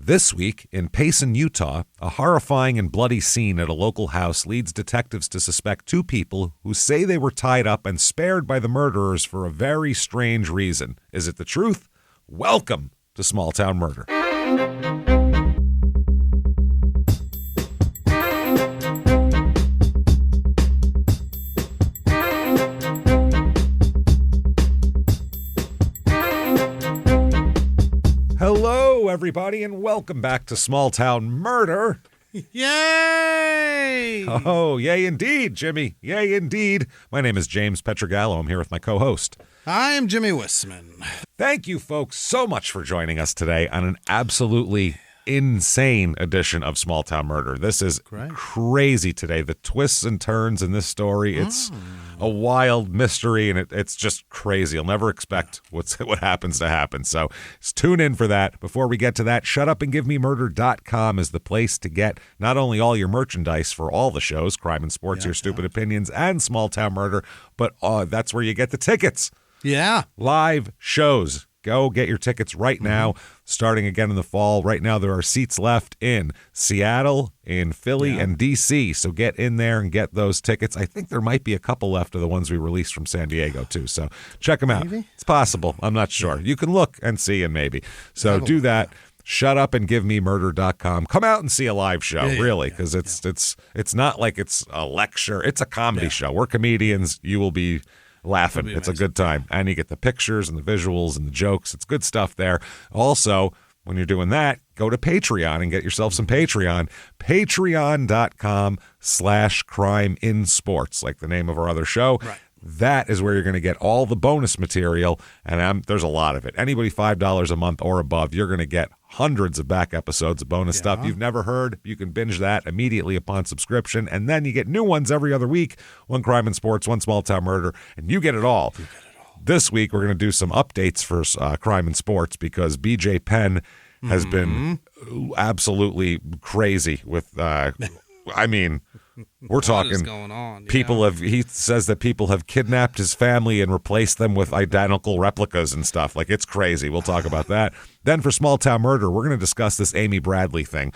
This week, in Payson, Utah, a horrifying and bloody scene at a local house leads detectives to suspect two people who say they were tied up and spared by the murderers for a very strange reason. Is it the truth? Welcome to Small Town Murder. Hello, everybody, and welcome back to Small Town Murder. Yay! Oh, yay indeed, Jimmy. Yay indeed. My name is James Petrogallo. I'm here with my co-host. I am Jimmy Wissman. Thank you, folks, so much for joining us today on an absolutely insane edition of Small Town Murder. This is crazy today. The twists and turns in this story, it's a wild mystery, and it's just crazy. You'll never expect what happens to happen. So tune in for that. Before we get to that, shutupandgivememurder.com is the place to get not only all your merchandise for all the shows, Crime and Sports, Your Stupid Opinions, and Small Town Murder, but that's where you get the tickets. Yeah. Live shows. Go get your tickets right now, starting again in the fall. Right now, there are seats left in Seattle, in Philly, and D.C., so get in there and get those tickets. I think there might be a couple left of the ones we released from San Diego, too, so check them out. Maybe? It's possible. I'm not sure. You can look and see, and maybe. So do that. Shutupandgivememurder.com. Come out and see a live show, really, because it's not like it's a lecture. It's a comedy show. We're comedians. You will be laughing. It's a good time. And you get the pictures and the visuals and the jokes. It's good stuff there. Also, when you're doing that, go to Patreon and get yourself some Patreon. Patreon.com/crimeinsports, like the name of our other show. Right. That is where you're going to get all the bonus material, and there's a lot of it. Anybody $5 a month or above, you're going to get hundreds of back episodes of bonus stuff you've never heard. You can binge that immediately upon subscription, and then you get new ones every other week. One Crime and Sports, one Small Town Murder, and you get it all. This week, we're going to do some updates for Crime and Sports because BJ Penn has been absolutely crazy with, we're talking going on? People he says that people have kidnapped his family and replaced them with identical replicas and stuff. Like, it's crazy. We'll talk about that. Then for Small Town Murder, we're going to discuss this Amy Bradley thing.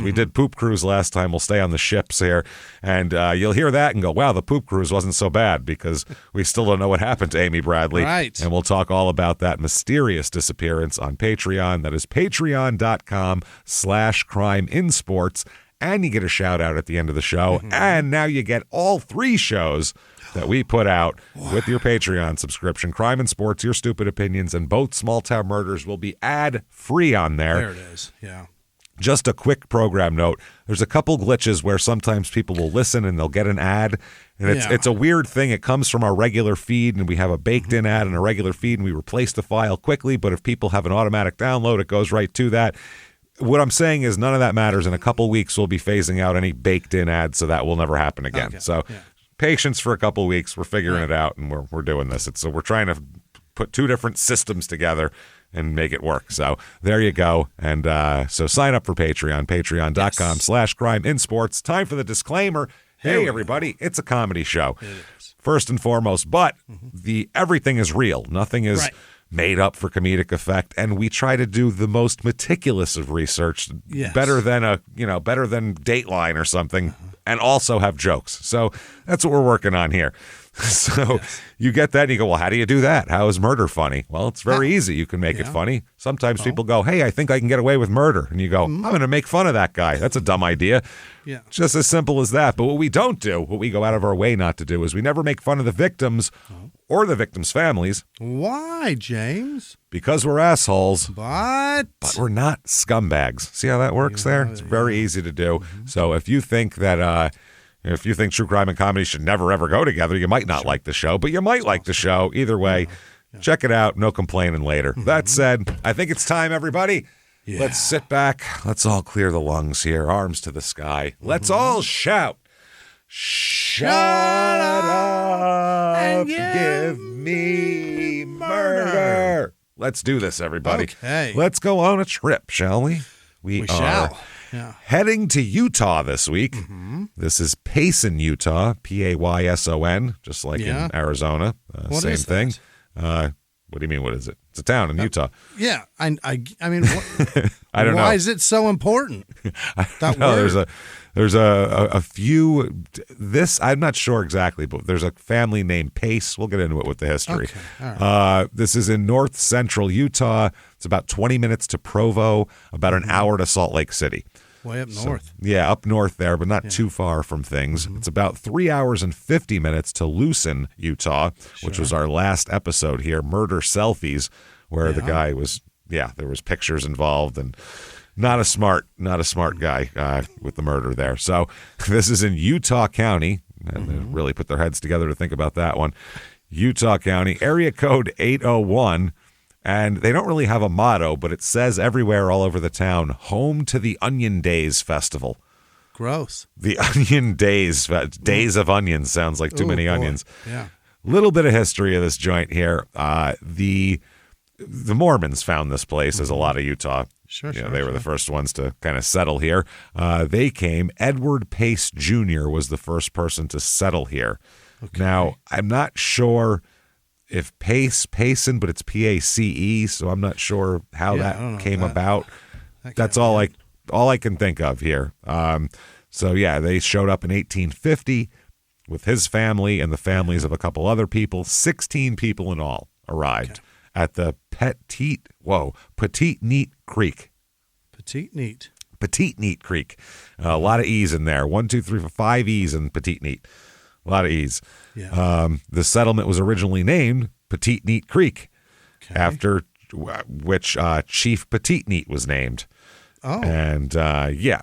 We did Poop Cruise last time. We'll stay on the ships here. And you'll hear that and go, wow, the Poop Cruise wasn't so bad, because we still don't know what happened to Amy Bradley. Right. And we'll talk all about that mysterious disappearance on Patreon. That is patreon.com/crimeinsports. And you get a shout out at the end of the show. And now you get all three shows that we put out with your Patreon subscription. Crime and Sports, Your Stupid Opinions, and both Small Town Murders will be ad-free on there. There it is, yeah. Just a quick program note. There's a couple glitches where sometimes people will listen and they'll get an ad. And it's a weird thing. It comes from our regular feed, and we have a baked-in ad and a regular feed, and we replace the file quickly. But if people have an automatic download, it goes right to that. What I'm saying is none of that matters. In a couple weeks, we'll be phasing out any baked-in ads, so that will never happen again. Okay. So patience for a couple weeks. We're figuring it out, and we're doing this. So we're trying to put two different systems together and make it work. So there you go. And so sign up for Patreon, patreon.com/crimeinsports. Time for the disclaimer. Hey, everybody, it's a comedy show. It is. First and foremost, but everything is real. Nothing is made up for comedic effect, and we try to do the most meticulous of research, better than Dateline or something, and also have jokes. So that's what we're working on here. So you get that and you go, well, how do you do that? How is murder funny? Well, it's very easy. You can make it funny. Sometimes people go, hey, I think I can get away with murder. And you go, I'm going to make fun of that guy. That's a dumb idea. Yeah. Just as simple as that. But what we don't do, what we go out of our way not to do, is we never make fun of the victims or the victims' families. Why, James? Because we're assholes. But we're not scumbags. See how that works there? It's very easy to do. So if you think that if you think true crime and comedy should never, ever go together, you might not like the show, but you might like the show. Either way, check it out. No complaining later. That said, I think it's time, everybody. Yeah. Let's sit back. Let's all clear the lungs here. Arms to the sky. Let's all shout. Shut up and give me murder. Let's do this, everybody. Okay. Let's go on a trip, shall we? We shall. Heading to Utah this week. This is Payson, Utah, Payson, just like in Arizona. Same thing. What do you mean, what is it? It's a town in Utah. Yeah, I mean, I don't know. Why is it so important? That No, word. there's a few. This I'm not sure exactly, but there's a family named Pace. We'll get into it with the history. Okay, all right. This is in north central Utah. It's about 20 minutes to Provo, about an hour to Salt Lake City. Way up north. Yeah, up north there, but not too far from things. It's about 3 hours and 50 minutes to Lucin, Utah, which was our last episode here, Murder Selfies, where the guy was, there was pictures involved and not a smart guy with the murder there. So this is in Utah County, and they really put their heads together to think about that one. Utah County, area code 801. And they don't really have a motto, but it says everywhere all over the town, home to the Onion Days Festival. Gross. The Onion Days, Days of Onions sounds like too many onions. Yeah. Little bit of history of this joint here. The Mormons found this place, as a lot of Utah. Sure. They were the first ones to kind of settle here. They came. Edward Pace Jr. was the first person to settle here. Okay. Now, I'm not sure if Payson, but it's Pace, so I'm not sure how that came about. That's all I can think of here. They showed up in 1850 with his family and the families of a couple other people. 16 people in all arrived at the Petite Neat Creek. Petite Neat Creek. A lot of E's in there. 1, 2, 3, 4, 5 E's in Petite Neat. A lot of E's. Yeah. The settlement was originally named Petite Neat Creek, after which Chief Petite Neat was named. Oh. And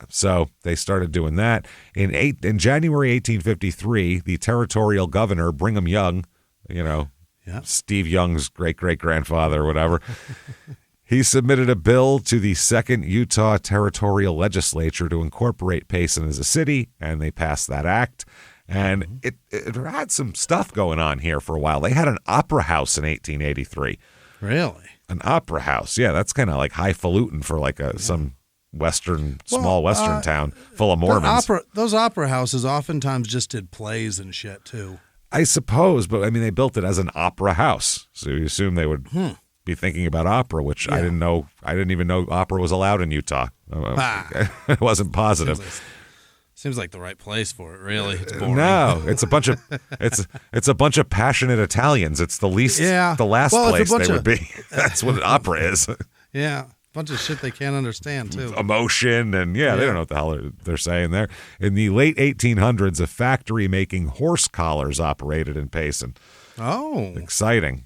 so they started doing that. In January 1853, the territorial governor, Brigham Young, Steve Young's great-great-grandfather or whatever, he submitted a bill to the Second Utah Territorial Legislature to incorporate Payson as a city, and they passed that act. And it had some stuff going on here for a while. They had an opera house in 1883. Really? An opera house. Yeah, that's kind of like highfalutin for like some small Western town full of Mormons. Those opera houses oftentimes just did plays and shit, too. I suppose, but I mean, they built it as an opera house. So you assume they would be thinking about opera, which I didn't know. I didn't even know opera was allowed in Utah. I wasn't positive. Seems like the right place for it. Really, it's boring. No, it's a bunch of passionate Italians. It's the last place they would be. That's what an opera is. Yeah, a bunch of shit they can't understand too. Emotion and they don't know what the hell they're saying there. In the late 1800s, a factory making horse collars operated in Payson. Oh, exciting!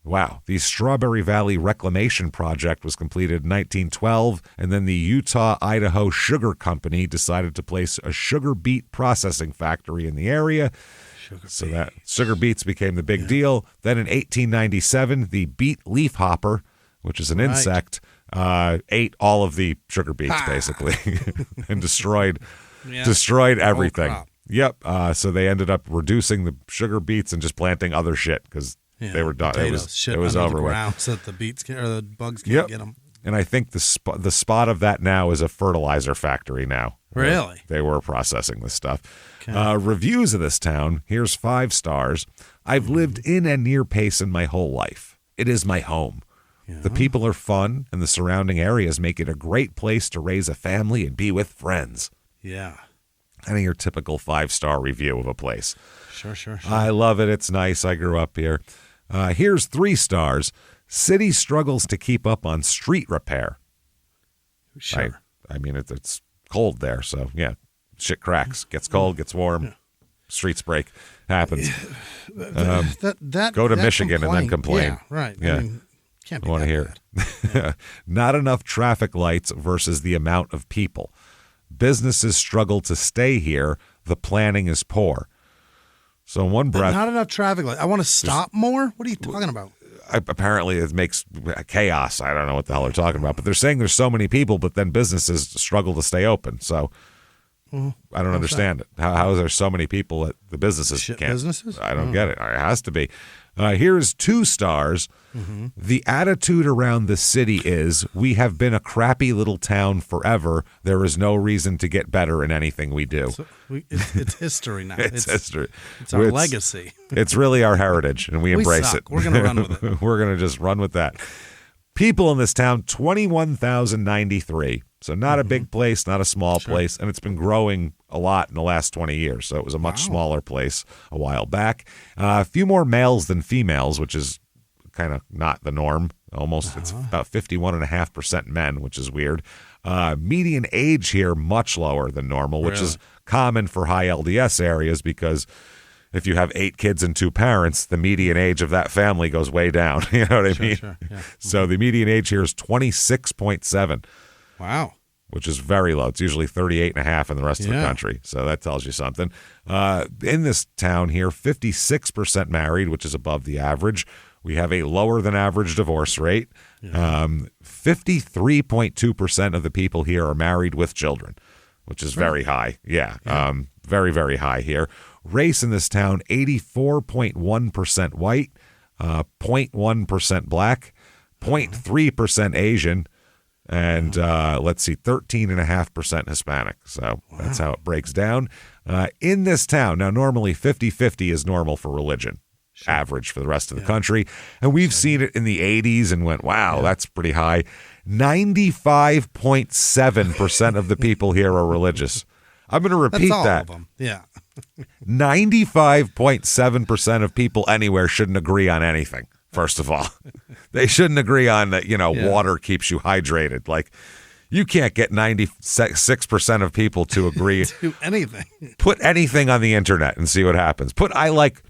Wow. The Strawberry Valley Reclamation Project was completed in 1912, and then the Utah-Idaho Sugar Company decided to place a sugar beet processing factory in the area. That sugar beets became the big deal. Then in 1897, the beet leafhopper, which is an insect, ate all of the sugar beets, basically, and destroyed everything. Yep. So they ended up reducing the sugar beets and just planting other shit because they were done. It was over with. So that the bugs can't get them. And I think the spot of that now is a fertilizer factory now. Really? They were processing this stuff. Okay. Reviews of this town. Here's 5 stars. I've lived in and near Payson my whole life. It is my home. Yeah. The people are fun, and the surrounding areas make it a great place to raise a family and be with friends. Yeah. Kind of your typical 5-star review of a place. Sure. I love it. It's nice. I grew up here. Here's 3 stars. City struggles to keep up on street repair. Sure. I mean, it's cold there, so shit cracks. Gets cold, gets warm. Streets break. Happens. Go to Michigan and then complain. Yeah, right. Yeah. I mean, can't be I want to hear it. Not enough traffic lights versus the amount of people. Businesses struggle to stay here. The planning is poor. So in one breath, not enough traffic lights. I want to stop more. What are you talking about? Apparently, it makes chaos. I don't know what the hell they're talking about, but they're saying there's so many people, but then businesses struggle to stay open. So I don't understand it. How is there so many people at the businesses Shit can't? businesses? I don't get it. It has to be. Here's 2 stars. The attitude around the city is, we have been a crappy little town forever. There is no reason to get better in anything we do. So it's history now. It's history. It's our legacy. It's really our heritage, and we embrace suck. it. We're going to run with it. We're going to just run with that. People in this town, 21,093. So not a big place, not a small place, and it's been growing a lot in the last 20 years. So it was a much smaller place a while back. A few more males than females, which is kind of not the norm. Almost, it's about 51.5% men, which is weird. Median age here, much lower than normal, which is common for high LDS areas, because if you have 8 kids and 2 parents, the median age of that family goes way down. You know what I mean? Sure, yeah. So the median age here is 26.7. Wow. Which is very low. It's usually 38.5 in the rest of the country. So that tells you something. In this town here, 56% married, which is above the average. We have a lower than average divorce rate. 53.2% of the people here are married with children, which is very high. Very, very high here. Race in this town, 84.1% white, 0.1% black, 0.3% Asian, and let's see, 13.5% Hispanic. So that's how it breaks down. In this town, now normally 50-50 is normal for religion, average for the rest of the country. And we've seen it in the 80s and went, wow, that's pretty high. 95.7% of the people here are religious. I'm going to repeat That's all that. of them. Yeah. 95.7% of people anywhere shouldn't agree on anything. First of all, they shouldn't agree on that, water keeps you hydrated. Like, you can't get 96% of people to agree. Do anything. Put anything on the internet and see what happens.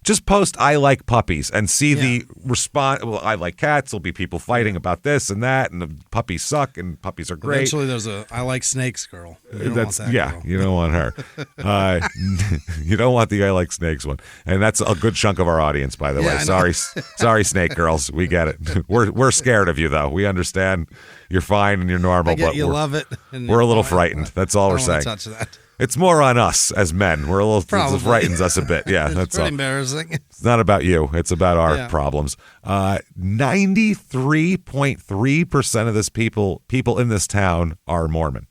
Just post I like puppies and see the response. Well, I like cats. There'll be people fighting about this and that, and the puppies suck and puppies are great. Eventually there's a I like snakes girl. You don't want that girl. You don't want her. You don't want the I like snakes one. And that's a good chunk of our audience, by the way. Sorry, snake girls. We get it. We're scared of you, though. We understand. You're fine and you're normal, but you love it. We're a little frightened. That's all we're saying. Touch that. It's more on us as men. We're a little, it frightens us a bit. Yeah, that's pretty embarrassing. It's not about you. It's about our problems. 93.3% of this people in this town are Mormon.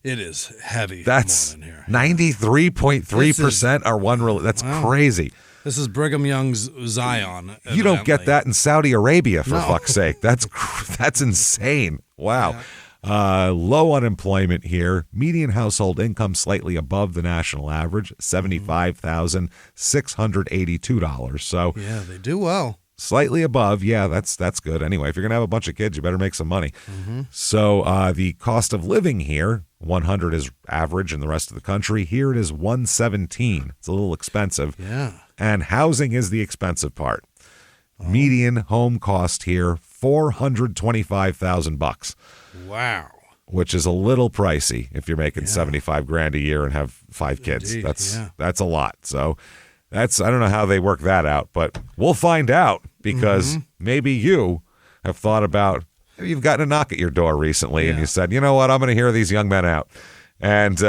It is heavy. That's Mormon here. 93.3% are one religion. That's crazy. This is Brigham Young's Zion. You don't get that in Saudi Arabia, for fuck's sake. That's insane. Wow. Low unemployment here. Median household income slightly above the national average, $75,682. So yeah, they do well. Slightly above, that's good. Anyway, if you're gonna have a bunch of kids, you better make some money. So the cost of living here, 100 is average in the rest of the country. Here it is 117. It's a little expensive. Yeah. And housing is the expensive part. Median home cost here, $425,000. Wow. Which is a little pricey if you're making $75,000 a year and have 5 kids. Indeed, that's a lot. So I don't know how they work that out, but we'll find out, because maybe you have thought about, you've gotten a knock at your door recently and you said, you know what, I'm going to hear these young men out. And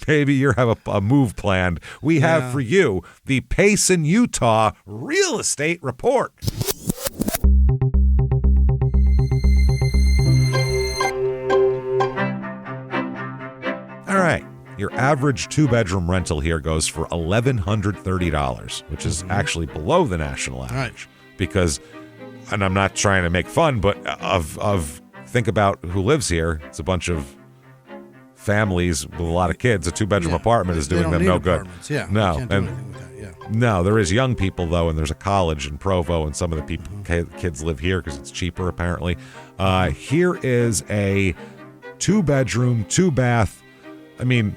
maybe you have a move planned. We have for you the Payson, Utah Real Estate Report. All right. Your average 2-bedroom rental here goes for $1,130, which is actually below the national average. Because, and I'm not trying to make fun, but think about who lives here. It's a bunch of families with a lot of kids. A 2-bedroom apartment is doing them no good. No, can't do anything with that. No, there is young people though, and there's a college in Provo, and some of the kids live here because it's cheaper apparently. Here is a 2-bedroom, 2-bath,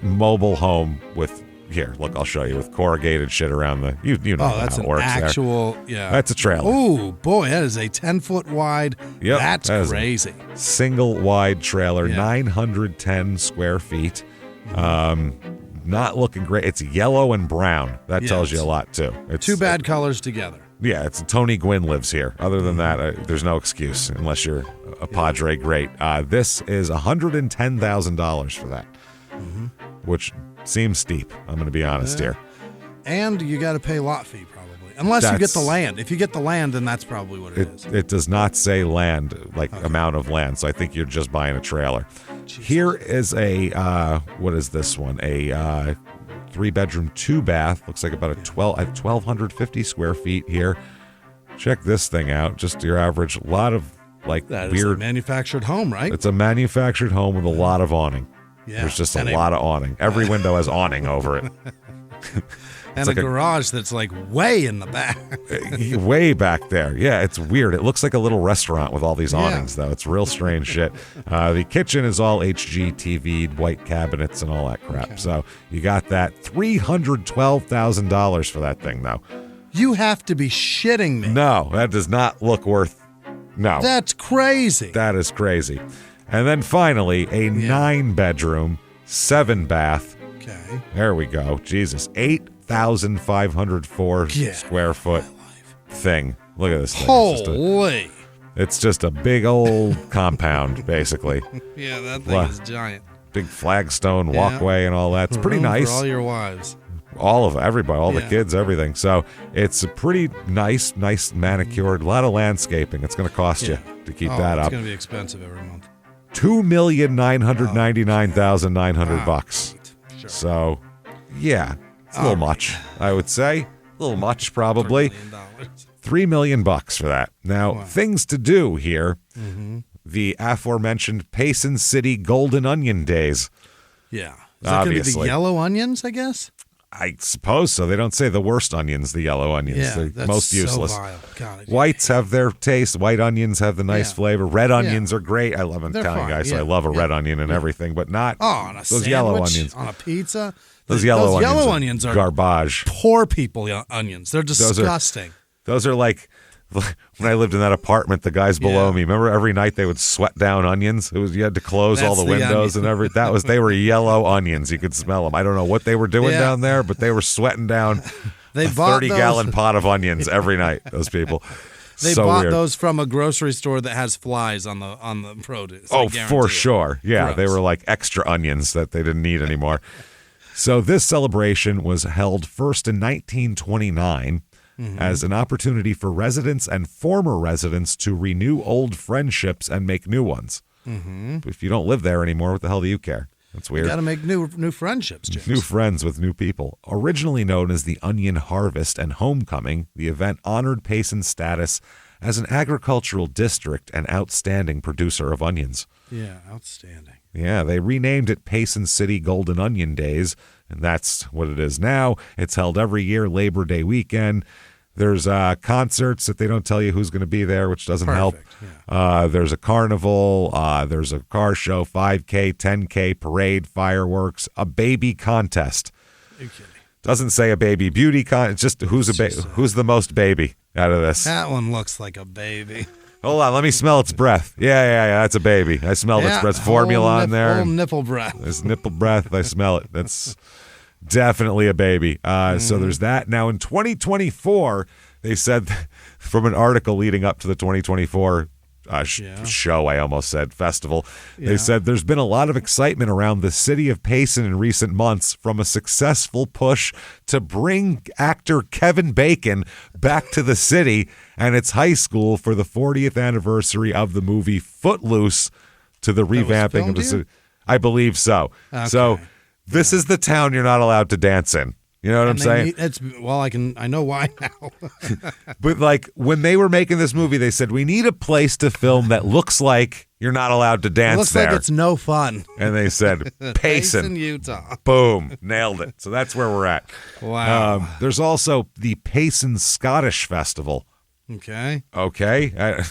mobile home with, here, look, I'll show you, with corrugated shit around the, you know that's how it an works actual, there. That's a trailer. Oh, boy, that is a 10-foot wide. Yep, that's crazy. Single wide trailer, 910 square feet. Not looking great. It's yellow and brown. That tells you a lot, too. It's 2 bad colors together. Yeah, it's Tony Gwynn lives here. Other than that, there's no excuse unless you're a Padre great. This is $110,000 for that. which seems steep. I'm going to be honest here. And you got to pay lot fee probably. Unless you get the land. If you get the land, then that's probably what it is. It does not say land, amount of land, so I think you're just buying a trailer. Jesus. Here is a, what is this one? A 3-bedroom, 2-bath. Looks like about 1,250 square feet here. Check this thing out. Just your average, lot of that weird. Is a manufactured home, right? It's a manufactured home with a lot of awning. Yeah. There's just a lot of awning. Every window has awning over it. And a garage that's way in the back. Way back there. Yeah, it's weird. It looks like a little restaurant with all these awnings, though. It's real strange shit. The kitchen is all HGTV'd, white cabinets and all that crap. Okay. So you got that. $312,000 for that thing, though. You have to be shitting me. No, that does not look worth... No. That's crazy. That is crazy. And then finally, a 9-bedroom, 7-bath. Okay. There we go. Jesus. 8,504 square foot thing. Look at this thing. Holy. It's just a big old compound, basically. Yeah, that thing is giant. Big flagstone walkway and all that. It's pretty nice. For all your wives. All of everybody, all the kids, everything. So it's a pretty nice manicured, a lot of landscaping. It's going to cost you to keep that up. It's going to be expensive every month. $2,999,900. Sure. So, yeah, it's a little much, I would say. A little much, probably. $3 million for that. Now, things to do here. Mm-hmm. The aforementioned Payson City Golden Onion Days. Yeah. Is that going to be the yellow onions, I guess? I suppose so. They don't say the worst onions, the yellow onions. Yeah, They're that's most useless. So vile. God, Whites have their taste. White onions have the nice flavor. Red onions are great. I love an Italian guy, so I love a red onion and everything, but not on a those sandwich, yellow onions. On a pizza. Those yellow onions are garbage. Poor people onions. They're disgusting. Those are like... When I lived in that apartment, the guys below me, remember every night they would sweat down onions? You had to close all the windows and everything. They were yellow onions. You could smell them. I don't know what they were doing down there, but they were sweating down a 30-gallon pot of onions every night, those people. They bought those from a grocery store that has flies on the produce. Oh, for sure. Yeah, Gross. They were like extra onions that they didn't need anymore. So this celebration was held first in 1929. Mm-hmm. As an opportunity for residents and former residents to renew old friendships and make new ones. Mm-hmm. If you don't live there anymore, what the hell do you care? That's weird. You got to make new friendships, James. New friends with new people. Originally known as the Onion Harvest and Homecoming, the event honored Payson's status as an agricultural district and outstanding producer of onions. Yeah, outstanding. Yeah, they renamed it Payson City Golden Onion Days, and that's what it is now. It's held every year, Labor Day weekend. There's concerts that they don't tell you who's going to be there, which doesn't help. Yeah. There's a carnival. There's a car show, 5K, 10K, parade, fireworks, a baby contest. Are you kidding? Doesn't say a baby beauty contest. Just who's the most baby out of this. That one looks like a baby. Hold on, let me smell its breath. Yeah, that's a baby. I smelled its breath. Formula on there. Nipple breath. There's nipple breath. I smell it. That's definitely a baby. So there's that. Now in 2024, they said from an article leading up to the 2024 show, I almost said festival, they said there's been a lot of excitement around the city of Payson in recent months from a successful push to bring actor Kevin Bacon back to the city and its high school for the 40th anniversary of the movie Footloose to the revamping of the city. I believe so. Okay. So this is the town you're not allowed to dance in. You know what I'm saying? I know why now. But like when they were making this movie, they said, we need a place to film that looks like you're not allowed to dance looks there. Like it's no fun. And they said, Payson, Utah. Boom, nailed it. So that's where we're at. Wow. There's also the Payson Scottish Festival. Okay. I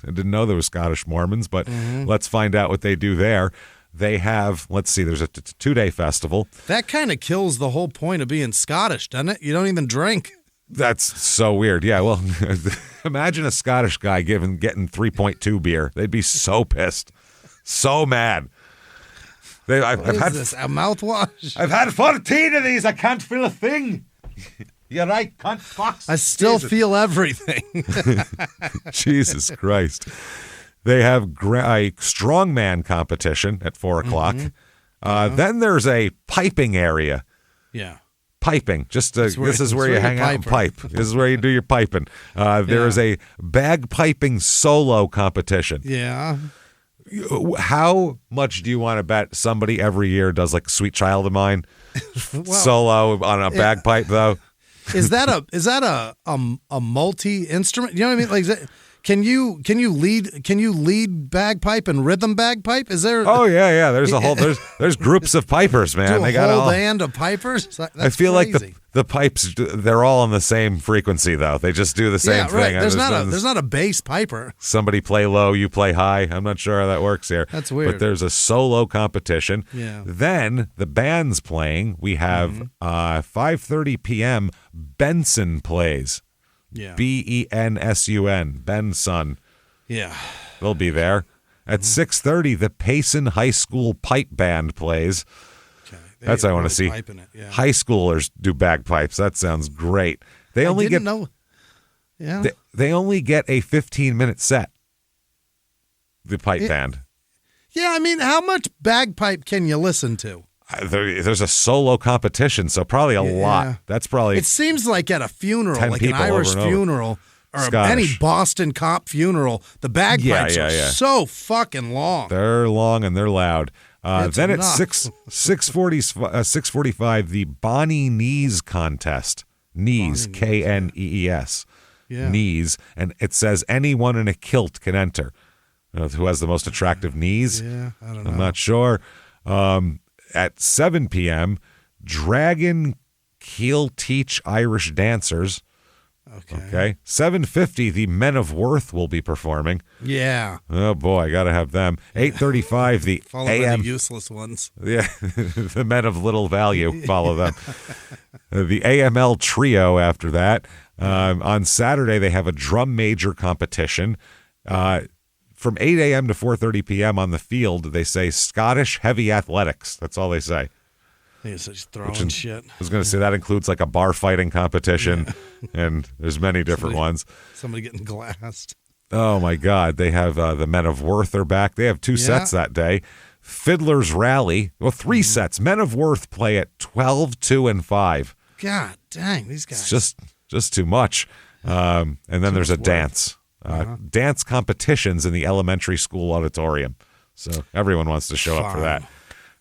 didn't know there were Scottish Mormons, but let's find out what they do there. They have, let's see, there's a 2-day festival. That kind of kills the whole point of being Scottish, doesn't it? You don't even drink. That's so weird. Yeah, well, imagine a Scottish guy getting 3.2 beer. They'd be so pissed, so mad. I've had this, a mouthwash? I've had 14 of these. I can't feel a thing. You're right, cunt fox. I still feel everything. Jesus Christ. They have a strongman competition at 4 o'clock. Then there's a piping area. Yeah. Piping. This is where you hang out and pipe. This is where you do your piping. There is a bagpiping solo competition. Yeah. How much do you want to bet somebody every year does like Sweet Child of Mine solo on a bagpipe though? Is that a multi-instrument? You know what I mean? Like, can you lead bagpipe and rhythm bagpipe? Is there? Oh yeah. There's a whole there's groups of pipers, man. They got a whole band of pipers. That's I feel crazy. like the pipes, they're all on the same frequency though. They just do the same thing. Right. There's not a bass piper. Somebody play low, you play high. I'm not sure how that works here. That's weird. But there's a solo competition. Yeah. Then the band's playing. We have 5:30 p.m. Benson plays. Yeah. Bensun. Benson. Yeah. They'll be there. At 6:30, the Payson High School Pipe Band plays. Okay. That's what I want to see. Yeah. High schoolers do bagpipes. That sounds great. They only get Yeah. They only get a 15-minute set. The pipe band. Yeah, I mean, how much bagpipe can you listen to? There's a solo competition, so probably a lot. That's probably. It seems like at a funeral, 10 like an people Irish over and over. funeral or Scottish. any Boston cop funeral, the bagpipes are so fucking long. They're long and they're loud. Then at enough. 6:45, the Bonnie Knees contest. Knees, Knees. Yeah. Knees, and it says anyone in a kilt can enter. Who has the most attractive knees? Yeah, I don't know. I'm not sure. At 7 p.m., Dragon Keel Teach Irish Dancers. Okay. 7:50, the Men of Worth will be performing. Yeah. Oh boy, gotta have them. 8:35, the Follow AM the useless ones. Yeah, the Men of Little Value. Follow them. The AML Trio after that. On Saturday, they have a drum major competition. From 8 a.m. to 4:30 p.m. on the field, they say Scottish heavy athletics. That's all they say. He's just throwing shit. I was going to say that includes like a bar fighting competition, and there's many different ones. Somebody getting glassed. Oh, my God. They have the Men of Worth are back. They have 2 sets that day. Fiddler's Rally. Well, 3 sets. Men of Worth play at 12, 2, and 5. God dang, these guys. It's just too much. And then there's a dance. Dance competitions in the elementary school auditorium. So everyone wants to show up for that.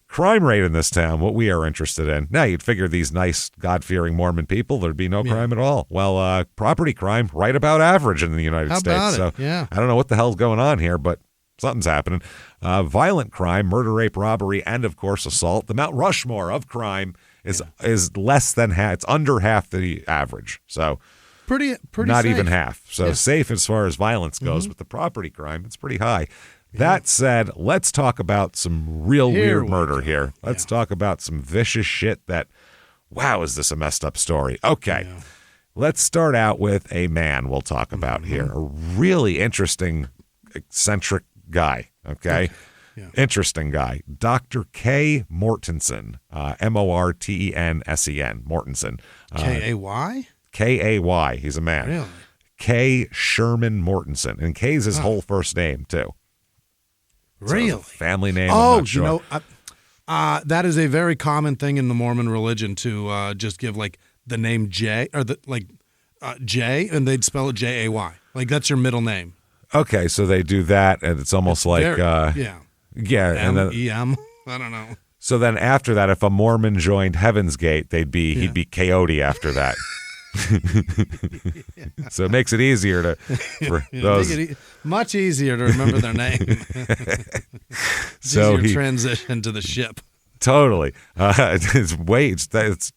Crime rate in this town, what we are interested in. Now, you'd figure these nice, God-fearing Mormon people, there'd be no crime at all. Well, property crime, right about average in the United States. So I don't know what the hell's going on here, but something's happening. Violent crime, murder, rape, robbery, and, of course, assault. The Mount Rushmore of crime is less than half. It's under half the average. So pretty not safe. even half. So safe as far as violence goes. With the property crime, it's pretty high. That said, let's talk about some real weird murder here. Let's talk about some vicious shit that, wow, is this a messed up story? Okay. Yeah. Let's start out with a man we'll talk about here. A really interesting, eccentric guy, okay? Yeah. Interesting guy. Dr. K. Mortensen, Mortensen, Mortensen. K-A-Y? K-A-Y. He's a man. Really? K. Sherman Mortensen. And K's his whole first name, too. Really? So family name. Oh, I'm not sure. That is a very common thing in the Mormon religion to just give like the name J or J, and they'd spell it J-A-Y. Like that's your middle name. Okay, so they do that, and it's almost like yeah, and then M-E-M. I don't know. So then after that, if a Mormon joined Heaven's Gate, he'd be Coyote after that. So it makes it easier for those. Much easier to remember their name. So easier transition to the ship. Totally. It's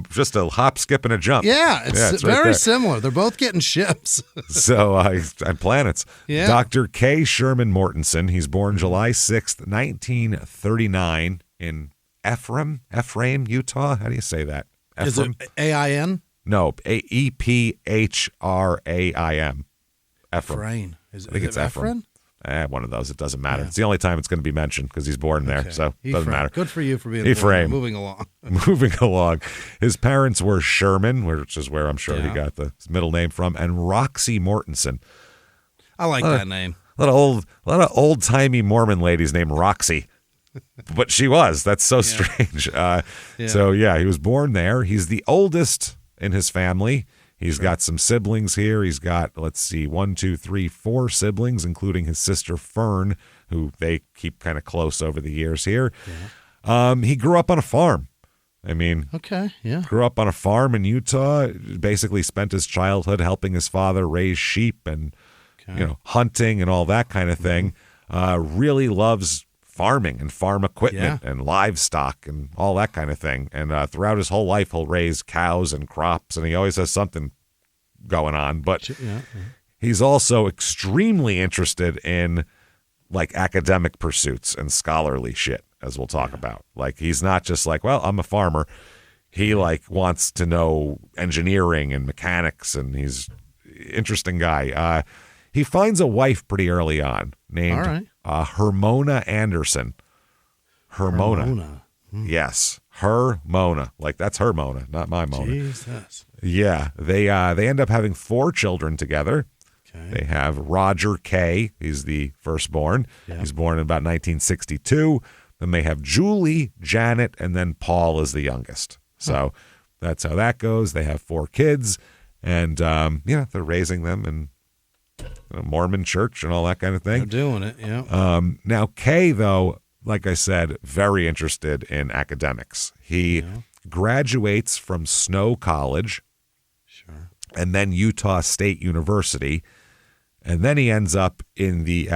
just a hop, skip, and a jump. Yeah, it's right very similar. They're both getting ships. So and planets. Yeah. Dr. K. Sherman Mortensen. He's born July 6th, 1939 in Ephraim, Utah. How do you say that? Ephraim? Is it A-I-N? No, E-P-H-R-A-I-M. Ephraim. I think it's Ephraim. One of those. It doesn't matter. Yeah. It's the only time it's going to be mentioned because he's born there, so it doesn't matter. Good for you for being Ephraim. Moving along. Moving along. His parents were Sherman, which is where I'm sure he got the middle name from, and Roxy Mortensen. I like that name. A lot of old-timey Mormon ladies named Roxy. But she was. That's so strange. So, he was born there. He's the oldest in his family. He's got some siblings here. He's got, 4 siblings, including his sister Fern, who they keep kind of close over the years here. He grew up on a farm. Grew up on a farm in Utah, basically spent his childhood helping his father raise sheep and, hunting and all that kind of thing. Really loves farming and farm equipment and livestock and all that kind of thing. And throughout his whole life, he'll raise cows and crops, and he always has something going on. But he's also extremely interested in academic pursuits and scholarly shit, as we'll talk about. He's not just well, I'm a farmer. He wants to know engineering and mechanics, and he's an interesting guy. He finds a wife pretty early on named Hermona Anderson. Hermona. Yes, Hermona. That's her Mona, not my Mona. Jesus. Yeah, they end up having 4 children together. They have Roger K. He's the firstborn. He's born in about 1962. Then they have Julie, Janet, and then Paul is the youngest. So that's how that goes. They have 4 kids, and they're raising them in a Mormon church and all that kind of thing. They're doing it, yeah. Now, Kay, though, like I said, very interested in academics. He graduates from Snow College and then Utah State University, and then he ends up in the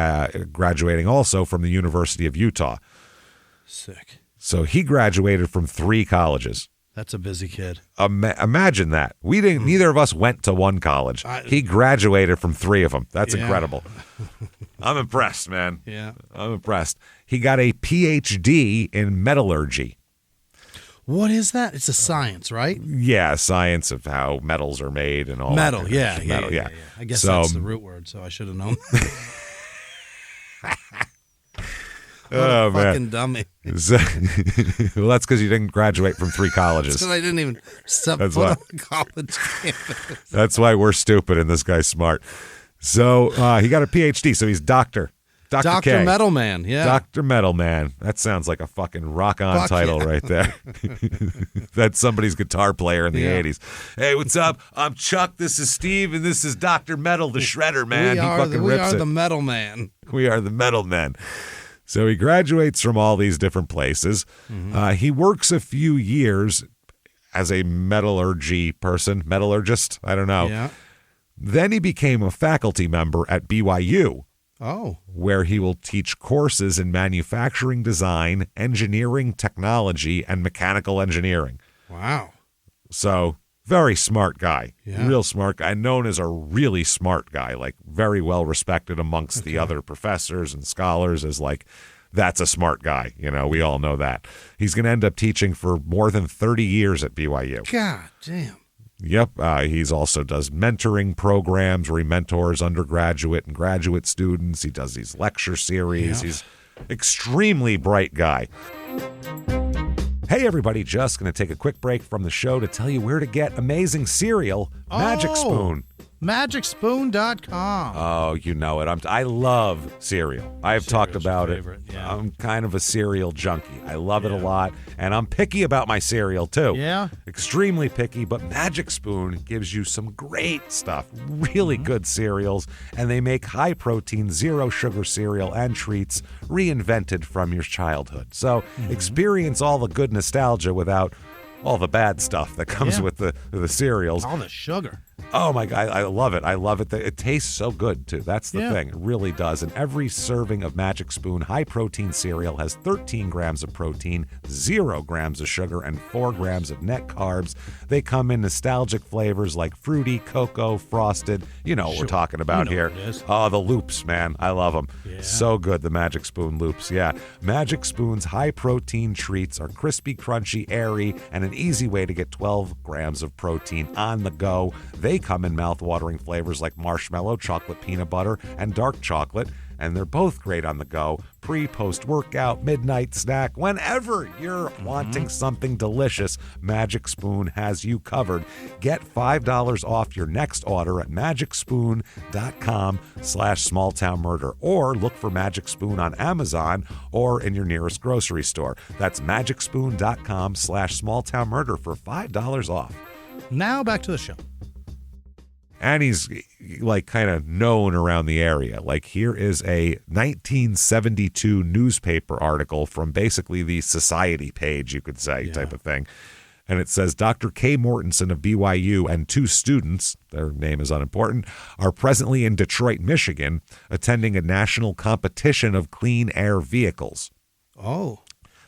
graduating also from the University of Utah. Sick. So he graduated from 3 colleges. That's a busy kid. Imagine that. We didn't. Neither of us went to one college. He graduated from 3 of them. That's incredible. I'm impressed, man. Yeah. I'm impressed. He got a PhD in metallurgy. What is that? It's a science, right? Yeah, science of how metals are made and all metal, that. Yeah. I guess that's the root word, so I should have known. Oh, man. Fucking dummy. So, well, that's because you didn't graduate from 3 colleges. Because I didn't even step foot on the college campus. That's why we're stupid and this guy's smart. So he got a PhD, so he's Dr. Dr. Metal Man, yeah. Dr. Metal Man. That sounds like a fucking rock-on title right there. That's somebody's guitar player in the 80s. Hey, what's up? I'm Chuck, this is Steve, and this is Dr. Metal, the Shredder, man. We are the Metal Man. We are the Metal Men. So he graduates from all these different places. He works a few years as a metallurgist, I don't know. Yeah. Then he became a faculty member at BYU. Oh. Where he will teach courses in manufacturing design, engineering technology, and mechanical engineering. Wow. So, very smart guy. Yeah. Real smart guy. Known as a really smart guy. Very well respected amongst the other professors and scholars as that's a smart guy. We all know that. He's going to end up teaching for more than 30 years at BYU. God damn. Yep. He's also does mentoring programs where he mentors undergraduate and graduate students. He does these lecture series. Yeah. He's extremely bright guy. Hey, everybody. Just going to take a quick break from the show to tell you where to get amazing cereal, Magic Spoon. MagicSpoon.com. Oh, you know it. I love cereal. I've talked about it. Yeah. I'm kind of a cereal junkie. I love it a lot, and I'm picky about my cereal too. Yeah. Extremely picky, but Magic Spoon gives you some great stuff. Really good cereals, and they make high-protein, zero-sugar cereal and treats reinvented from your childhood. So experience all the good nostalgia without all the bad stuff that comes with the cereals. All the sugar. Oh my God, I love it. I love it. It tastes so good too. That's the thing. It really does. And every serving of Magic Spoon high protein cereal has 13 grams of protein, 0 grams of sugar, and 4 grams of net carbs. They come in nostalgic flavors like fruity, cocoa, frosted. You know what we're talking about here. Oh, the loops, man. I love them. Yeah. So good, the Magic Spoon loops. Yeah. Magic Spoon's high protein treats are crispy, crunchy, airy, and an easy way to get 12 grams of protein on the go. They come in mouth-watering flavors like marshmallow, chocolate peanut butter, and dark chocolate. and they're both great on the go. Pre, post workout, midnight snack, whenever you're wanting something delicious, Magic Spoon has you covered. Get $5 off your next order at magicspoon.com/smalltownmurder, or look for Magic Spoon on Amazon or in your nearest grocery store. That's magicspoon.com/smalltownmurder for $5 off. Now back to the show. And he's like kind of known around the area. Like, here is a 1972 newspaper article from basically the society page, you could say, type of thing. And it says, Dr. K. Mortensen of BYU and 2 students, their name is unimportant, are presently in Detroit, Michigan, attending a national competition of clean air vehicles. Oh.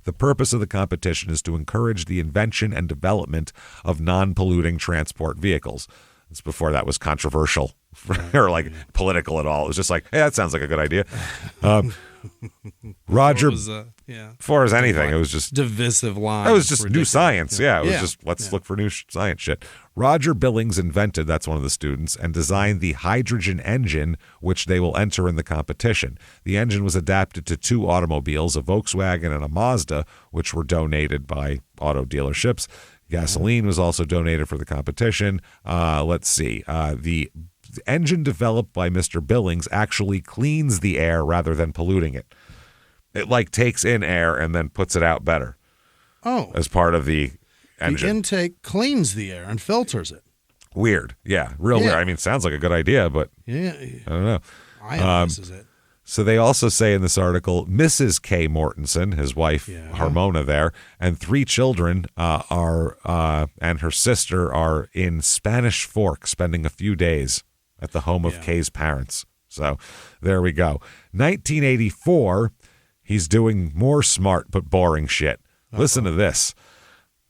The purpose of the competition is to encourage the invention and development of non-polluting transport vehicles. It's before that was controversial or like political at all. It was just like, hey, that sounds like a good idea. Roger, as far as anything, it was just divisive line. It was just new science. Yeah, it was just let's look for new science shit. Roger Billings invented, that's one of the students, and designed the hydrogen engine, which they will enter in the competition. The engine was adapted to 2 automobiles, a Volkswagen and a Mazda, which were donated by auto dealerships. Gasoline was also donated for the competition. Let's see. The engine developed by Mr. Billings actually cleans the air rather than polluting it. It like takes in air and then puts it out better. Oh. As part of the engine. The intake cleans the air and filters it. Weird. Yeah. Real weird. I mean, sounds like a good idea, but I don't know. Ionizes it. So they also say in this article, Mrs. K. Mortensen, his wife, Harmona there, and 3 children and her sister are in Spanish Fork spending a few days at the home of K's parents. So there we go. 1984, he's doing more smart but boring shit. Listen to this.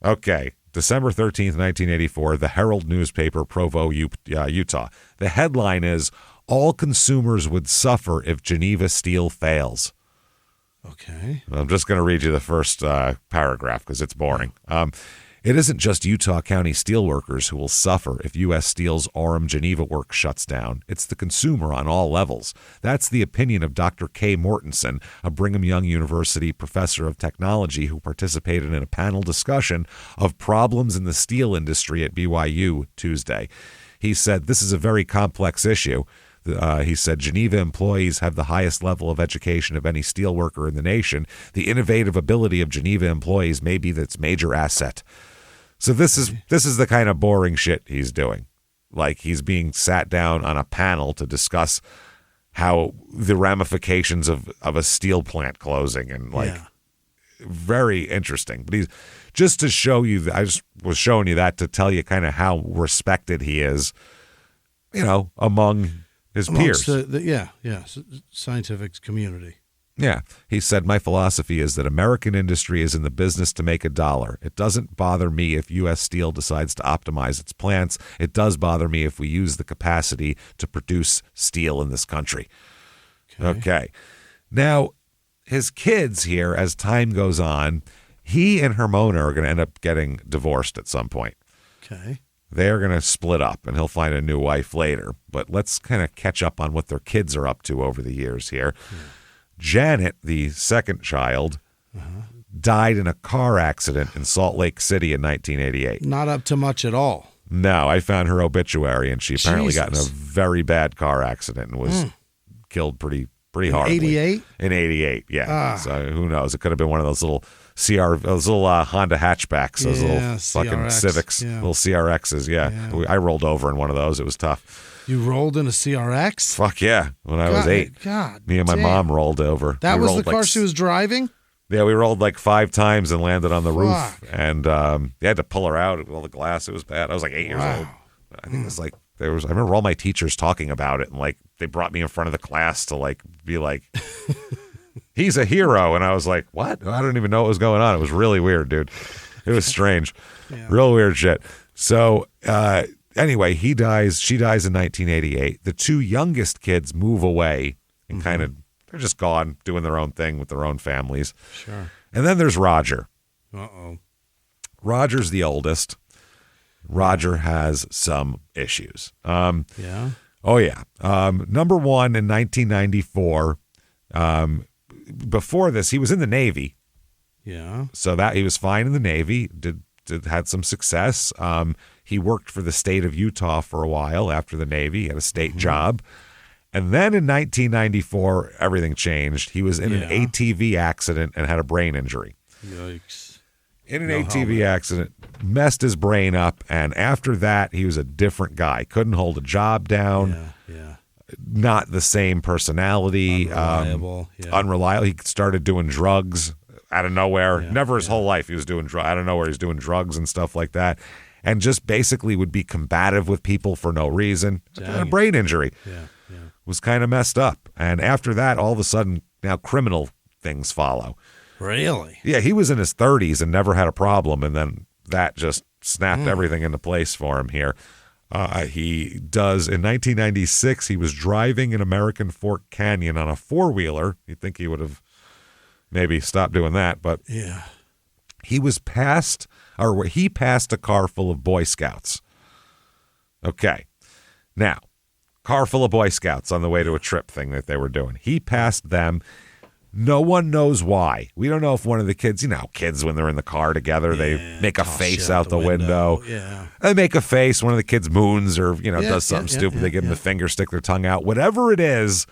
Okay, December 13th, 1984, the Herald newspaper, Provo, Utah. The headline is, all consumers would suffer if Geneva Steel fails. Okay. I'm just going to read you the first paragraph because it's boring. It isn't just Utah County steelworkers who will suffer if U.S. Steel's Orem Geneva work shuts down. It's the consumer on all levels. That's the opinion of Dr. K. Mortensen, a Brigham Young University professor of technology who participated in a panel discussion of problems in the steel industry at BYU Tuesday. He said, this is a very complex issue. He said, Geneva employees have the highest level of education of any steelworker in the nation. The innovative ability of Geneva employees may be its major asset. So this is the kind of boring shit he's doing. Like, he's being sat down on a panel to discuss how the ramifications of a steel plant closing and very interesting. But he's just to show you, I just was showing you that to tell you kind of how respected he is, among his peers. Scientific community. Yeah. He said, my philosophy is that American industry is in the business to make $1. It doesn't bother me if U.S. Steel decides to optimize its plants. It does bother me if we use the capacity to produce steel in this country. Okay. Now, his kids here, as time goes on, he and Harmona are going to end up getting divorced at some point. Okay. They're going to split up, and he'll find a new wife later. But let's kind of catch up on what their kids are up to over the years here. Yeah. Janet, the second child, died in a car accident in Salt Lake City in 1988. Not up to much at all. No, I found her obituary, and she apparently got in a very bad car accident and was killed pretty horribly. 88? In 88, yeah. So who knows? It could have been one of those little Honda hatchbacks, those little fucking CRX, Civics, little CRXs, I rolled over in one of those. It was tough. You rolled in a CRX? Fuck yeah. When I was 8. God, me and my mom rolled over. That was the car she was driving? Yeah, we rolled like 5 times and landed on the roof. And you had to pull her out with all the glass. It was bad. I was like 8 years old. I think it was like, I remember all my teachers talking about it, and like they brought me in front of the class to like be like, he's a hero. And I was like, what? I don't even know what was going on. It was really weird, dude. It was strange. Real weird shit. So anyway, she dies in 1988. The 2 youngest kids move away and they're just gone doing their own thing with their own families. Sure. And then there's Roger. Uh-oh. Roger's the oldest. Roger has some issues. Yeah? Oh, yeah. Number one, in 1994, Before this, he was in the Navy. Yeah. So that he was fine in the Navy, had some success. He worked for the state of Utah for a while after the Navy. He had a state job. And then in 1994, everything changed. He was in an ATV accident and had a brain injury. Yikes. In an ATV accident, messed his brain up. And after that, he was a different guy. Couldn't hold a job down. Yeah. Not the same personality. Unreliable. Unreliable. He started doing drugs out of nowhere. Never his whole life he was doing drugs. Out of nowhere he's doing drugs and stuff like that. And just basically would be combative with people for no reason. A brain injury. Yeah. Was kind of messed up. And after that, all of a sudden, now criminal things follow. Really? Yeah, he was in his 30s and never had a problem. And then that just snapped everything into place for him here. He does, in 1996, he was driving in American Fork Canyon on a four-wheeler. You'd think he would have maybe stopped doing that, but he passed a car full of Boy Scouts. Okay. Now, car full of Boy Scouts on the way to a trip thing that they were doing. He passed them. No one knows why. We don't know if one of the kids, kids when they're in the car together, they make a face out the window. Yeah. They make a face. One of the kids moons or, does something stupid. They give him the finger, stick their tongue out. Whatever it is,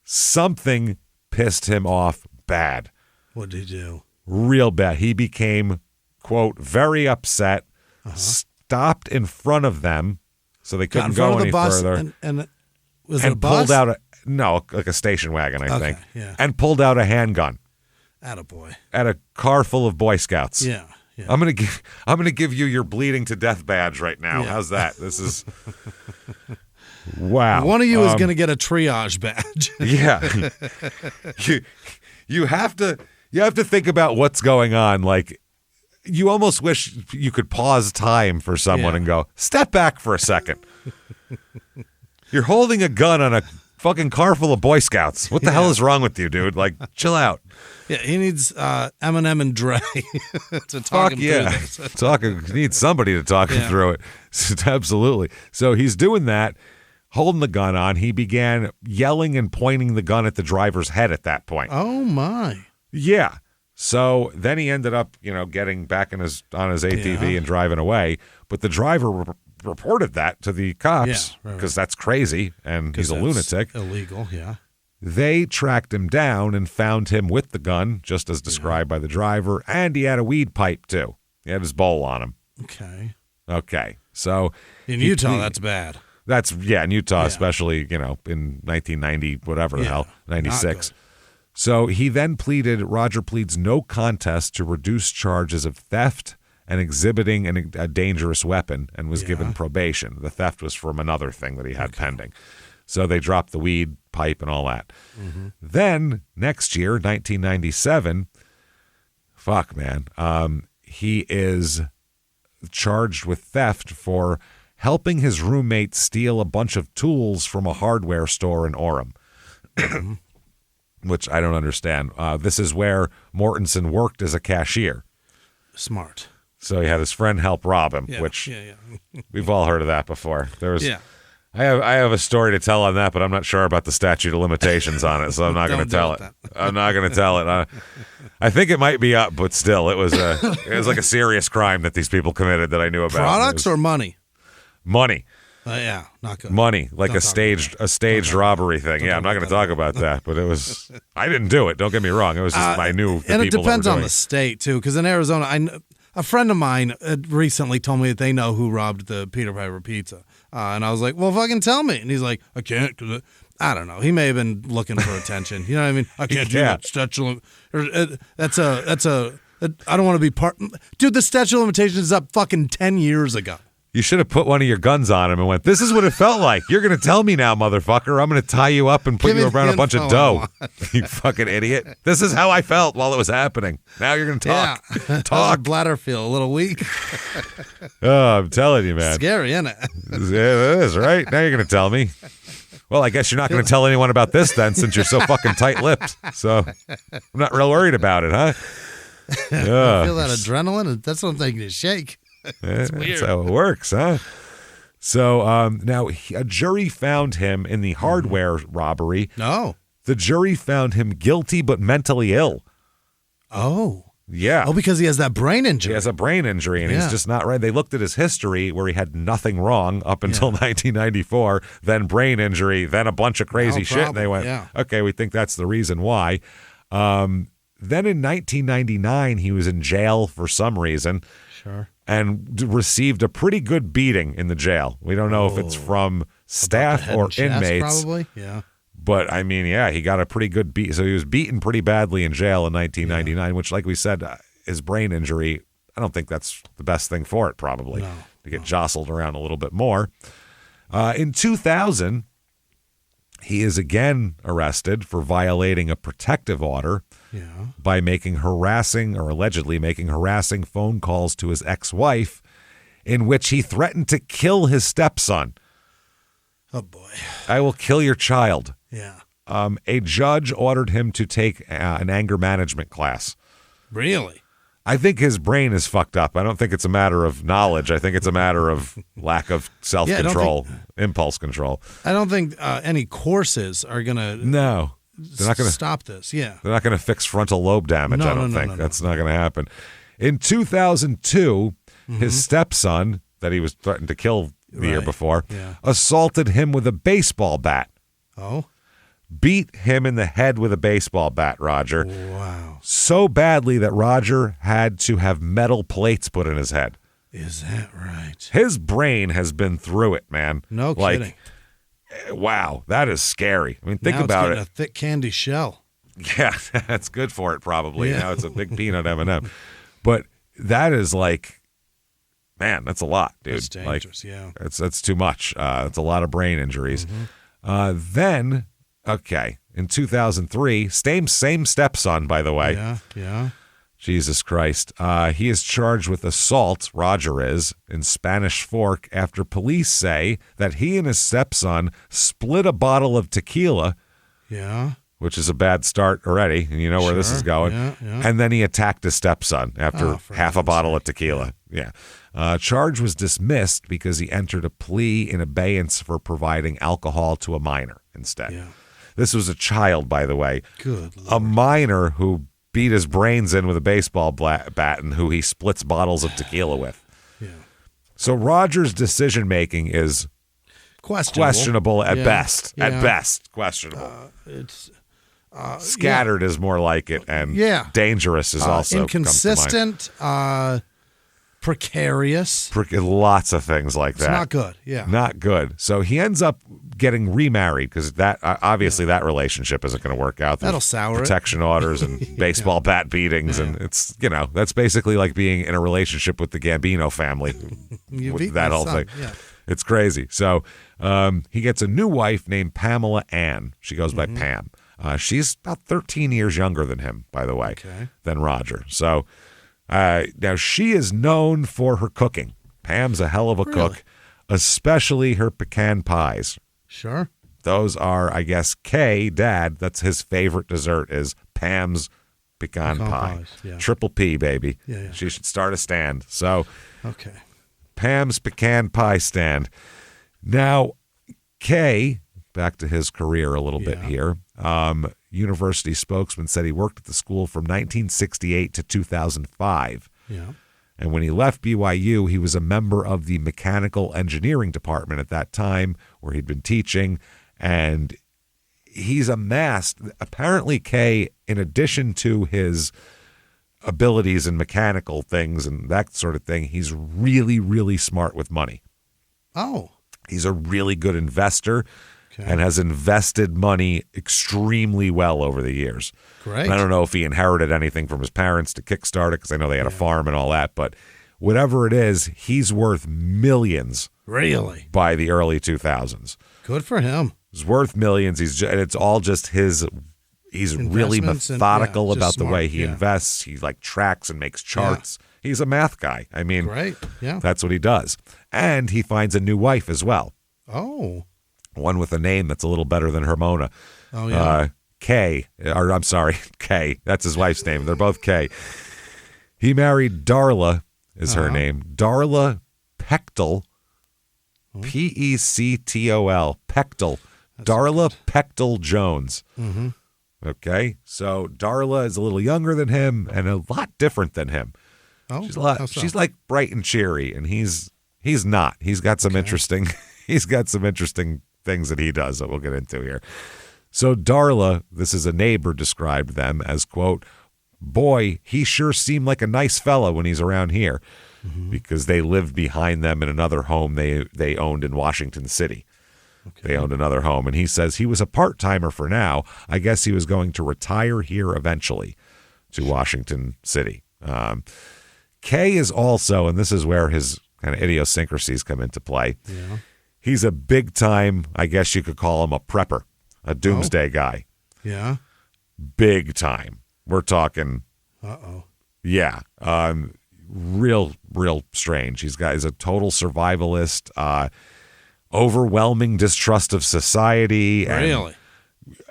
something pissed him off bad. What did he do? Real bad. He became, quote, very upset, stopped in front of them so they couldn't go any further. And was it a bus? Pulled out like a station wagon, I think. Yeah. And pulled out a handgun. Attaboy. At a car full of Boy Scouts. Yeah. I'm gonna give you your bleeding to death badge right now. Yeah. How's that? This is wow. One of you is gonna get a triage badge. Yeah. You have to think about what's going on. Like, you almost wish you could pause time for someone and go, step back for a second. You're holding a gun on a fucking car full of Boy Scouts. What the hell is wrong with you, dude? Like, chill out. Yeah, he needs Eminem and Dre to talk him through this. He needs somebody to talk him through it. Absolutely. So he's doing that, holding the gun on. He began yelling and pointing the gun at the driver's head at that point. Oh, my. Yeah. So then he ended up, getting back on his ATV and driving away. But the driver reported that to the cops because that's crazy and he's a lunatic. Illegal, yeah. They tracked him down and found him with the gun, just as described by the driver, and he had a weed pipe too. He had his bowl on him. Okay. So in Utah, that's bad. That's in Utah, especially in 1990, whatever the hell, 96. So he then Roger pleads no contest to reduce charges of theft and exhibiting a dangerous weapon and was given probation. The theft was from another thing that he had pending. So they dropped the weed pipe and all that. Mm-hmm. Then next year, 1997, he is charged with theft for helping his roommate steal a bunch of tools from a hardware store in Orem. Which I don't understand. This is where Mortensen worked as a cashier. Smart. So he had his friend help rob him, which we've all heard of that before. I have a story to tell on that, but I'm not sure about the statute of limitations on it, so I'm not going to tell it. I'm not going to tell it. I think it might be up, but still, it was like a serious crime that these people committed that I knew about. Products or money? Money. Not good. Money, like a staged robbery thing. I'm not going to talk about that, but it was. I didn't do it. Don't get me wrong. It was just I knew. And it depends on the state too, because in Arizona, a friend of mine recently told me that they know who robbed the Peter Piper Pizza, and I was like, "Well, fucking tell me." And he's like, "I can't," because I don't know. He may have been looking for attention. You know what I mean? I can't do that. Statute. That's a. I don't want to be part. Dude, the statute of limitations is up fucking 10 years ago. You should have put one of your guns on him and went, this is what it felt like. You're going to tell me now, motherfucker. I'm going to tie you up and put you around a bunch of dough. You fucking idiot. This is how I felt while it was happening. Now you're going to talk. Yeah. Talk. Bladder feel a little weak. Oh, I'm telling you, man. Scary, isn't it? Yeah, it is, right? Now you're going to tell me. Well, I guess you're not going to tell anyone about this then, since you're so fucking tight-lipped. So I'm not real worried about it, huh? I feel that adrenaline. That's what I'm thinking to shake. It's weird. That's how it works, huh? So now a jury found him in the hardware robbery. No. The jury found him guilty but mentally ill. Oh. Yeah. Oh, because he has that brain injury. He has a brain injury, and he's just not right. They looked at his history where he had nothing wrong up until 1994, then brain injury, then a bunch of crazy shit. And they went, okay, we think that's the reason why. Then in 1999, he was in jail for some reason. Sure. And received a pretty good beating in the jail. We don't know if it's from staff or inmates. Probably, yeah. But, I mean, he got a pretty good beat. So he was beaten pretty badly in jail in 1999, which, like we said, his brain injury, I don't think that's the best thing for it, probably, to get jostled around a little bit more. In 2000, he is again arrested for violating a protective order by allegedly making harassing phone calls to his ex-wife in which he threatened to kill his stepson. Oh, boy. I will kill your child. Yeah. A judge ordered him to take an anger management class. Really? I think his brain is fucked up. I don't think it's a matter of knowledge. I think it's a matter of lack of self-control, impulse control. I don't think any courses are going to they're not going to stop this. Yeah. They're not going to fix frontal lobe damage, I don't think. That's not going to happen. In 2002, his stepson that he was threatened to kill the year before assaulted him with a baseball bat. Oh? Beat him in the head with a baseball bat, Roger. Wow. So badly that Roger had to have metal plates put in his head. Is that right? His brain has been through it, man. No kidding. Wow, that is scary. I mean, think now about it's a thick candy shell. Yeah, that's good for it, probably. Yeah. Now it's a big peanut M&M. But that is like, man, that's a lot, dude. It's dangerous, That's too much. It's a lot of brain injuries. Then, in 2003, same stepson, by the way. Yeah. Jesus Christ. He is charged with assault, Roger is, in Spanish Fork after police say that he and his stepson split a bottle of tequila. Yeah. Which is a bad start already, and you know where this is going. Yeah. And then he attacked his stepson after half a bottle of tequila. Yeah. Charge was dismissed because he entered a plea in abeyance for providing alcohol to a minor instead. Yeah. This was a child, by the way. Good Lord. A minor who beat his brains in with a baseball bat and who he splits bottles of tequila with. Yeah. So Roger's decision-making is questionable at best. Yeah. At best, questionable. It's scattered is more like it, and dangerous is also inconsistent, precarious. Lots of things like that. It's not good. Yeah, not good. So he ends up getting remarried because that obviously that relationship isn't going to work out. That'll sour protection orders and baseball bat beatings, and it's that's basically like being in a relationship with the Gambino family. With that whole thing. Yeah. It's crazy. So he gets a new wife named Pamela Ann. She goes by Pam. She's about 13 years younger than him, by the way, than Roger. So now she is known for her cooking. Pam's a hell of a cook, especially her pecan pies. Sure. Those are, I guess, Dad, that's his favorite dessert is Pam's pecan pie. Triple P, baby. Yeah. She should start a stand. So Pam's pecan pie stand. Now, back to his career a little bit here. University spokesman said he worked at the school from 1968 to 2005. Yeah. And when he left BYU, he was a member of the mechanical engineering department at that time where he'd been teaching. And he's amassed, apparently, in addition to his abilities in mechanical things and that sort of thing, he's really, really smart with money. Oh. He's a really good investor and has invested money extremely well over the years. Great. And I don't know if he inherited anything from his parents to kickstart it because I know they had a farm and all that, but whatever it is, he's worth millions. Really? By the early 2000s. Good for him. He's worth millions. It's all just his. He's really methodical about the way he invests. He tracks and makes charts. He's a math guy. I mean, that's what he does. And he finds a new wife as well. Oh. One with a name that's a little better than Hermona. Oh, yeah. Kay. That's his wife's name. They're both Kay. He married Darla, is her name. Darla Pectol. Pectol. Pectol. Darla Pechtel Jones. Mm-hmm. Okay, so Darla is a little younger than him and a lot different than him. Oh, She's like bright and cheery, and he's not. He's got some interesting things that he does that we'll get into here. So Darla, this is a neighbor, described them as, quote, boy, he sure seemed like a nice fella when he's around here, because they lived behind them in another home they owned in Washington City. Okay. They owned another home, and he says he was a part-timer for now. I guess he was going to retire here eventually to Washington City. Kay is also, and this is where his kind of idiosyncrasies come into play. Yeah. He's a big-time, I guess you could call him a prepper, a doomsday guy. Yeah. Big time. We're talking. Uh-oh. Yeah. Real strange. He's a total survivalist, overwhelming distrust of society. Really?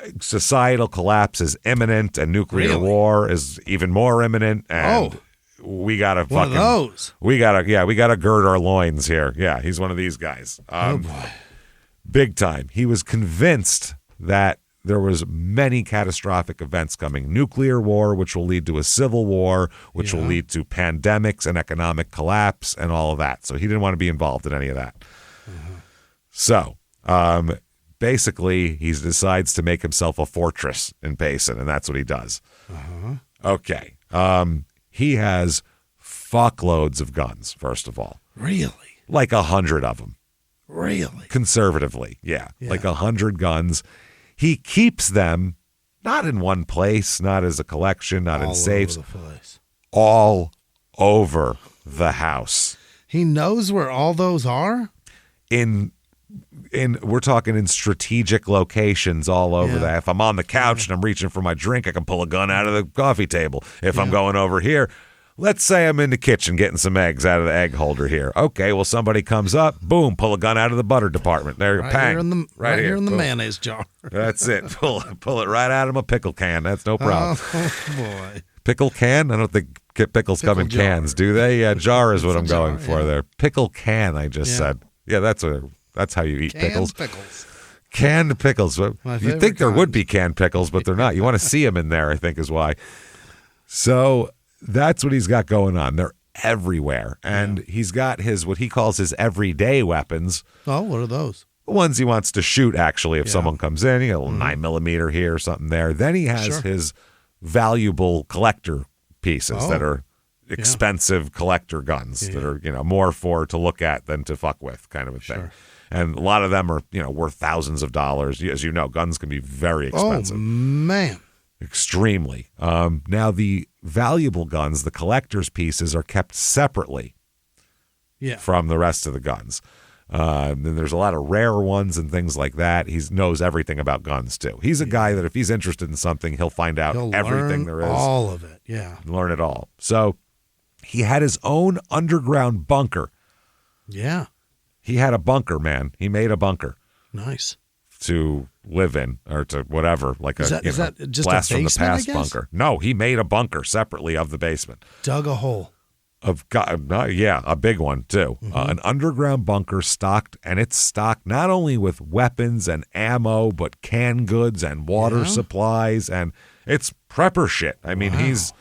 And societal collapse is imminent, and nuclear war is even more imminent. And we gotta one of those. We gotta gird our loins here. Yeah, he's one of these guys. Oh boy. Big time. He was convinced that there was many catastrophic events coming. Nuclear war, which will lead to a civil war, which will lead to pandemics and economic collapse and all of that. So he didn't want to be involved in any of that. So basically, he decides to make himself a fortress in Payson, and that's what he does. Okay. He has fuckloads of guns, first of all. Really? Like 100 of them. Really? Conservatively, yeah. Like 100 guns. He keeps them not in one place, not as a collection, not in safes. All over the place. All over the house. He knows where all those are? We're talking in strategic locations all over that. If I'm on the couch and I'm reaching for my drink, I can pull a gun out of the coffee table. If I'm going over here, let's say I'm in the kitchen getting some eggs out of the egg holder here. Okay, well, somebody comes up, boom, pull a gun out of the butter department. There, right pang. Right here in the mayonnaise jar. That's it. Pull it right out of my pickle can. That's no problem. Oh, boy. Pickle can? I don't think pickles come in cans, do they? Yeah, jar is what I'm going for there. Pickle can, I just said. Yeah, that's how you eat pickles. Canned pickles. You'd think there would be canned pickles, but they're not. You want to see them in there, I think, is why. So that's what he's got going on. They're everywhere. And he's got what he calls his everyday weapons. Oh, what are those? The ones he wants to shoot, actually, if someone comes in. He got a little 9mm here or something there. Then he has his valuable collector pieces that are expensive collector guns that are, more to look at than to fuck with, kind of a thing. And a lot of them are, worth thousands of dollars. As you know, guns can be very expensive. Oh, man. Extremely. Now, the valuable guns, the collector's pieces, are kept separately from the rest of the guns. Then there's a lot of rare ones and things like that. He knows everything about guns, too. He's a guy that if he's interested in something, he'll find out everything there is. All of it, Learn it all. So he had his own underground bunker. Yeah. He had a bunker, man. He made a bunker. Nice. To live in or to whatever, like is that just blast a basement, from the past bunker. No, he made a bunker separately of the basement. Dug a hole. A big one too. An underground bunker stocked not only with weapons and ammo, but canned goods and water supplies, and it's prepper shit. I mean, he's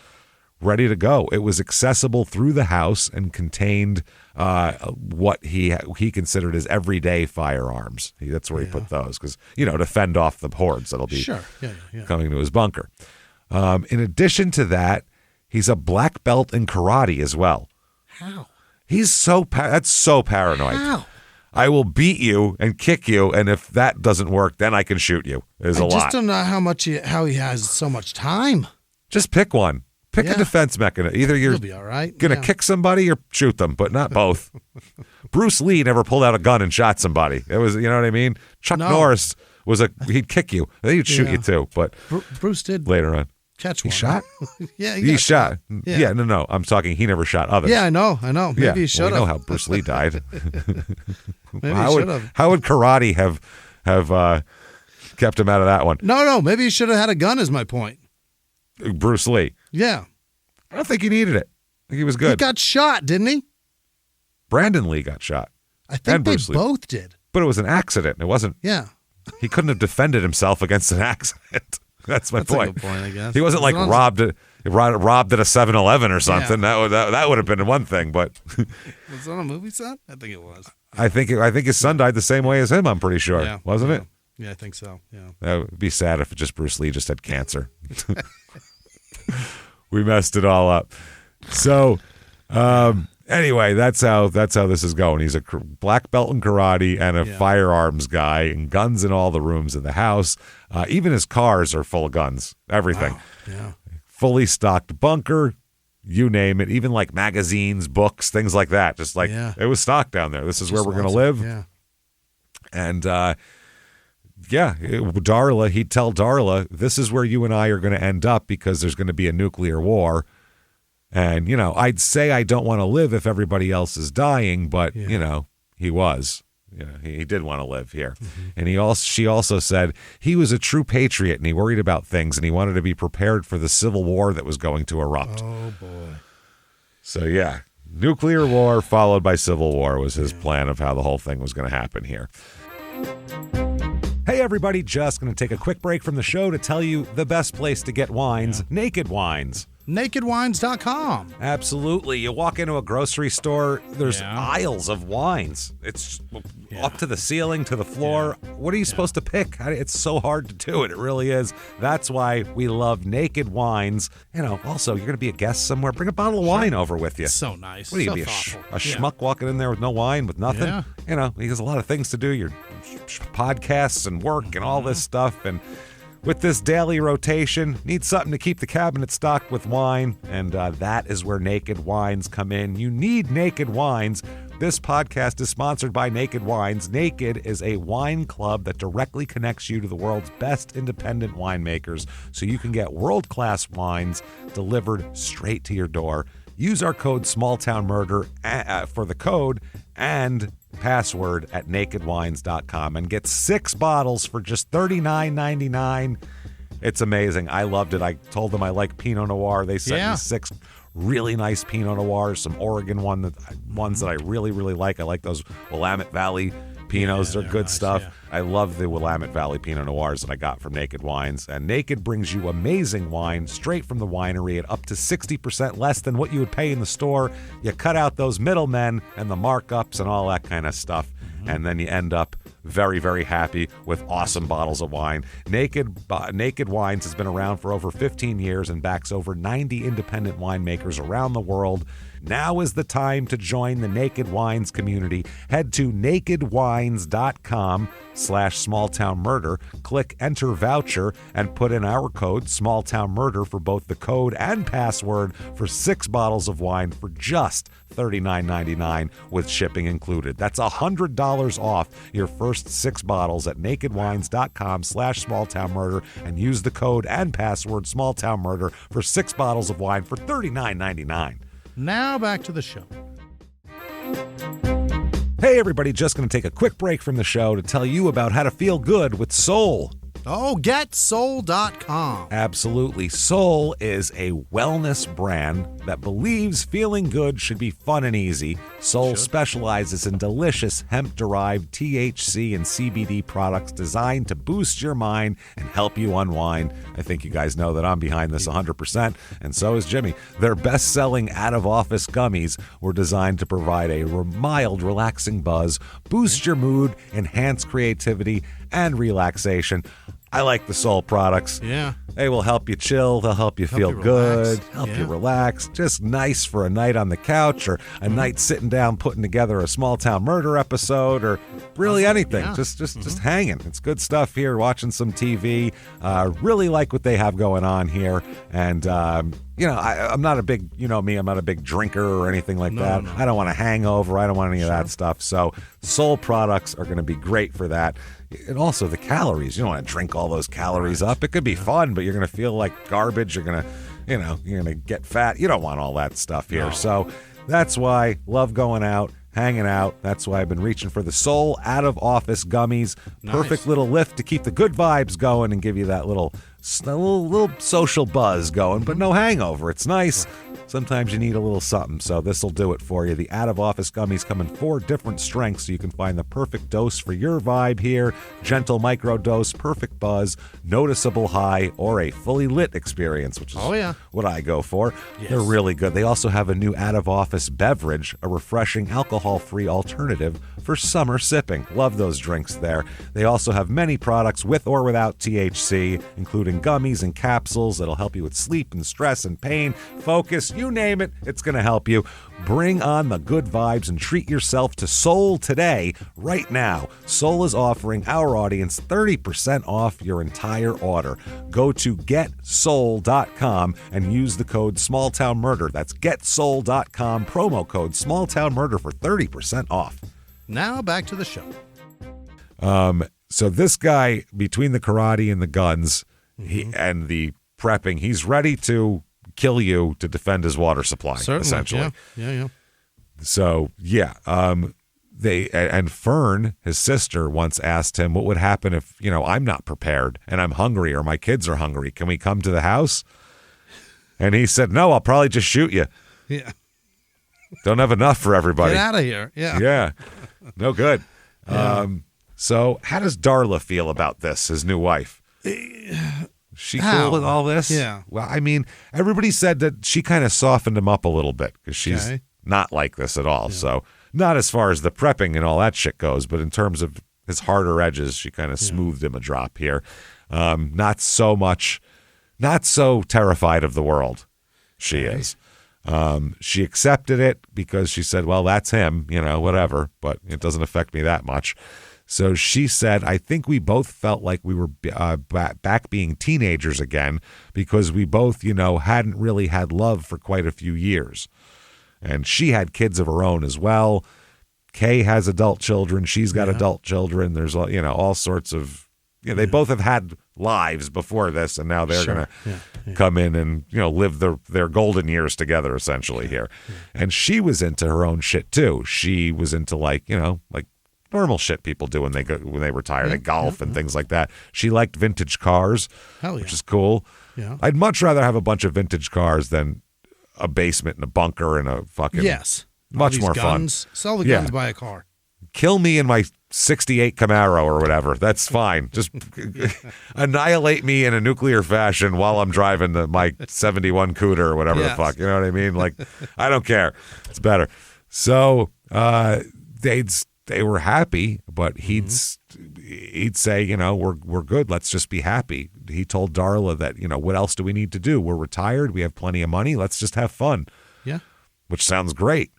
ready to go. It was accessible through the house and contained what he considered his everyday firearms. That's where he put those because, to fend off the hordes that'll be coming to his bunker. In addition to that, he's a black belt in karate as well. How? He's that's so paranoid. How? I will beat you and kick you, and if that doesn't work, then I can shoot you. I just don't know how he has so much time. Just pick one. Pick a defense mechanism. Either you're going to kick somebody or shoot them, but not both. Bruce Lee never pulled out a gun and shot somebody. It was, you know what I mean? Chuck Norris he'd kick you. He'd shoot you too, but Bruce did later on. Catch one. He shot? He shot. Yeah, no. I'm talking he never shot others. Yeah, I know. Maybe he should have. We know how Bruce Lee died. Maybe he should have. How would karate have kept him out of that one? No. Maybe he should have had a gun is my point. Bruce Lee. Yeah. I don't think he needed it. I think he was good. He got shot, didn't he? Brandon Lee got shot. I think they both did. But it was an accident. It wasn't. Yeah. He couldn't have defended himself against an accident. That's my point. A good point, I guess. He wasn't like robbed at a 7-Eleven or something. Yeah. That would have been one thing. But was it on a movie set? I think it was. I think his son died the same way as him. I'm pretty sure, wasn't it? Yeah, I think so. Yeah, that would be sad if Bruce Lee just had cancer. We messed it all up. So, anyway, that's how this is going. He's a black belt in karate and a firearms guy, and guns in all the rooms of the house. Even his cars are full of guns. Everything. Wow. Yeah. Fully stocked bunker. You name it. Even like magazines, books, things like that. Just like it was stocked down there. This is where we're going to live. Yeah. And Darla, he'd tell Darla, this is where you and I are going to end up because there's going to be a nuclear war. And, I'd say I don't want to live if everybody else is dying, but, he was. He did want to live here. Mm-hmm. And she also said he was a true patriot and he worried about things and he wanted to be prepared for the civil war that was going to erupt. Oh, boy. So, nuclear war followed by civil war was his plan of how the whole thing was going to happen here. Hey, everybody, just going to take a quick break from the show to tell you the best place to get wines, Naked Wines. NakedWines.com. Absolutely. You walk into a grocery store, there's aisles of wines. It's up to the ceiling, to the floor. Yeah. What are you supposed to pick? It's so hard to do it. It really is. That's why we love Naked Wines. Also, you're going to be a guest somewhere. Bring a bottle of wine over with you. So nice. What are you going to be, a schmuck walking in there with no wine, with nothing? Yeah. There's a lot of things to do. Your podcasts and work and all this stuff. And with this daily rotation, need something to keep the cabinet stocked with wine, and that is where Naked Wines come in. You need Naked Wines. This podcast is sponsored by Naked Wines. Naked is a wine club that directly connects you to the world's best independent winemakers, so you can get world-class wines delivered straight to your door. Use our code SmallTownMurder for the code and password at nakedwines.com and get 6 bottles for just $39.99. It's amazing. I loved it. I told them I like Pinot Noir. They sent me 6 really nice Pinot Noirs, some Oregon ones that I really, really like. I like those Willamette Valley Pinots. They're good stuff. Yeah. I love the Willamette Valley Pinot Noirs that I got from Naked Wines. And Naked brings you amazing wine straight from the winery at up to 60% less than what you would pay in the store. You cut out those middlemen and the markups and all that kind of stuff. Mm-hmm. And then you end up very, very happy with awesome bottles of wine. Naked Wines has been around for over 15 years and backs over 90 independent winemakers around the world. Now is the time to join the Naked Wines community. Head to nakedwines.com/smalltownmurder. Click enter voucher and put in our code SmallTownMurder for both the code and password for 6 bottles of wine for just $39.99 with shipping included. That's $100 off your first 6 bottles at nakedwines.com/smalltownmurder and use the code and password SmallTownMurder for 6 bottles of wine for $39.99. Now back to the show. Hey, everybody, just going to take a quick break from the show to tell you about how to feel good with Soul. Oh, getsoul.com. Absolutely. Soul is a wellness brand that believes feeling good should be fun and easy. Soul specializes in delicious hemp-derived THC and CBD products designed to boost your mind and help you unwind. I think you guys know that I'm behind this 100%, and so is Jimmy. Their best-selling out-of-office gummies were designed to provide a mild, relaxing buzz, boost your mood, enhance creativity, and relaxation. I like the Soul products. Yeah. They will help you chill. They'll help you feel good. Help you relax. Just nice for a night on the couch or a night sitting down putting together a Small Town Murder episode or really anything. Just hanging. It's good stuff here. Watching some TV. Really like what they have going on here. And I'm not a big, I'm not a big drinker or anything like that. No. I don't want a hangover. I don't want any of that stuff. So Soul products are going to be great for that. And also the calories. You don't want to drink all those calories up. It could be fun, but you're going to feel like garbage. You're going to, you're going to get fat. You don't want all that stuff here. No. So that's why love going out, hanging out. That's why I've been reaching for the Soul out of office gummies. Nice. Perfect little lift to keep the good vibes going and give you that little a little social buzz going, but no hangover. It's nice. Sometimes you need a little something, so this will do it for you. The out-of-office gummies come in 4 different strengths, so you can find the perfect dose for your vibe here. Gentle microdose, perfect buzz, noticeable high, or a fully lit experience, which is what I go for. Yes. They're really good. They also have a new out-of-office beverage, a refreshing alcohol-free alternative for summer sipping. Love those drinks there. They also have many products with or without THC, including gummies and capsules that'll help you with sleep and stress and pain, focus, you name it, it's going to help you. Bring on the good vibes and treat yourself to Soul today, right now. Soul is offering our audience 30% off your entire order. Go to getsoul.com and use the code SmallTownMurder. That's getsoul.com, promo code SmallTownMurder for 30% off. Now back to the show. So this guy, between the karate and the guns and the prepping, he's ready to kill you to defend his water supply. Certainly, essentially. Yeah. So and Fern, his sister, once asked him what would happen if I'm not prepared and I'm hungry or my kids are hungry. Can we come to the house? And he said, no, I'll probably just shoot you. Yeah. Don't have enough for everybody. Get out of here. Yeah. Yeah. No good. Yeah. So how does Darla feel about this, his new wife? She cool with all this? Yeah. Well, I mean, everybody said that she kind of softened him up a little bit because she's not like this at all. Yeah. So not as far as the prepping and all that shit goes, but in terms of his harder edges, she kind of smoothed him a drop here. Not so terrified of the world. She is. She accepted it because she said, well, that's him, whatever, but it doesn't affect me that much. So she said, I think we both felt like we were back being teenagers again because we both, hadn't really had love for quite a few years. And she had kids of her own as well. Kay has adult children. She's got adult children. There's, all sorts of, they both have had lives before this, and now they're going to come in and, live their golden years together, essentially here. Yeah. And she was into her own shit, too. She was into, like normal shit people do when they retire, they golf and things like that. She liked vintage cars, which is cool. Yeah. I'd much rather have a bunch of vintage cars than a basement and a bunker and a fucking much more guns. Fun. Sell the guns, buy a car. Kill me in my 68 Camaro or whatever. That's fine. Just annihilate me in a nuclear fashion while I'm driving my 71 Cooter or whatever the fuck. You know what I mean? Like, I don't care. It's better. So they were happy, but he'd say, we're good. Let's just be happy. He told Darla that, what else do we need to do? We're retired. We have plenty of money. Let's just have fun. Yeah. Which sounds great.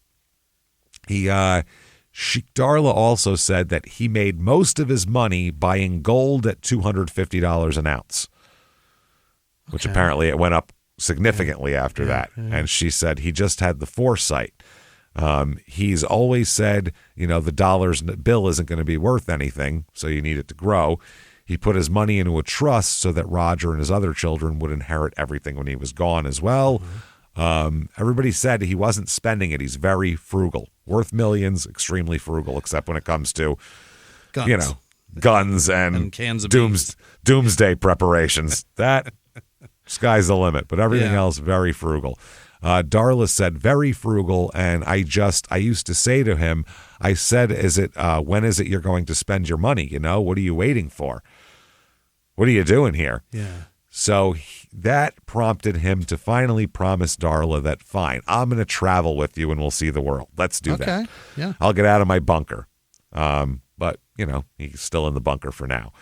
Darla also said that he made most of his money buying gold at $250 an ounce, which apparently it went up significantly after that. Yeah. And she said he just had the foresight. He's always said, the bill isn't going to be worth anything, so you need it to grow. He put his money into a trust so that Roger and his other children would inherit everything when he was gone as well. Everybody said he wasn't spending it. He's very frugal, worth millions, extremely frugal, except when it comes to, guns and cans of doomsday preparations. That sky's the limit, but everything else very frugal. Darla said very frugal, and I used to say to him, I said, when is it you're going to spend your money? What are you waiting for? What are you doing here? Yeah. So that prompted him to finally promise Darla that, fine, I'm going to travel with you and we'll see the world. Let's do that. Yeah. I'll get out of my bunker. But, he's still in the bunker for now.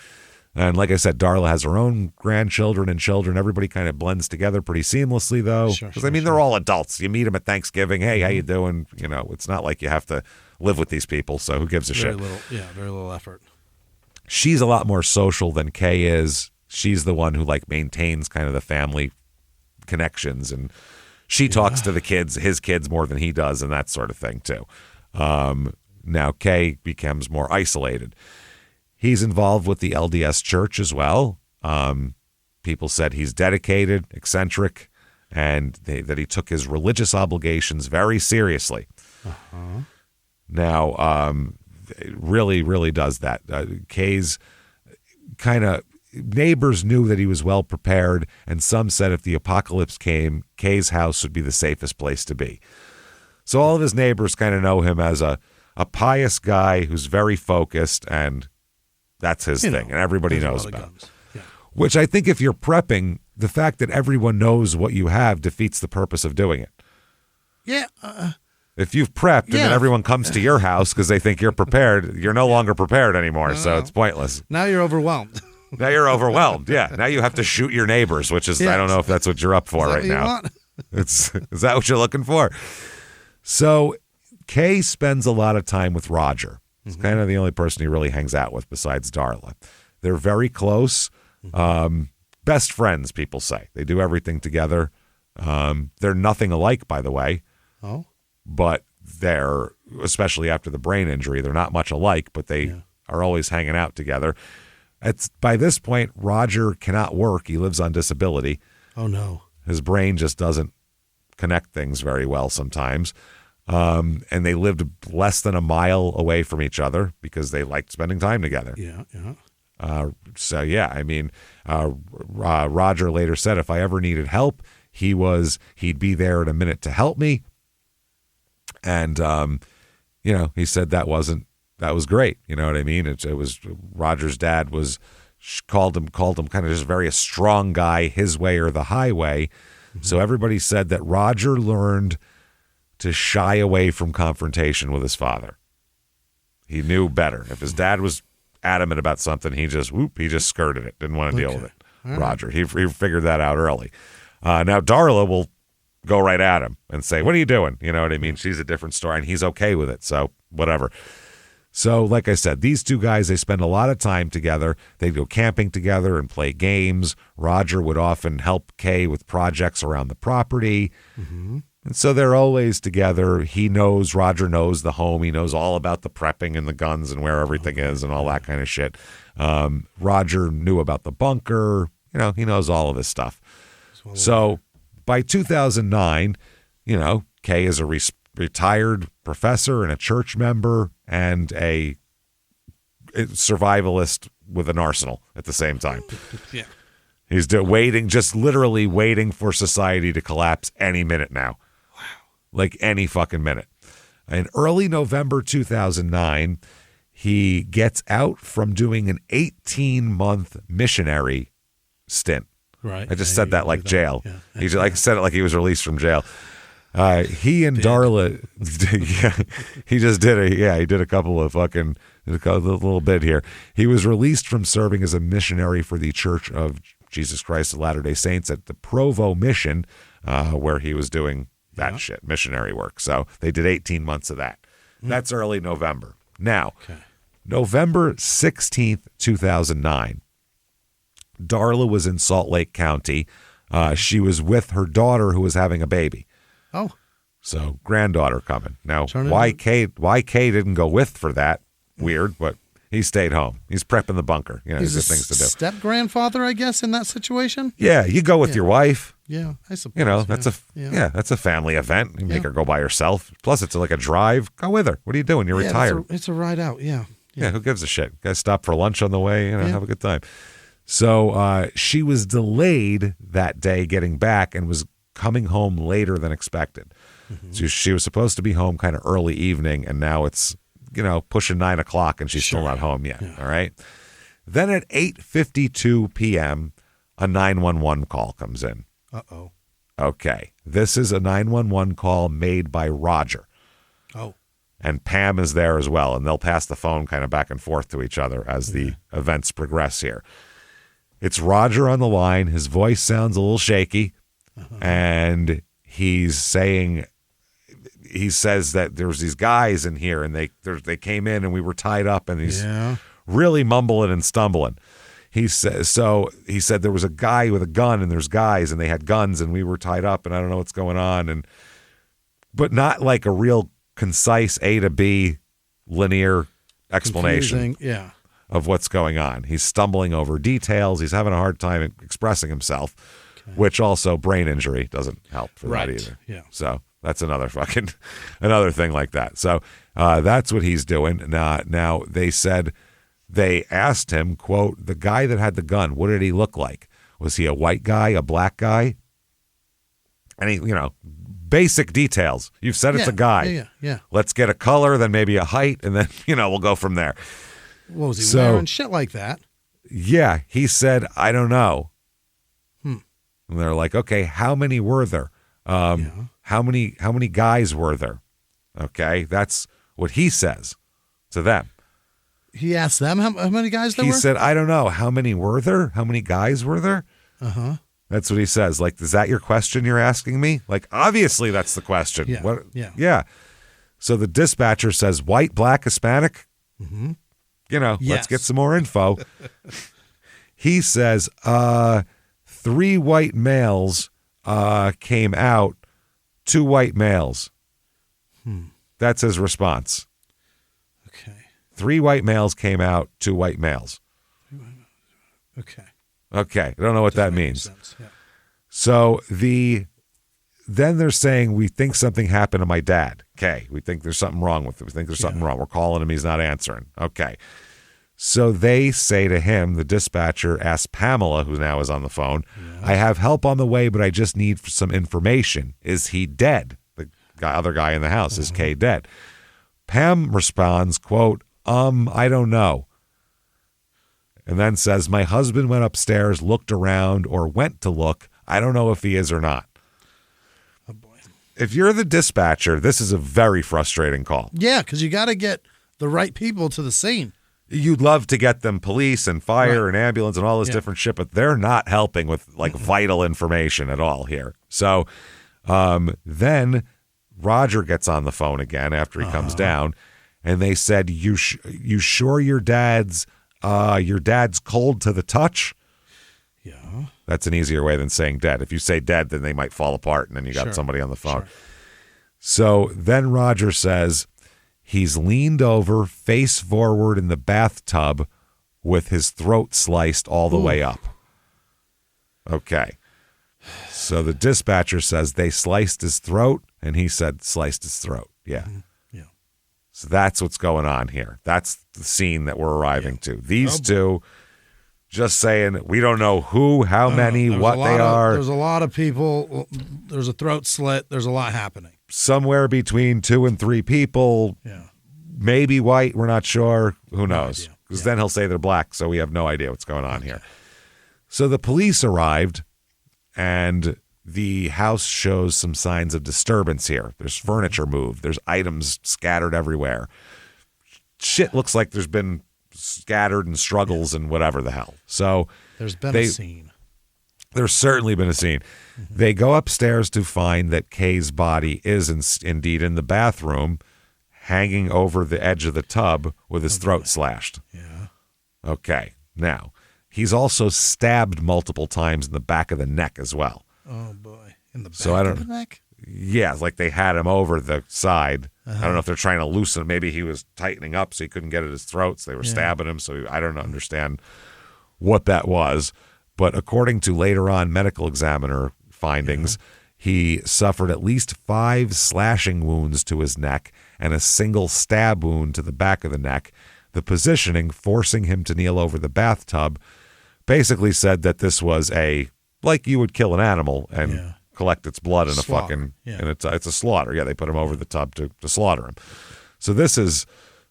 And like I said, Darla has her own grandchildren and children. Everybody kind of blends together pretty seamlessly, though. Because, they're all adults. You meet them at Thanksgiving. Hey, how you doing? It's not like you have to live with these people, so who gives a shit? Very little effort. She's a lot more social than Kay is. She's the one who, maintains kind of the family connections. And she talks to his kids more than he does and that sort of thing, too. Now, Kay becomes more isolated. He's involved with the LDS Church as well. People said he's dedicated, eccentric, and that he took his religious obligations very seriously. Uh-huh. Now, it really, really does that. Kay's kind of neighbors knew that he was well prepared, and some said if the apocalypse came, Kay's house would be the safest place to be. So all of his neighbors kind of know him as a pious guy who's very focused, and that's his thing, and everybody knows about it. Yeah. Which I think if you're prepping, the fact that everyone knows what you have defeats the purpose of doing it. Yeah. If you've prepped and then everyone comes to your house because they think you're prepared, you're no longer prepared anymore, so it's pointless. Now you're overwhelmed. Now you're overwhelmed, yeah. Now you have to shoot your neighbors, which is, I don't know if that's what you're up for right now. Is that what you're looking for? So Kay spends a lot of time with Roger. He's kind of the only person he really hangs out with besides Darla. They're very close. Best friends, people say. They do everything together. They're nothing alike, by the way. Oh. But they're, especially after the brain injury, they're not much alike, but they are always hanging out together. By this point, Roger cannot work. He lives on disability. Oh, no. His brain just doesn't connect things very well sometimes. And they lived less than a mile away from each other because they liked spending time together. Roger later said, if I ever needed help, he'd be there in a minute to help me. And, he said that was great. You know what I mean? It was Roger's dad called him kind of just very a strong guy, his way or the highway. So everybody said that Roger learned to shy away from confrontation with his father. He knew better. If his dad was adamant about something, he just skirted it. Didn't want to deal with it. Roger. He figured that out early. Now Darla will go right at him and say, what are you doing? You know what I mean? She's a different story, and he's okay with it. So whatever. So like I said, these two guys, they spend a lot of time together. They'd go camping together and play games. Roger would often help Kay with projects around the property. And so they're always together. Roger knows the home. He knows all about the prepping and the guns and where everything is and all that kind of shit. Roger knew about the bunker. He knows all of this stuff. So by 2009, Kay is a retired professor and a church member and a survivalist with an arsenal at the same time. Yeah. He's literally waiting for society to collapse any minute now. Wow. Like any fucking minute. In early November 2009, he gets out from doing an 18-month missionary stint. Right. I just said that like jail. Yeah. He just said it like he was released from jail. He and Darla, he just did he did a couple of little bit here. He was released from serving as a missionary for the Church of Jesus Christ of Latter-day Saints at the Provo Mission, where he was doing that shit, missionary work. So they did 18 months of that. That's early November. Now, November 16th, 2009, Darla was in Salt Lake County. She was with her daughter who was having a baby. Oh. So granddaughter coming. Now, why Kay didn't go with for that? Weird, but he stayed home. He's prepping the bunker. He's got things to do. Step-grandfather, I guess, in that situation? Yeah, you go with your wife. Yeah, I suppose. That's a family event. You make her go by herself. Plus, it's like a drive. Go with her. What are you doing? You're retired. It's a ride out, yeah. Who gives a shit? Guys stop for lunch on the way, have a good time. So she was delayed that day getting back and was coming home later than expected. So she was supposed to be home kind of early evening, and now it's, pushing 9 o'clock and she's still not home yet. All right. Then at 8:52 p.m., a 911 call comes in. Uh-oh. Okay. This is a 911 call made by Roger. Oh. And Pam is there as well, and they'll pass the phone kind of back and forth to each other as the events progress here. It's Roger on the line. His voice sounds a little shaky, and he says that there's these guys in here, and they came in, and we were tied up, and he's really mumbling and stumbling. He said there was a guy with a gun, and there's guys, and they had guns, and we were tied up, and I don't know what's going on, but not like a real concise A to B linear explanation of what's going on. He's stumbling over details. He's having a hard time expressing himself, which also brain injury doesn't help for that either. Yeah. So that's another thing like that. So that's what he's doing. Now they said they asked him, quote, the guy that had the gun, what did he look like? Was he a white guy, a black guy? And he, basic details. You've said it's a guy. Yeah. Let's get a color, then maybe a height, and then, we'll go from there. What was he wearing? Shit like that. Yeah, he said, I don't know. And they're like, okay, how many were there? How many guys were there? Okay, that's what he says to them. He asked them how many guys there were? He said, I don't know. How many were there? How many guys were there? Uh-huh. That's what he says. Like, is that your question you're asking me? Like, obviously that's the question. Yeah. What? Yeah. Yeah. So the dispatcher says, white, black, Hispanic? Mm-hmm. Let's get some more info. He says, 3 white males came out, 2 white males. That's his response. Okay. 3 white males came out, 2 white males. Okay. Okay. I don't know what that means. Yeah. So then they're saying, we think something happened to my dad. Okay. We think there's something wrong with it. We think there's something wrong. We're calling him. He's not answering. Okay. So they say to him, the dispatcher asks Pamela, who now is on the phone, I have help on the way, but I just need some information. Is he dead? The other guy in the house, is Kay dead? Pam responds, quote, I don't know. And then says, my husband went upstairs, looked around, or went to look. I don't know if he is or not. Oh, boy. If you're the dispatcher, this is a very frustrating call. Yeah, because you got to get the right people to the scene. You'd love to get them police and fire and ambulance and all this different shit, but they're not helping with vital information at all here. So then Roger gets on the phone again after he comes down, and they said, you sure your dad's cold to the touch? Yeah. That's an easier way than saying dead. If you say dead, then they might fall apart, and then you got somebody on the phone. Sure. So then Roger says he's leaned over, face forward in the bathtub with his throat sliced all the way up. Okay. So the dispatcher says they sliced his throat, and he said sliced his throat. Yeah. Mm-hmm. Yeah. So that's what's going on here. That's the scene that we're arriving to. These two just saying, we don't know who, how many, what they are. There's a lot of people. There's a throat slit. There's a lot happening. Somewhere between 2 and 3 people. Yeah. Maybe white. We're not sure. Who knows? idea. Because then he'll say they're black, so we have no idea what's going on here. So the police arrived, and the house shows some signs of disturbance here. There's furniture moved. There's items scattered everywhere. Shit looks like there's been scattered and struggles and whatever the hell. So there's been a scene. There's certainly been a scene. They go upstairs to find that Kay's body is indeed in the bathroom, hanging over the edge of the tub with his throat slashed. Yeah. Okay. Now, he's also stabbed multiple times in the back of the neck as well. Oh, boy. In the back of the neck? Yeah, it's like they had him over the side. I don't know if they're trying to loosen him. Maybe he was tightening up so he couldn't get at his throat, so they were stabbing him. So I don't understand what that was. But according to later on medical examiner findings, he suffered at least 5 slashing wounds to his neck and a single stab wound to the back of the neck. The positioning, forcing him to kneel over the bathtub, basically said that this was like you would kill an animal and collect its blood in a fucking, and it's a slaughter. Yeah, they put him over the tub to slaughter him. So this is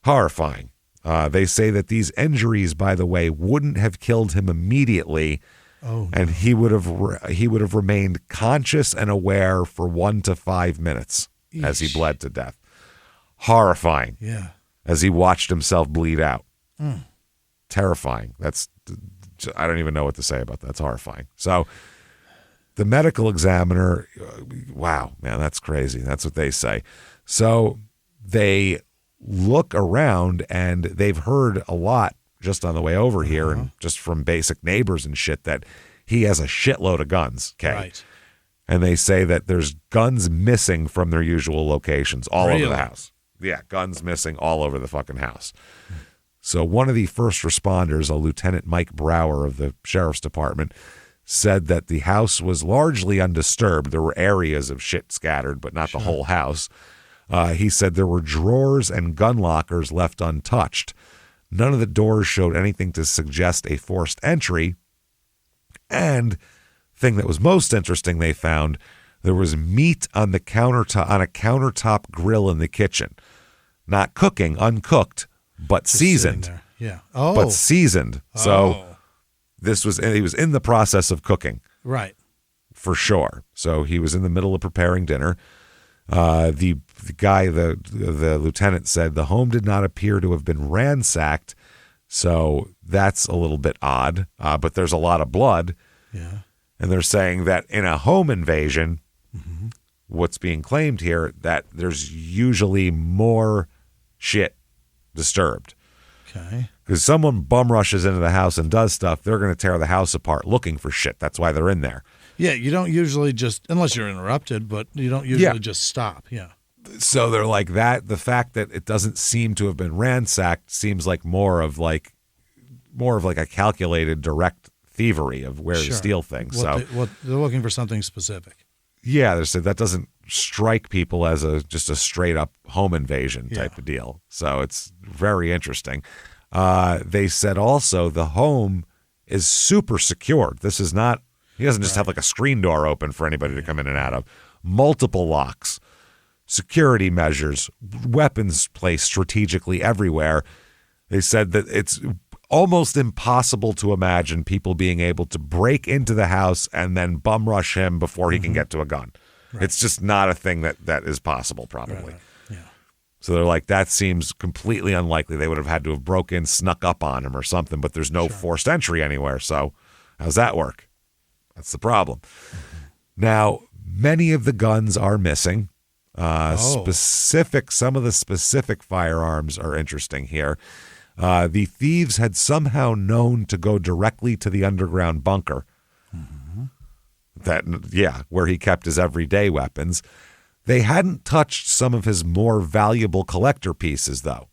horrifying. They say that these injuries, by the way, wouldn't have killed him immediately, and he would have remained conscious and aware for 1 to 5 minutes as he bled to death. Horrifying. Yeah. As he watched himself bleed out. Terrifying. I don't even know what to say about that. That's horrifying. So the medical examiner, wow, man, that's crazy. That's what they say. So they look around, and they've heard a lot just on the way over here and just from basic neighbors and shit that he has a shitload of guns. Okay. Right. And they say that there's guns missing from their usual locations all over the house. Yeah, guns missing all over the fucking house. So one of the first responders, a Lieutenant Mike Brower of the Sheriff's Department, said that the house was largely undisturbed. There were areas of shit scattered, but not the whole house. He said there were drawers and gun lockers left untouched. None of the doors showed anything to suggest a forced entry. And thing that was most interesting, they found there was meat on the countertop, on a countertop grill in the kitchen. Not cooking, uncooked, but Just seasoned. sitting there. Yeah. Oh. But seasoned. So he was in the process of cooking. Right. For sure. So he was in the middle of preparing dinner. The lieutenant said the home did not appear to have been ransacked. So that's a little bit odd. But there's a lot of blood. Yeah. And they're saying that in a home invasion, what's being claimed here, that there's usually more shit disturbed. Okay. Because someone bum rushes into the house and does stuff, they're going to tear the house apart looking for shit. That's why they're in there. Yeah, you don't usually just, unless you're interrupted, but you don't usually just stop. Yeah. So they're like that. The fact that it doesn't seem to have been ransacked seems like more of like a calculated direct thievery of where to steal things. They're looking for something specific. Yeah, they said that doesn't strike people as just a straight up home invasion type of deal. So it's very interesting. They said also the home is super secured. This is not, he doesn't just have like a screen door open for anybody to come in and out of. Multiple locks, security measures, weapons placed strategically everywhere. They said that it's almost impossible to imagine people being able to break into the house and then bum rush him before he can get to a gun. Right. It's just not a thing that is possible, probably. Right. Yeah. So they're like, that seems completely unlikely. They would have had to have broke in, snuck up on him or something, but there's no forced entry anywhere. So how's that work? That's the problem. Now, many of the guns are missing. Some of the specific firearms are interesting here. The thieves had somehow known to go directly to the underground bunker. Where he kept his everyday weapons. They hadn't touched some of his more valuable collector pieces, though.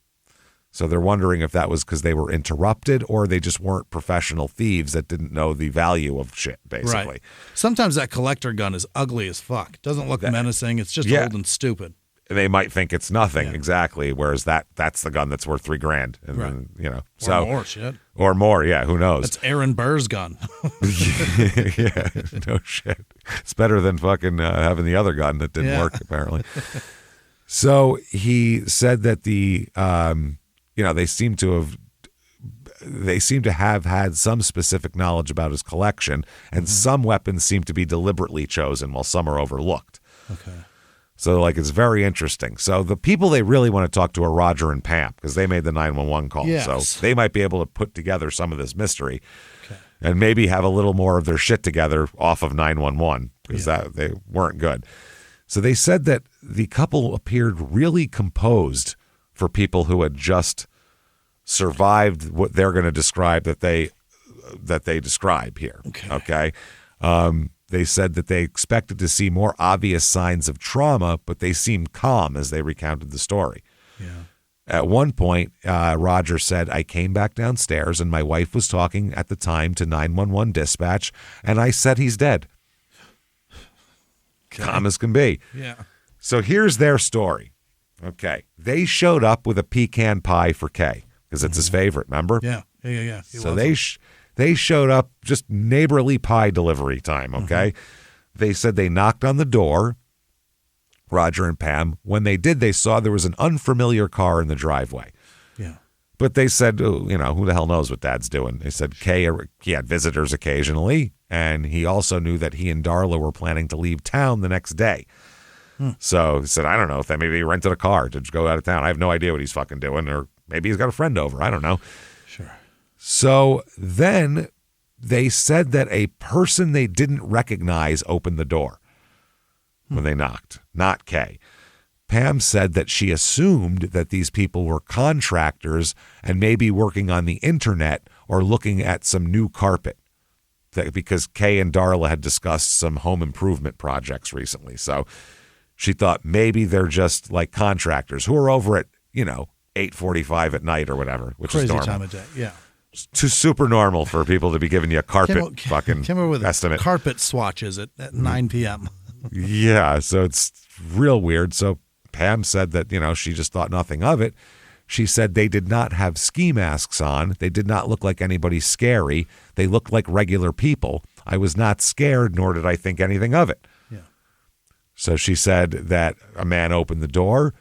So they're wondering if that was because they were interrupted or they just weren't professional thieves that didn't know the value of shit, basically. Right. Sometimes that collector gun is ugly as fuck. It doesn't look menacing. It's just old and stupid. They might think it's nothing, exactly, whereas that's the gun that's worth $3,000. And then, or more shit. Or more, yeah, who knows? That's Aaron Burr's gun. Yeah, no shit. It's better than fucking having the other gun that didn't work, apparently. So he said that they seem to have had some specific knowledge about his collection, and some weapons seem to be deliberately chosen while some are overlooked. Okay. So, like, it's very interesting. So the people they really want to talk to are Roger and Pam because they made the 911 call. Yes. So they might be able to put together some of this mystery and maybe have a little more of their shit together off of 911 because they weren't good. So they said that the couple appeared really composed for people who had just survived what they're going to describe that they describe here. Okay. They said that they expected to see more obvious signs of trauma, but they seemed calm as they recounted the story. Yeah. At one point, Roger said, I came back downstairs and my wife was talking at the time to 911 dispatch, and I said he's dead. Okay. Calm as can be. Yeah. So here's their story. Okay. They showed up with a pecan pie for Kay because it's his favorite, remember? Yeah. So they showed up, just neighborly pie delivery time, okay? They said they knocked on the door, Roger and Pam. When they did, they saw there was an unfamiliar car in the driveway. Yeah. But they said, who the hell knows what Dad's doing? They said he had visitors occasionally, and he also knew that he and Darla were planning to leave town the next day. So he said, I don't know if maybe he rented a car to go out of town. I have no idea what he's fucking doing, or maybe he's got a friend over. I don't know. Sure. So then they said that a person they didn't recognize opened the door when they knocked, not Kay. Pam said that she assumed that these people were contractors and maybe working on the internet or looking at some new carpet because Kay and Darla had discussed some home improvement projects recently. So she thought maybe they're just like contractors who are over at, 8:45 at night or whatever, which Crazy is normal. Time of day, yeah. Too super normal for people to be giving you a carpet fucking with estimate. Carpet swatches at 9 p.m. Yeah, so it's real weird. So Pam said that, she just thought nothing of it. She said they did not have ski masks on. They did not look like anybody scary. They looked like regular people. I was not scared, nor did I think anything of it. Yeah. So she said that a man opened the door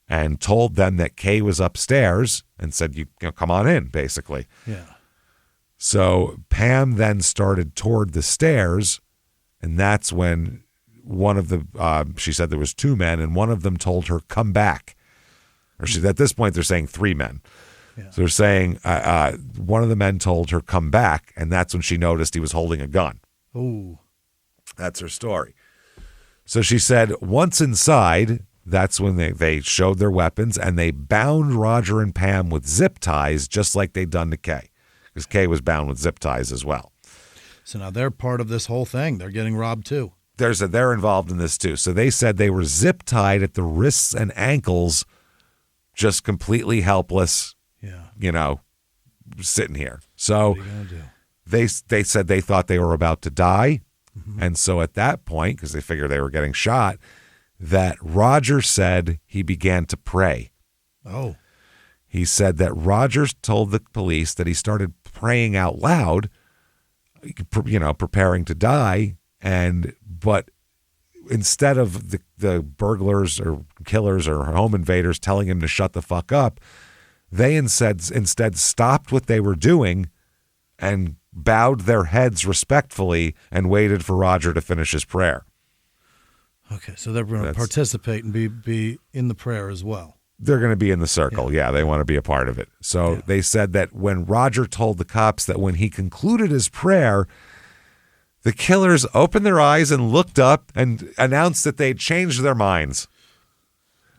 and told them that Kay was upstairs and said, you know, come on in, basically. Yeah. So Pam then started toward the stairs, and that's when one of the, she said there was two men, and one of them told her, come back. Or at this point, they're saying three men. Yeah. So they're saying one of the men told her, come back, and that's when she noticed he was holding a gun. Ooh. That's her story. So she said once inside, that's when they showed their weapons, and they bound Roger and Pam with zip ties, just like they'd done to Kay, because Kay was bound with zip ties as well. So now they're part of this whole thing. They're getting robbed too. They're involved in this too. So they said they were zip tied at the wrists and ankles, just completely helpless. Yeah. You know, sitting here. So what are you gonna do? they said they thought they were about to die. Mm-hmm. And so at that point, because they figured they were getting shot, that Roger said he began to pray. Oh. He said that Roger told the police that he started praying out loud, you know, preparing to die. But instead of the burglars or killers or home invaders telling him to shut the fuck up, they instead stopped what they were doing and bowed their heads respectfully and waited for Roger to finish his prayer. Okay, so they're going to participate and be in the prayer as well. They're going to be in the circle. Yeah, they want to be a part of it. So they said that when Roger told the cops that when he concluded his prayer, the killers opened their eyes and looked up and announced that they'd changed their minds.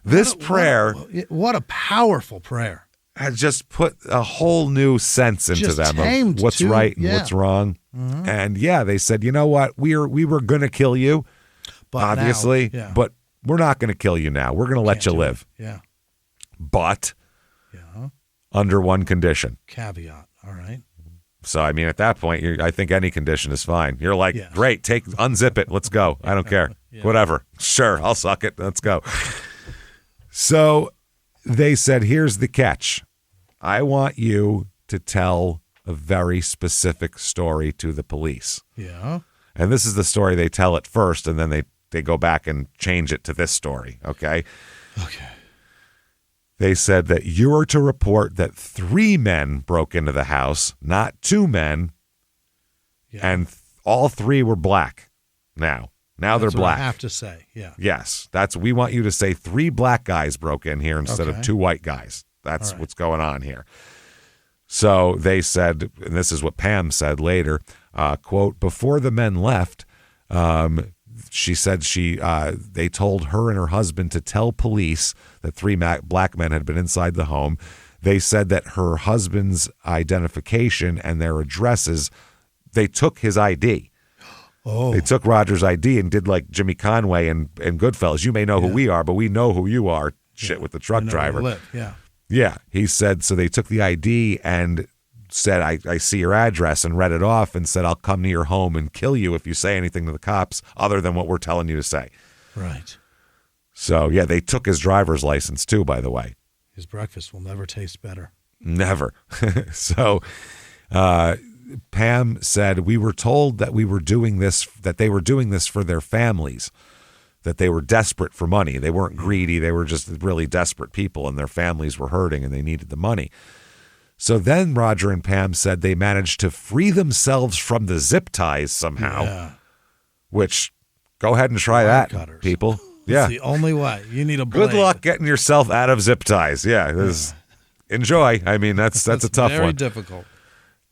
This prayer... What a powerful prayer. Has just put a whole new sense into them of what's right and what's wrong. Mm-hmm. And they said, you know what? We were going to kill you, but obviously, but we're not going to kill you now. We're going to let you live. Yeah. But under one condition. Caveat. All right. So, I mean, at that point, I think any condition is fine. You're like, great, unzip it. Let's go. I don't care. Whatever. Sure, I'll suck it. Let's go. So they said, here's the catch. I want you to tell a very specific story to the police. Yeah. And this is the story they tell at first, and then they go back and change it to this story, okay? Okay. They said that you are to report that 3 men broke into the house, not 2 men, and all 3 were black now. Now they're black. What I have to say, Yes. We want you to say 3 black guys broke in here instead of 2 white guys. That's what's going on here. So they said, and this is what Pam said later, quote, before the men left, she said they told her and her husband to tell police that 3 black men had been inside the home. They said that her husband's identification and their addresses, they took his ID. Oh. They took Roger's ID and did like Jimmy Conway and Goodfellas. You may know who we are, but we know who you are. Shit with the truck driver. Yeah. He said, so they took the ID and said, I see your address, and read it off and said, I'll come to your home and kill you if you say anything to the cops other than what we're telling you to say. Right. So, they took his driver's license too, by the way. His breakfast will never taste better. Never. So, Pam said, we were told that they were doing this for their families, that they were desperate for money. They weren't greedy. They were just really desperate people, and their families were hurting and they needed the money. So then Roger and Pam said they managed to free themselves from the zip ties somehow, which go ahead and try that, cutters. People. It's the only way. You need a blade. Good luck getting yourself out of zip ties. Enjoy. I mean, that's a tough one. Very difficult.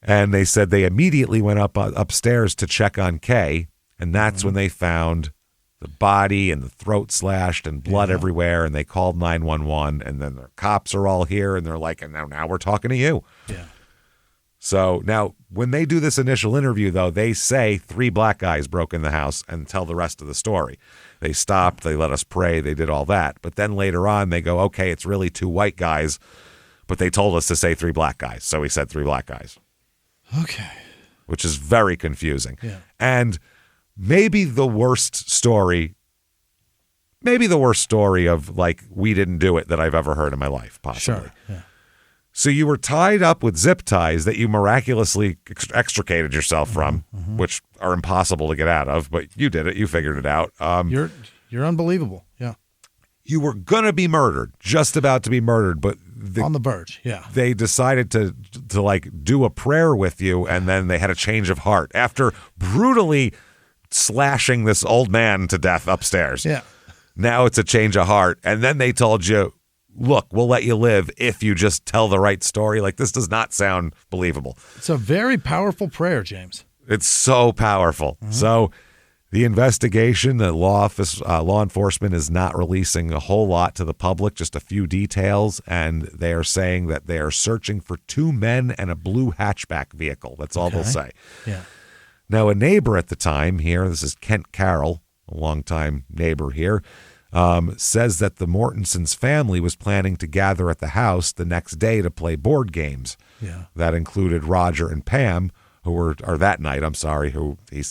And they said they immediately went upstairs to check on Kay, and that's when they found the body and the throat slashed and blood everywhere, and they called 911, and then the cops are all here, and they're like, and now we're talking to you. Yeah. So now when they do this initial interview, though, they say 3 black guys broke in the house and tell the rest of the story. They stopped, they let us pray, they did all that. But then later on, they go, okay, it's really 2 white guys, but they told us to say 3 black guys, so we said 3 black guys. Okay. Which is very confusing. Yeah. And maybe the worst story of like, we didn't do it that I've ever heard in my life, possibly. Sure. Yeah. So you were tied up with zip ties that you miraculously extricated yourself from, which are impossible to get out of, but you did it. You figured it out. You're unbelievable. Yeah. You were going to be murdered, just about to be murdered, but on the verge. Yeah. They decided to like do a prayer with you, and then they had a change of heart after brutally slashing this old man to death upstairs. Yeah. Now it's a change of heart. And then they told you, look, we'll let you live if you just tell the right story. Like, this does not sound believable. It's a very powerful prayer, James. It's so powerful. So the investigation, the law enforcement is not releasing a whole lot to the public, just a few details. And they are saying that they are searching for 2 men and a blue hatchback vehicle. That's all they'll say. Yeah. Now, a neighbor at the time here, this is Kent Carroll, a longtime neighbor here, says that the Mortensons' family was planning to gather at the house the next day to play board games. Yeah. That included Roger and Pam, who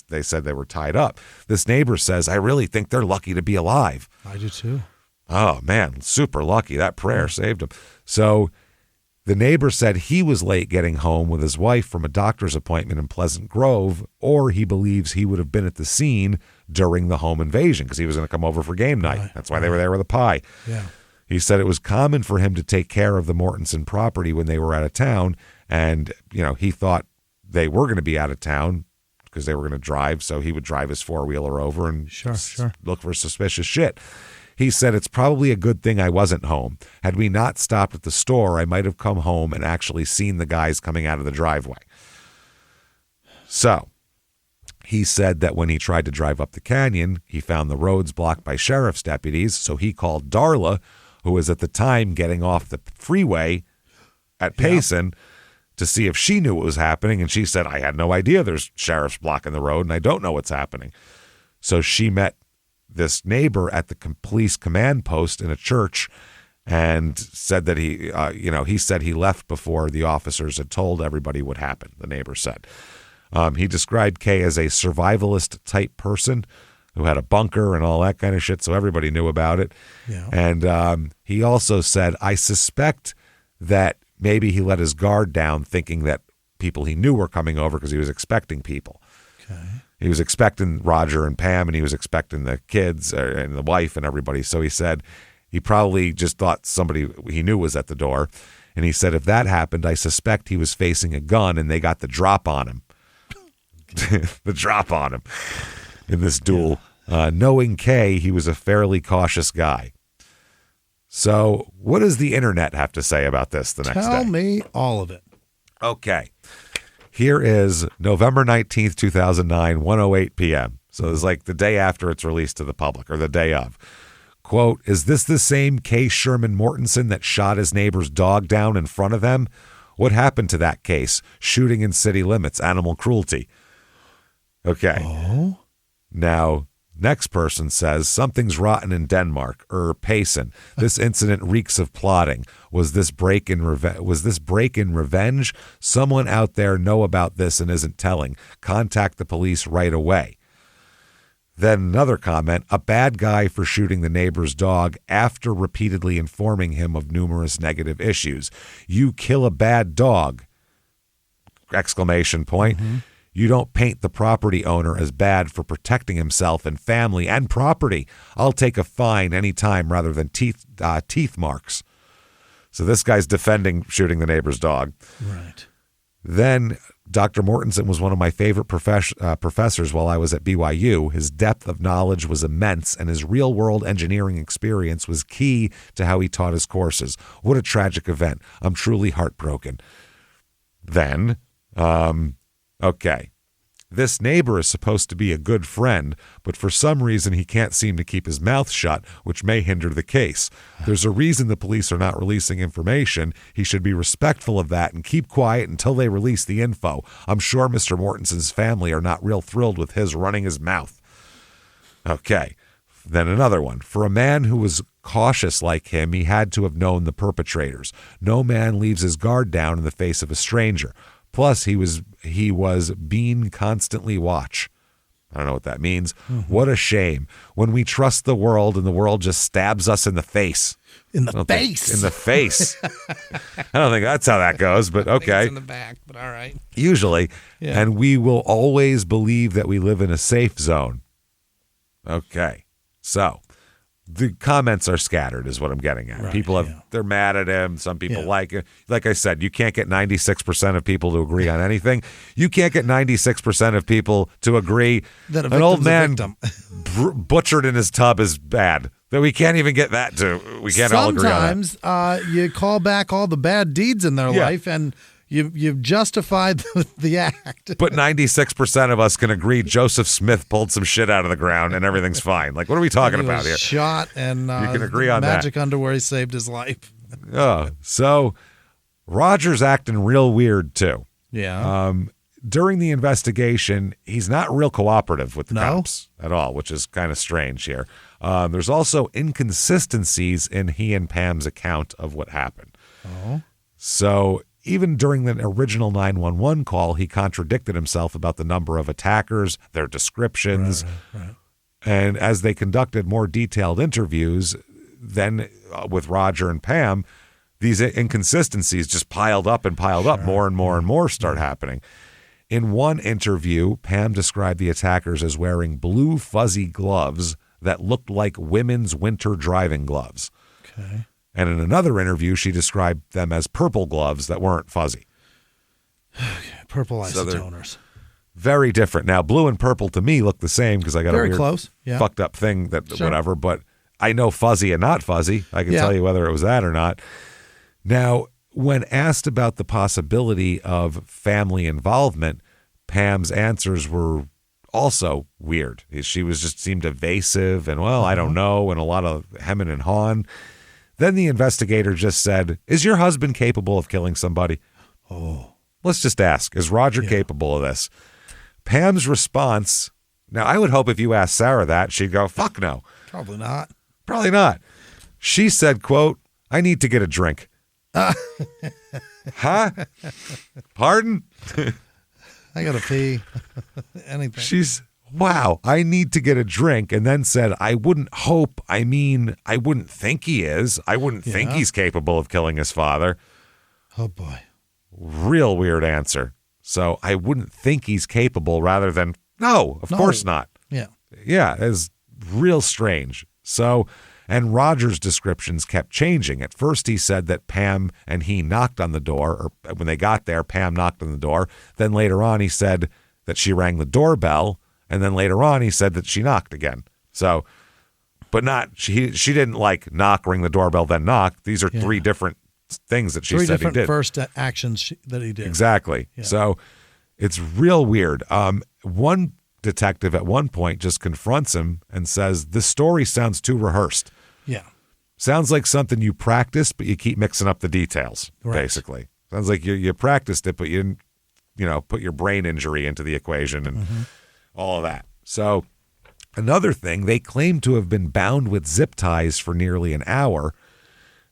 they said they were tied up. This neighbor says, I really think they're lucky to be alive. I do too. Oh, man, super lucky. That prayer saved them. So the neighbor said he was late getting home with his wife from a doctor's appointment in Pleasant Grove, or he believes he would have been at the scene during the home invasion because he was going to come over for game night. Right. That's why they were there with a pie. Yeah. He said it was common for him to take care of the Mortenson property when they were out of town, and he thought they were going to be out of town because they were going to drive, so he would drive his four-wheeler over and sure. look for suspicious shit. He said, it's probably a good thing I wasn't home. Had we not stopped at the store, I might have come home and actually seen the guys coming out of the driveway. So he said that when he tried to drive up the canyon, he found the roads blocked by sheriff's deputies, so he called Darla, who was at the time getting off the freeway at Payson, to see if she knew what was happening, and she said, I had no idea there's sheriffs blocking the road, and I don't know what's happening. So she met this neighbor at the police command post in a church and said that he said he left before the officers had told everybody what happened, the neighbor said. He described Kay as a survivalist type person who had a bunker and all that kind of shit, so everybody knew about it. Yeah. And he also said, I suspect that maybe he let his guard down thinking that people he knew were coming over because he was expecting people. Okay. He was expecting Roger and Pam, and he was expecting the kids and the wife and everybody. So he said he probably just thought somebody he knew was at the door. And he said if that happened, I suspect he was facing a gun and they got the drop on him. The drop on him in this duel. Knowing Kay, he was a fairly cautious guy. So what does the internet have to say about this the next day? Tell me all of it. Okay. Here is November 19th, 2009, 1:08 p.m. So it's like the day after it's released to the public, or the day of. Quote, is this the same Kay Sherman Mortenson that shot his neighbor's dog down in front of them? What happened to that case? Shooting in city limits, animal cruelty. Okay. Oh? Now, next person says, something's rotten in Denmark, Payson. This incident reeks of plotting. Was this break-in revenge? Someone out there know about this and isn't telling. Contact the police right away. Then another comment, a bad guy for shooting the neighbor's dog after repeatedly informing him of numerous negative issues. You kill a bad dog! Exclamation point. Mm-hmm. You don't paint the property owner as bad for protecting himself and family and property. I'll take a fine anytime rather than teeth marks. So this guy's defending shooting the neighbor's dog. Right. Then Dr. Mortenson was one of my favorite professors while I was at BYU. His depth of knowledge was immense, and his real-world engineering experience was key to how he taught his courses. What a tragic event. I'm truly heartbroken. Then, okay. This neighbor is supposed to be a good friend, but for some reason he can't seem to keep his mouth shut, which may hinder the case. There's a reason the police are not releasing information. He should be respectful of that and keep quiet until they release the info. I'm sure Mr. Mortenson's family are not real thrilled with his running his mouth. Okay. Then another one. For a man who was cautious like him, he had to have known the perpetrators. No man leaves his guard down in the face of a stranger. Plus, he was being constantly watched. I don't know what that means. What a shame when we trust the world and the world just stabs us in the face. In the face. In the face. I don't think that's how that goes, but okay. It's in the back, but all right. Usually. Yeah. And we will always believe that we live in a safe zone. Okay. So the comments are scattered is what I'm getting at. Right, People they're mad at him. Some people like it. Like I said, you can't get 96% of people to agree on anything. You can't get 96% of people to agree that an old man butchered in his tub is bad. That we can't even get that to. We can't all agree on that. Sometimes you call back all the bad deeds in their life and you've justified the act. But 96% of us can agree Joseph Smith pulled some shit out of the ground and everything's fine. Like, what are we talking about here? Shot and you can agree on magic that. underwear saved his life. So Roger's acting real weird too. Yeah. During the investigation, he's not real cooperative with the cops at all, which is kind of strange here. There's also inconsistencies in he and Pam's account of what happened. Oh. So even during the original 911 call, he contradicted himself about the number of attackers, their descriptions. Right. And as they conducted more detailed interviews, then with Roger and Pam, these inconsistencies just piled up and piled up. More and more and more start happening. In one interview, Pam described the attackers as wearing blue fuzzy gloves that looked like women's winter driving gloves. Okay. And in another interview, she described them as purple gloves that weren't fuzzy. Purple isotoners. Very different. Now, blue and purple to me look the same because I got very a weird close. fucked up thing that whatever, but I know fuzzy and not fuzzy. I can tell you whether it was that or not. Now, when asked about the possibility of family involvement, Pam's answers were also weird. She was just seemed evasive and, well, I don't know, and a lot of hemming and hawing. Then the investigator just said, is your husband capable of killing somebody? Oh. Let's just ask, is Roger capable of this? Pam's response, now I would hope if you asked Sarah that, she'd go, fuck no. Probably not. Probably not. She said, quote, I need to get a drink. Huh? Pardon? I got to pee. Anything. She's, wow, I need to get a drink. And then said, I wouldn't think he is. I wouldn't think he's capable of killing his father. Oh, boy. Real weird answer. So I wouldn't think he's capable rather than, no, of course not. Yeah. Yeah, it's real strange. So, and Roger's descriptions kept changing. At first he said that Pam and he knocked on the door, or when they got there, Pam knocked on the door. Then later on he said that she rang the doorbell, and then later on he said that she knocked again. So, but not, she didn't like knock, ring the doorbell, then knock. These are three different things that she said he did. 3 different first actions that he did. Exactly. Yeah. So it's real weird. One detective at one point just confronts him and says, this story sounds too rehearsed. Yeah. Sounds like something you practiced, but you keep mixing up the details, basically. Sounds like you practiced it, but you didn't, put your brain injury into the equation and all of that. So another thing, they claim to have been bound with zip ties for nearly an hour.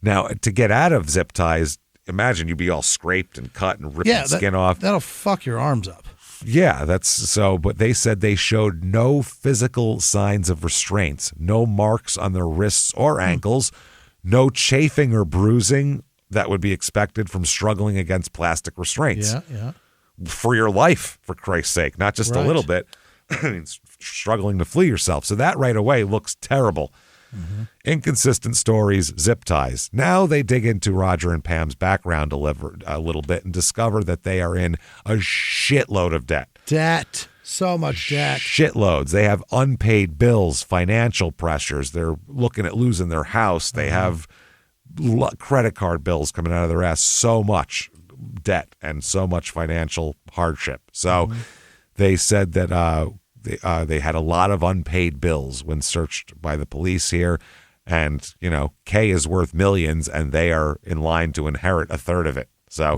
Now, to get out of zip ties, imagine you'd be all scraped and cut and ripping skin off. That'll fuck your arms up. Yeah, that's so. But they said they showed no physical signs of restraints, no marks on their wrists or ankles, no chafing or bruising that would be expected from struggling against plastic restraints. Yeah. For your life, for Christ's sake, not just a little bit. I mean, struggling to flee yourself. So that right away looks terrible. Inconsistent stories, zip ties. Now they dig into Roger and Pam's background a little bit and discover that they are in a shitload of debt. So much debt. Shitloads. They have unpaid bills, financial pressures. They're looking at losing their house. They have credit card bills coming out of their ass. So much debt and so much financial hardship. So they said that they had a lot of unpaid bills when searched by the police here. And, Kay is worth millions and they are in line to inherit a third of it. So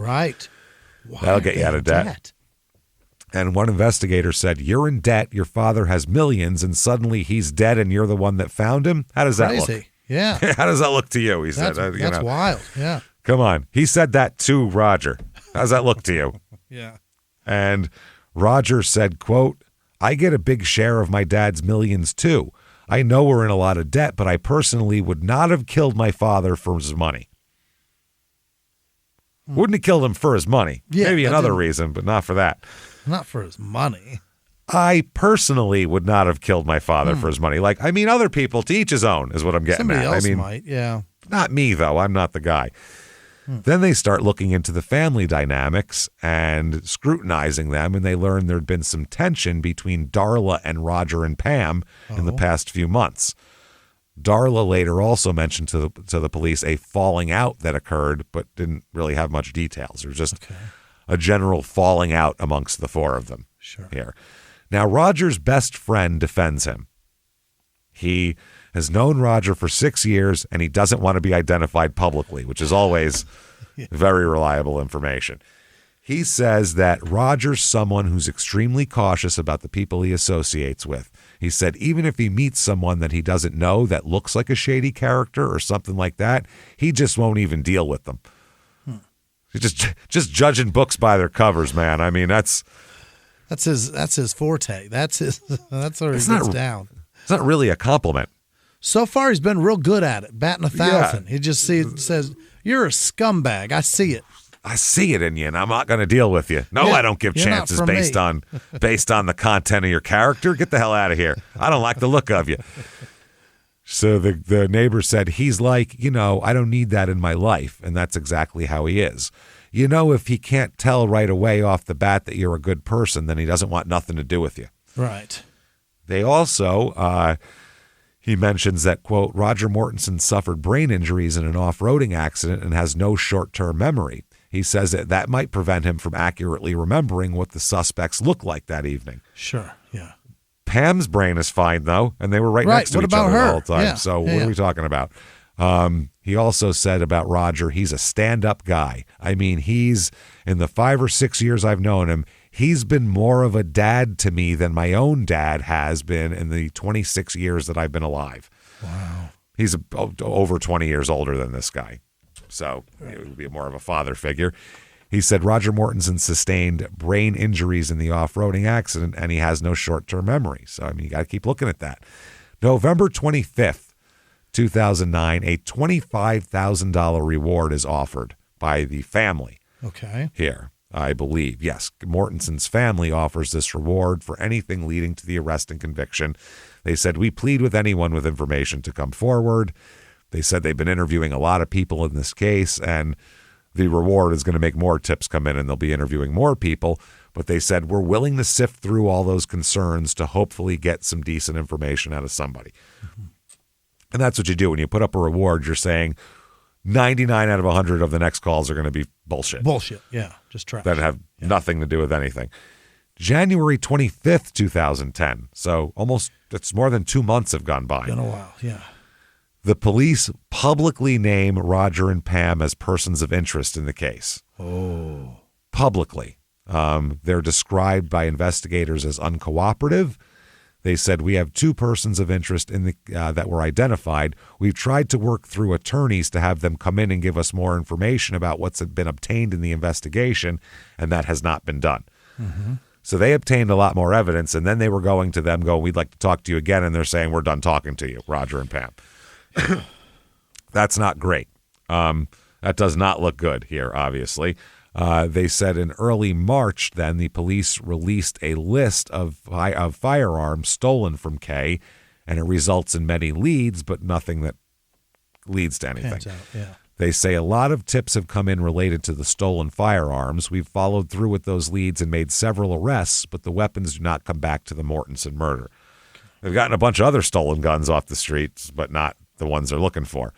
that'll get you out of debt. And one investigator said, you're in debt, your father has millions, and suddenly he's dead and you're the one that found him? How does that look? Yeah. How does that look to you? He said. That's wild. Yeah. Come on. He said that to Roger. How does that look to you? Yeah. And Roger said, quote, I get a big share of my dad's millions too. I know we're in a lot of debt, but I personally would not have killed my father for his money. Wouldn't have killed him for his money. Yeah, maybe another reason, but not for that. Not for his money. I personally would not have killed my father for his money. Like, I mean, other people, to each his own is what I'm getting Somebody at. else I mean, might, yeah. Not me, though. I'm not the guy. Then they start looking into the family dynamics and scrutinizing them, and they learn there'd been some tension between Darla and Roger and Pam in the past few months. Darla later also mentioned to the police a falling out that occurred, but didn't really have much details. There was just a general falling out amongst the four of them here. Now, Roger's best friend defends him. He has known Roger for 6 years, and he doesn't want to be identified publicly, which is always very reliable information. He says that Roger's someone who's extremely cautious about the people he associates with. He said even if he meets someone that he doesn't know that looks like a shady character or something like that, he just won't even deal with them. He's just judging books by their covers, man. I mean, that's his forte. That's where he gets down. It's not really a compliment. So far, he's been real good at it, batting 1,000. He just says, "You're a scumbag. I see it. I see it in you, and I'm not going to deal with you. No, I don't give chances based on the content of your character. Get the hell out of here. I don't like the look of you." So the neighbor said, he's like, I don't need that in my life, and that's exactly how he is. If he can't tell right away off the bat that you're a good person, then he doesn't want nothing to do with you. Right. They also, he mentions that, quote, Roger Mortensen suffered brain injuries in an off-roading accident and has no short-term memory. He says that might prevent him from accurately remembering what the suspects looked like that evening. Sure, yeah. Pam's brain is fine, though, and they were right next to each other the whole time. Yeah. So what are we talking about? He also said about Roger, he's a stand-up guy. I mean, he's, in the 5 or 6 years I've known him, he's been more of a dad to me than my own dad has been in the 26 years that I've been alive. Wow. He's over 20 years older than this guy. So it would be more of a father figure. He said Roger Mortensen sustained brain injuries in the off-roading accident, and he has no short-term memory. So, I mean, you got to keep looking at that. November 25th, 2009, a $25,000 reward is offered by the family. Okay. Here, I believe. Yes, Mortensen's family offers this reward for anything leading to the arrest and conviction. They said, we plead with anyone with information to come forward. They said they've been interviewing a lot of people in this case, and the reward is going to make more tips come in, and they'll be interviewing more people. But they said, we're willing to sift through all those concerns to hopefully get some decent information out of somebody. Mm-hmm. And that's what you do. When you put up a reward, you're saying 99 out of 100 of the next calls are going to be bullshit. Bullshit, yeah. Just trash. That have nothing to do with anything. January 25th, 2010. So it's more than 2 months have gone by. Been a while, yeah. The police publicly name Roger and Pam as persons of interest in the case. Oh. Publicly. They're described by investigators as uncooperative. They said, we have 2 persons of interest in the that were identified. We've tried to work through attorneys to have them come in and give us more information about what's been obtained in the investigation, and that has not been done. Mm-hmm. So they obtained a lot more evidence, and then they were going to them, we'd like to talk to you again, and they're saying, we're done talking to you, Roger and Pam. That's not great. That does not look good here, obviously. They said in early March, then, the police released a list of firearms stolen from Kay, and it results in many leads, but nothing that leads to anything. Pans out, yeah. They say a lot of tips have come in related to the stolen firearms. We've followed through with those leads and made several arrests, but the weapons do not come back to the Mortensen murder. They've gotten a bunch of other stolen guns off the streets, but not the ones they're looking for.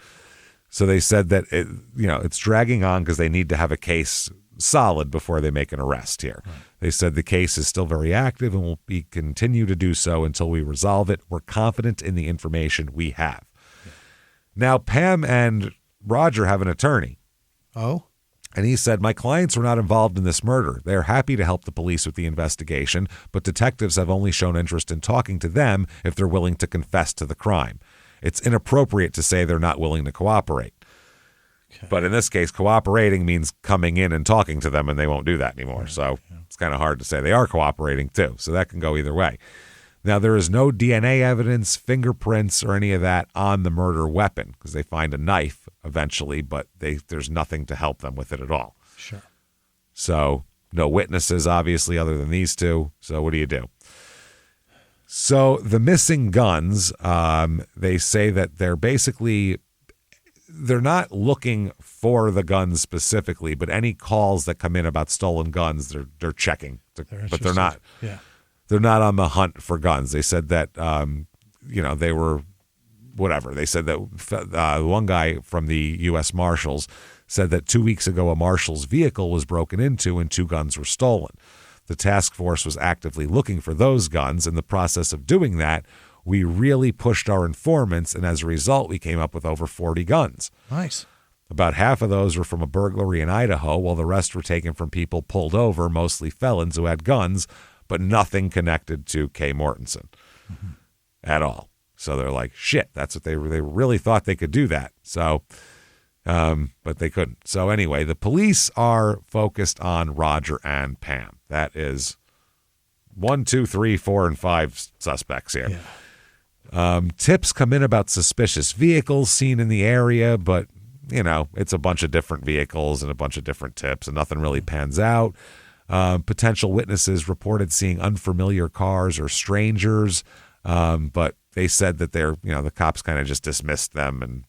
So they said that it's dragging on because they need to have a case solid before they make an arrest here. Right. They said the case is still very active and will continue to do so until we resolve it. We're confident in the information we have. Yeah. Now, Pam and Roger have an attorney. Oh? And he said, my clients were not involved in this murder. They're happy to help the police with the investigation, but detectives have only shown interest in talking to them if they're willing to confess to the crime. It's inappropriate to say they're not willing to cooperate. Okay. But in this case, cooperating means coming in and talking to them, and they won't do that anymore. So it's kind of hard to say. They are cooperating, too, so that can go either way. Now, there is no DNA evidence, fingerprints, or any of that on the murder weapon because they find a knife eventually, but there's nothing to help them with it at all. Sure. So no witnesses, obviously, other than these two. So what do you do? So the missing guns, they say that they're not looking for the guns specifically, but any calls that come in about stolen guns, they're checking. But they're not. Yeah. They're not on the hunt for guns. They said that, they were whatever. They said that one guy from the U.S. Marshals said that 2 weeks ago a marshal's vehicle was broken into and 2 guns were stolen. The task force was actively looking for those guns. In the process of doing that, we really pushed our informants, and as a result, we came up with over 40 guns. Nice. About half of those were from a burglary in Idaho, while the rest were taken from people pulled over, mostly felons who had guns, but nothing connected to Kay Mortensen at all. So they're like, shit, that's what they really thought they could do that. So, but they couldn't. So anyway, the police are focused on Roger and Pam. That is 1, 2, 3, 4, and 5 suspects here. Yeah. Tips come in about suspicious vehicles seen in the area, but, it's a bunch of different vehicles and a bunch of different tips, and nothing really pans out. Potential witnesses reported seeing unfamiliar cars or strangers, but they said that the cops kind of just dismissed them and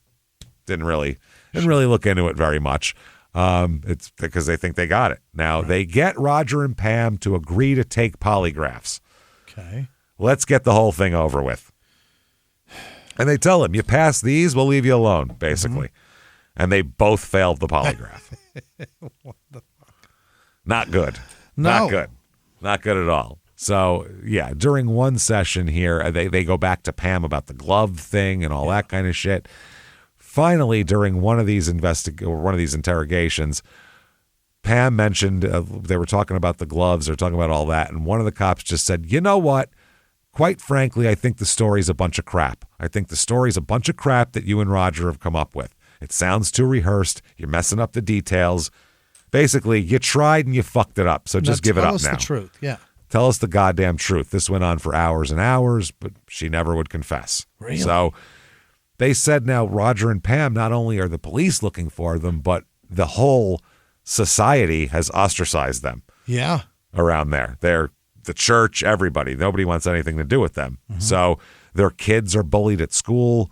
didn't really look into it very much. It's because they think they got it. Now, They get Roger and Pam to agree to take polygraphs. Okay. Let's get the whole thing over with. And they tell him, you pass these, we'll leave you alone, basically. And they both failed the polygraph. What the fuck? Not good. No. Not good. Not good at all. So, yeah, during one session here, they go back to Pam about the glove thing and all that kind of shit. Finally, during one of these interrogations, Pam mentioned they were talking about the gloves, they're talking about all that, and one of the cops just said, you know what? Quite frankly, I think the story's a bunch of crap. I think the story's a bunch of crap that you and Roger have come up with. It sounds too rehearsed. You're messing up the details. Basically, you tried and you fucked it up, so just give it up now. Tell us the truth, yeah. Tell us the goddamn truth. This went on for hours and hours, but she never would confess. Really? So they said now Roger and Pam, not only are the police looking for them, but the whole society has ostracized them. Yeah. Around there. They're the church, everybody. Nobody wants anything to do with them. So their kids are bullied at school.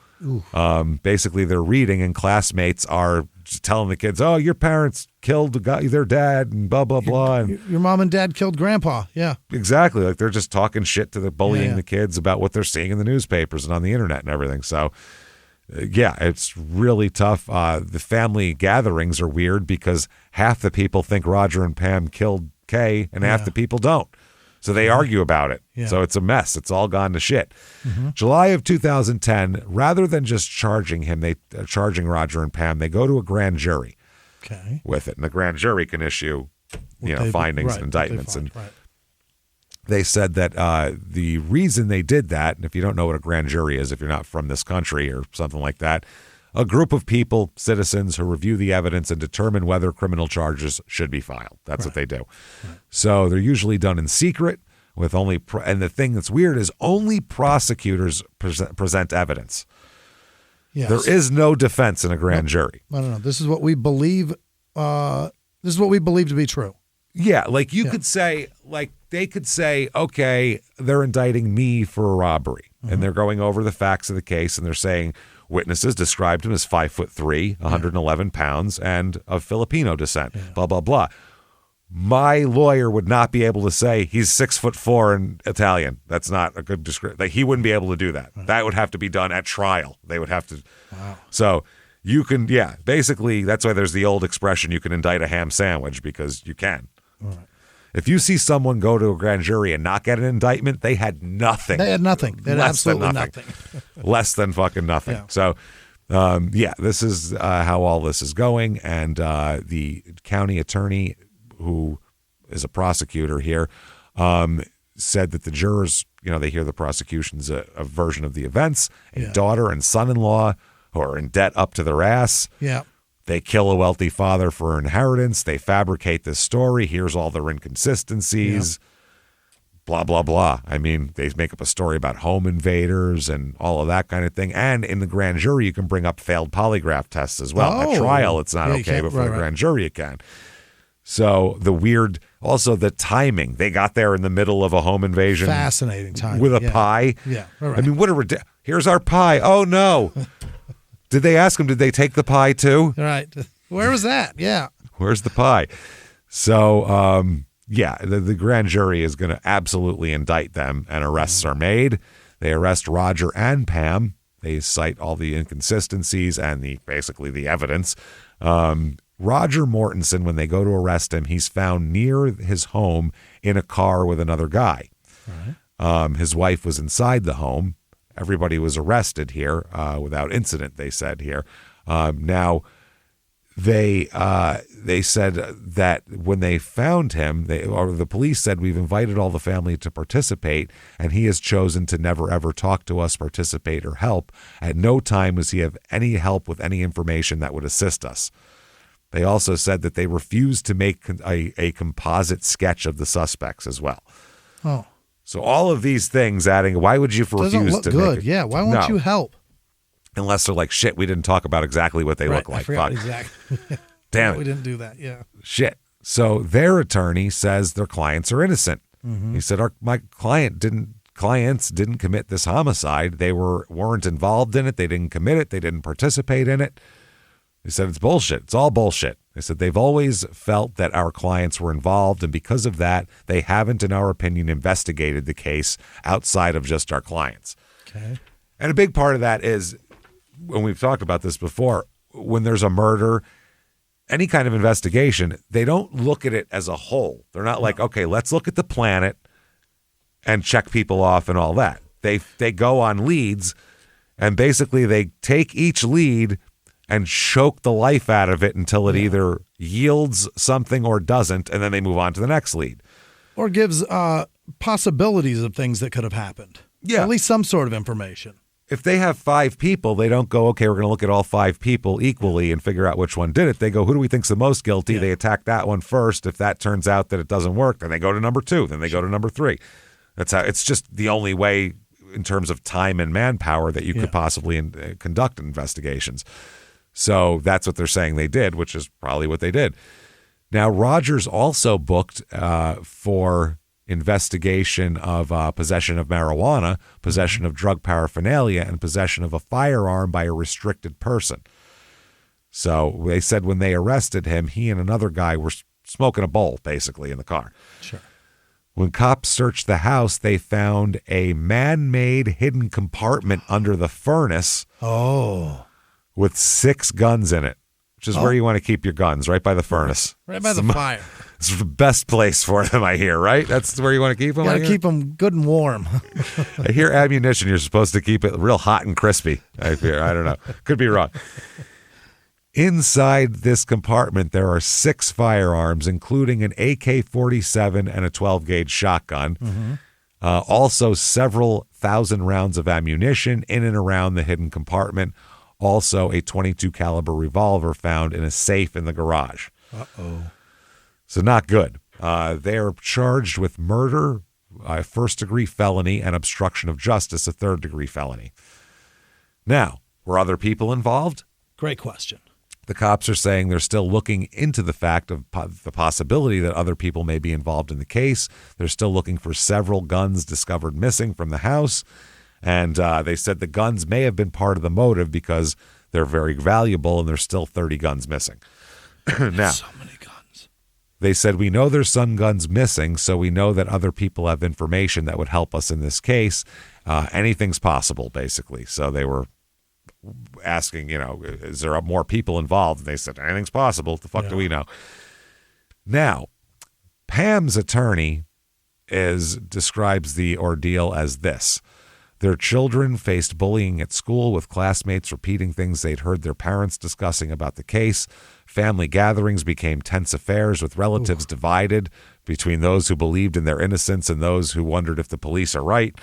Basically, they're reading, and classmates are telling the kids, oh, your parents killed their dad and blah, blah, blah. And your mom and dad killed grandpa. Yeah. Exactly. Like they're just talking shit to bullying the kids about what they're seeing in the newspapers and on the internet and everything. So, yeah, it's really tough. The family gatherings are weird because half the people think Roger and Pam killed Kay and half the people don't. So they argue about it. Yeah. So it's a mess. It's all gone to shit. July of 2010, rather than just charging Roger and Pam, they go to a grand jury with it. And the grand jury can issue, findings and indictments. They said that the reason they did that, and if you don't know what a grand jury is, if you're not from this country or something like that, a group of people, citizens, who review the evidence and determine whether criminal charges should be filed. That's what they do. So they're usually done in secret with only, and the thing that's weird is only prosecutors present evidence. Yes. There is no defense in a grand jury. I don't know. This is what we believe. This is what we believe to be true. Yeah, like you could say, they could say, okay, they're indicting me for a robbery, and they're going over the facts of the case, and they're saying witnesses described him as 5'3", 111 pounds, and of Filipino descent. Blah blah blah. My lawyer would not be able to say he's 6'4" and Italian. That's not a good description. Like, he wouldn't be able to do that. That would have to be done at trial. They would have to. Wow. So you can, basically that's why there's the old expression, you can indict a ham sandwich, because you can. All right. If you see someone go to a grand jury and not get an indictment, they had nothing. They had nothing. They had absolutely nothing. Less than fucking nothing. Yeah. So, this is how all this is going. And the county attorney, who is a prosecutor here, said that the jurors, they hear the prosecution's a version of the events. A daughter and son-in-law who are in debt up to their ass. Yeah. They kill a wealthy father for inheritance. They fabricate this story. Here's all their inconsistencies. Yep. Blah, blah, blah. I mean, they make up a story about home invaders and all of that kind of thing. And in the grand jury, you can bring up failed polygraph tests as well. At trial, it's not okay, but for the grand jury, it can. So also the timing. They got there in the middle of a home invasion. Fascinating timing. With a pie. Yeah. I mean, here's our pie. Oh, no. Did they ask him, did they take the pie too? Right. Where was that? Yeah. Where's the pie? So, the grand jury is going to absolutely indict them, and arrests are made. They arrest Roger and Pam. They cite all the inconsistencies and basically the evidence. Roger Mortensen, when they go to arrest him, he's found near his home in a car with another guy. Right. His wife was inside the home. Everybody was arrested here without incident, they said here. Now, they said that when they found him, the police said, we've invited all the family to participate, and he has chosen to never, ever talk to us, participate, or help. At no time was he have any help with any information that would assist us. They also said that they refused to make a composite sketch of the suspects as well. Oh. So all of these things adding, why would you refuse to good. make Yeah, why won't you help? Unless they're like, shit, we didn't talk about exactly what they look like. I forgot exactly. Damn it. We didn't do that, yeah. Shit. So their attorney says their clients are innocent. Mm-hmm. He said, my clients didn't commit this homicide. They weren't involved in it. They didn't commit it. They didn't participate in it. They said it's bullshit. It's all bullshit. They said they've always felt that our clients were involved, and because of that, they haven't, in our opinion, investigated the case outside of just our clients. Okay. And a big part of that is, when we've talked about this before, when there's a murder, any kind of investigation, they don't look at it as a whole. They're not like, okay, let's look at the planet and check people off and all that. They go on leads, and basically they take each lead and choke the life out of it until it either yields something or doesn't, and then they move on to the next lead. Or gives possibilities of things that could have happened. Yeah. At least some sort of information. If they have 5 people, they don't go, okay, we're going to look at all 5 people equally and figure out which one did it. They go, who do we think's the most guilty? Yeah. They attack that one first. If that turns out that it doesn't work, then they go to number 2. Then they go to number 3. That's how. It's just the only way in terms of time and manpower that you could possibly conduct investigations. So that's what they're saying they did, which is probably what they did. Now, Rogers also booked for investigation of possession of marijuana, possession of drug paraphernalia, and possession of a firearm by a restricted person. So they said when they arrested him, he and another guy were smoking a bowl, basically, in the car. Sure. When cops searched the house, they found a man-made hidden compartment under the furnace. Oh. With 6 guns in it, which is where you want to keep your guns, right by the furnace. Right by the fire. It's the best place for them, I hear, right? That's where you want to keep them? Got to keep them good and warm. I hear ammunition, you're supposed to keep it real hot and crispy, I fear. I don't know. Could be wrong. Inside this compartment, there are 6 firearms, including an AK-47 and a 12-gauge shotgun. Mm-hmm. Also, several thousand rounds of ammunition in and around the hidden compartment. Also, a .22 caliber revolver found in a safe in the garage. Uh-oh. So not good. They are charged with murder, a first-degree felony, and obstruction of justice, a third-degree felony. Now, were other people involved? Great question. The cops are saying they're still looking into the fact of the possibility that other people may be involved in the case. They're still looking for several guns discovered missing from the house. And they said the guns may have been part of the motive because they're very valuable and there's still 30 guns missing. Now, so many guns. They said, we know there's some guns missing, so we know that other people have information that would help us in this case. Anything's possible, basically. So they were asking, is there more people involved? And they said, anything's possible. What the fuck do we know? Now, Pam's attorney describes the ordeal as this. Their children faced bullying at school, with classmates repeating things they'd heard their parents discussing about the case. Family gatherings became tense affairs, with relatives divided between those who believed in their innocence and those who wondered if the police are right.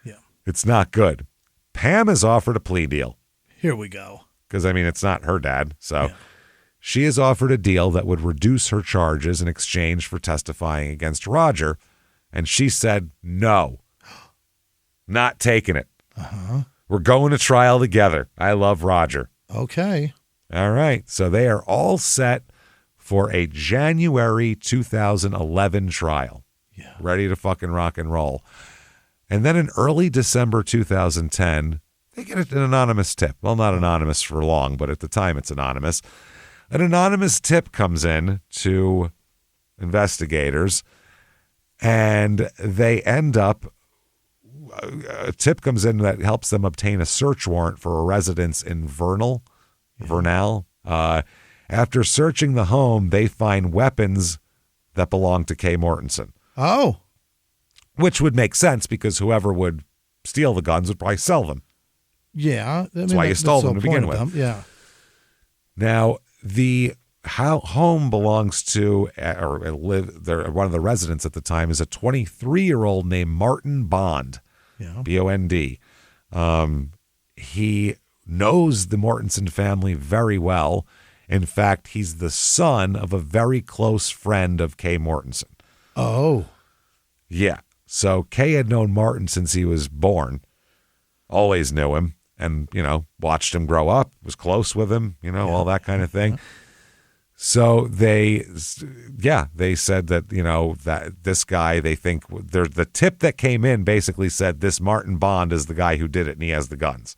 Yeah. It's not good. Pam has offered a plea deal. Here we go. Because, it's not her dad. So She is offered a deal that would reduce her charges in exchange for testifying against Roger, and she said, no, not taking it. We're going to trial together. I love Roger. Okay. All right. So they are all set for a January 2011 trial. Yeah. Ready to fucking rock and roll. And then in early December 2010, they get an anonymous tip. Well, not anonymous for long, but at the time it's anonymous. An anonymous tip comes in to investigators, and they end up, a tip comes in that helps them obtain a search warrant for a residence in Vernal. After searching the home, they find weapons that belong to Kay Mortensen. Oh. Which would make sense because whoever would steal the guns would probably sell them. Yeah. That's why you stole them to begin with. Yeah. Now, the home belongs to, one of the residents at the time is a 23-year-old named Martin Bond, B-O-N-D. He knows the Mortensen family very well. In fact, he's the son of a very close friend of Kay Mortensen. Oh. Yeah. So Kay had known Martin since he was born, always knew him, and, watched him grow up, was close with him, all that kind of thing. So they said that, that this guy, they think, the tip that came in basically said this Martin Bond is the guy who did it and he has the guns.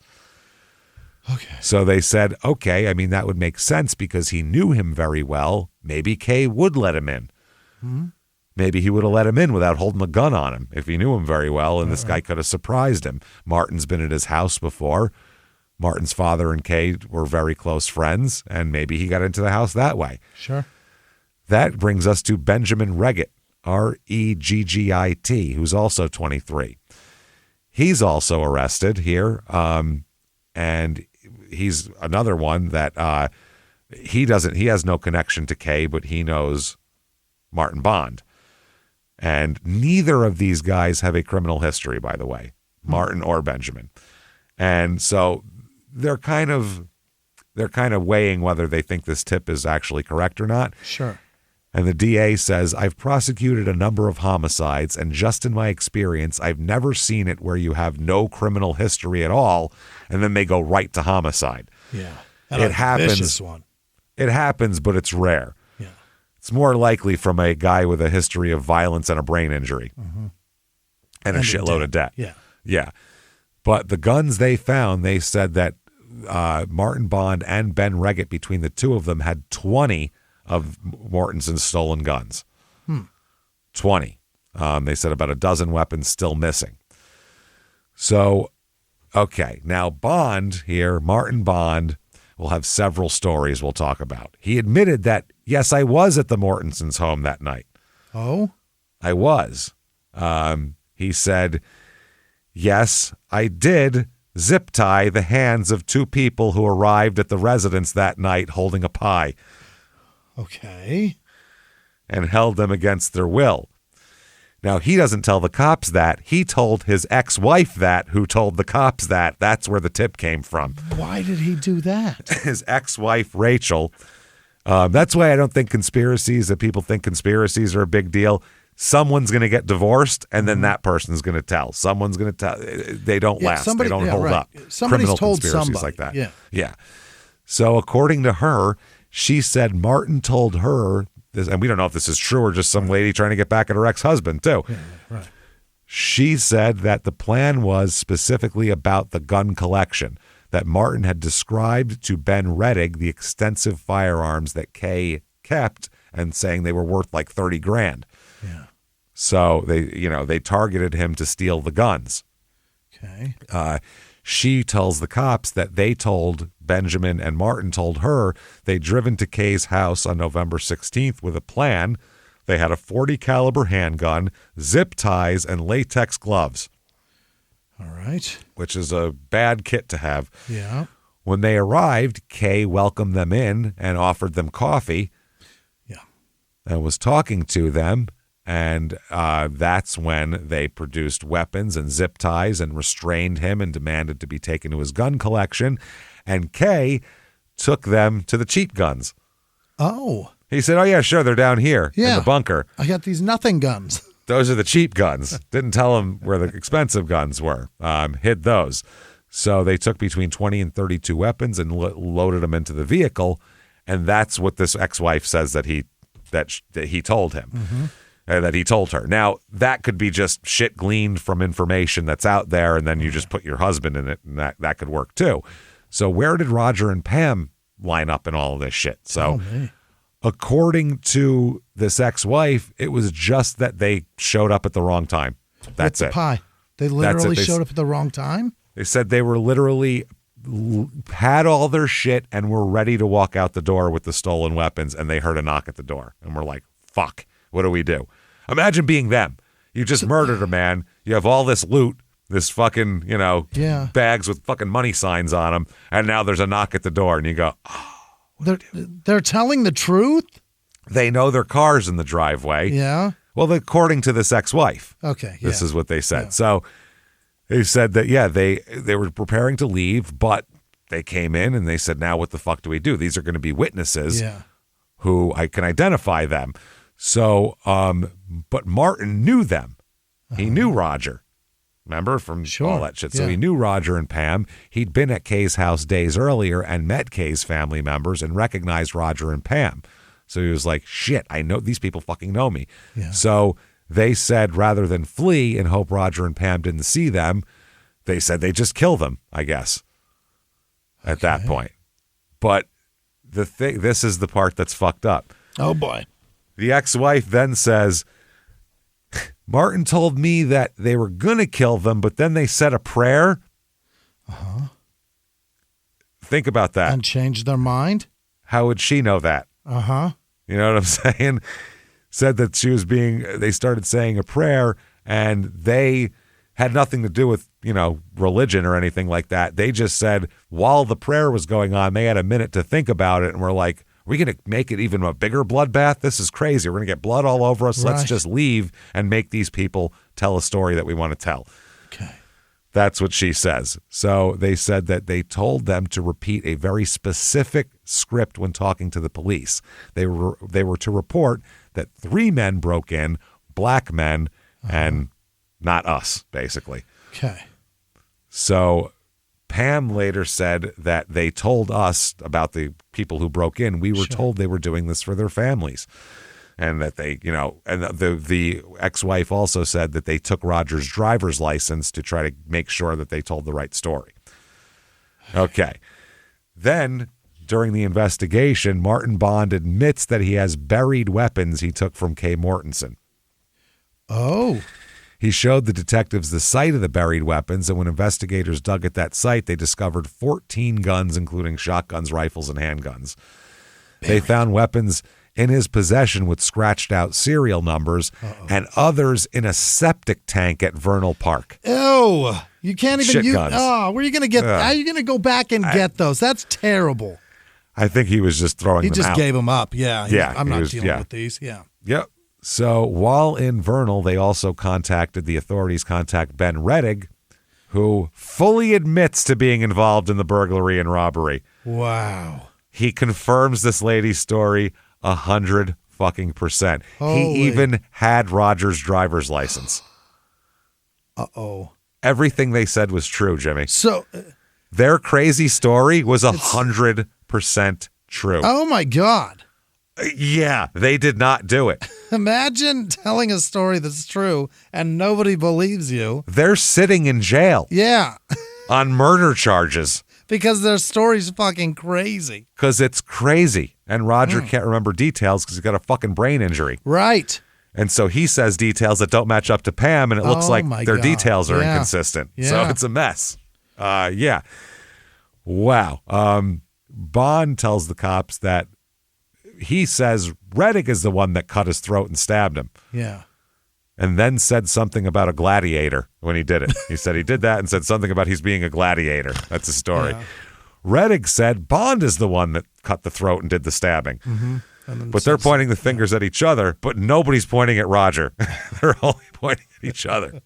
Okay. So they said, okay, I mean, that would make sense because he knew him very well. Maybe Kay would let him in. Mm-hmm. Maybe he would have let him in without holding a gun on him if he knew him very well, and this guy could have surprised him. Martin's been at his house before. Martin's father and Kay were very close friends, and maybe he got into the house that way. Sure. That brings us to Benjamin Reggett, R-E-G-G-I-T, who's also 23. He's also arrested here, and he's another one that he has no connection to Kay, but he knows Martin Bond. And neither of these guys have a criminal history, by the way, Martin or Benjamin. And so they're kind of weighing whether they think this tip is actually correct or not. Sure. And the DA says, I've prosecuted a number of homicides, and just in my experience, I've never seen it where you have no criminal history at all, and then they go right to homicide. Yeah. It happens. Vicious one. It happens, but it's rare. Yeah. It's more likely from a guy with a history of violence and a brain injury and a shitload of debt. Yeah. Yeah. But the guns they found, they said that Martin Bond and Ben Reggett, between the two of them, had 20 of Mortensen's stolen guns. 20. They said about a dozen weapons still missing. So, okay. Now, Bond here, Martin Bond, will have several stories we'll talk about. He admitted that, yes, I was at the Mortensens' home that night. Oh? I was. He said, yes, I did zip tie the hands of two people who arrived at the residence that night holding a pie. Okay. And held them against their will. Now, he doesn't tell the cops that. He told his ex-wife that, who told the cops that. That's where the tip came from. Why did he do that? His ex-wife, Rachel. That's why I don't think that people think conspiracies are a big deal. Someone's going to get divorced, and then that person's going to tell. Someone's going to tell. They don't last. They don't hold up. Somebody's Criminal told conspiracies somebody. like that. Yeah. Yeah. So according to her, she said Martin told her this, and we don't know if this is true or just some lady trying to get back at her ex-husband too. Yeah, right. She said that the plan was specifically about the gun collection, that Martin had described to Ben Rettig the extensive firearms that Kay kept and saying they were worth like $30,000. Yeah. So they targeted him to steal the guns. Okay. She tells the cops that they told Benjamin and Martin told her they'd driven to Kay's house on November 16th with a plan. They had a .40 caliber handgun, zip ties, and latex gloves. All right. Which is a bad kit to have. Yeah. When they arrived, Kay welcomed them in and offered them coffee. Yeah. And was talking to them. And that's when they produced weapons and zip ties and restrained him and demanded to be taken to his gun collection. And Kay took them to the cheap guns. Oh. He said, oh, yeah, sure, they're down here in the bunker. I got these nothing guns. Those are the cheap guns. Didn't tell him where the expensive guns were. Hid those. So they took between 20 and 32 weapons and loaded them into the vehicle, and that's what this ex-wife says that he told him, that he told her. Now, that could be just shit gleaned from information that's out there, and then you just put your husband in it, and that could work too. So where did Roger and Pam line up in all of this shit? So according to this ex-wife, it was just that they showed up at the wrong time. That's it. Pie. They literally showed up at the wrong time? They said they were literally had all their shit and were ready to walk out the door with the stolen weapons, and they heard a knock at the door. And we're like, fuck, what do we do? Imagine being them. You just murdered a man. You have all this loot, this fucking, bags with fucking money signs on them, and now there's a knock at the door, and you go, oh. They're telling the truth? They know their car's in the driveway. Yeah. Well, according to this ex-wife. Okay. This is what they said. Yeah. So they said that, they were preparing to leave, but they came in and they said, now what the fuck do we do? These are going to be witnesses who I can identify them. So, but Martin knew them. He knew Roger. Remember from all that shit. So he knew Roger and Pam. He'd been at Kay's house days earlier and met Kay's family members and recognized Roger and Pam. So he was like, shit, I know these people fucking know me. Yeah. So they said rather than flee and hope Roger and Pam didn't see them, they said they just kill them, I guess, at that point. But this is the part that's fucked up. Oh, boy. The ex-wife then says, Martin told me that they were going to kill them, but then they said a prayer. Uh-huh. Think about that. And changed their mind? How would she know that? Uh-huh. You know what I'm saying? Said that they started saying a prayer, and they had nothing to do with, religion or anything like that. They just said while the prayer was going on, they had a minute to think about it, and were like, are we going to make it even a bigger bloodbath? This is crazy. We're going to get blood all over us. Right. Let's just leave and make these people tell a story that we want to tell. Okay. That's what she says. So they said that they told them to repeat a very specific script when talking to the police. They were to report that 3 men broke in, black men, and not us, basically. Okay. So Pam later said that they told us about the people who broke in. We were told they were doing this for their families. And that they, and the ex-wife also said that they took Roger's driver's license to try to make sure that they told the right story. Okay. Then, during the investigation, Martin Bond admits that he has buried weapons he took from Kay Mortensen. Oh. He showed the detectives the site of the buried weapons, and when investigators dug at that site, they discovered 14 guns, including shotguns, rifles, and handguns. They found weapons in his possession with scratched out serial numbers and others in a septic tank at Vernal Park. Ew. You can't even use guns. Oh, where are you going to get how are you going to go back and get those? That's terrible. I think he was just throwing them out. He just gave them up. Yeah. I'm not dealing with these. Yeah. Yep. So while in Vernal, they also the authorities contact Ben Rettig, who fully admits to being involved in the burglary and robbery. Wow. He confirms this lady's story 100%. He even had Roger's driver's license. Uh-oh. Everything they said was true, Jimmy. So their crazy story was 100% true. Oh my God. Yeah, they did not do it. Imagine telling a story that's true and nobody believes you. They're sitting in jail. Yeah. On murder charges. Because their story's fucking crazy. Because it's crazy. And Roger can't remember details because he's got a fucking brain injury. Right. And so he says details that don't match up to Pam, and it looks like their details are inconsistent. Yeah. So it's a mess. Yeah. Wow. Bond tells the cops that he says Rettig is the one that cut his throat and stabbed him. Yeah. And then said something about a gladiator when he did it. He said he did that and said something about he's being a gladiator. That's the story. Yeah. Rettig said Bond is the one that cut the throat and did the stabbing. Mm-hmm. But they're pointing the fingers at each other, but nobody's pointing at Roger. They're only pointing at each other.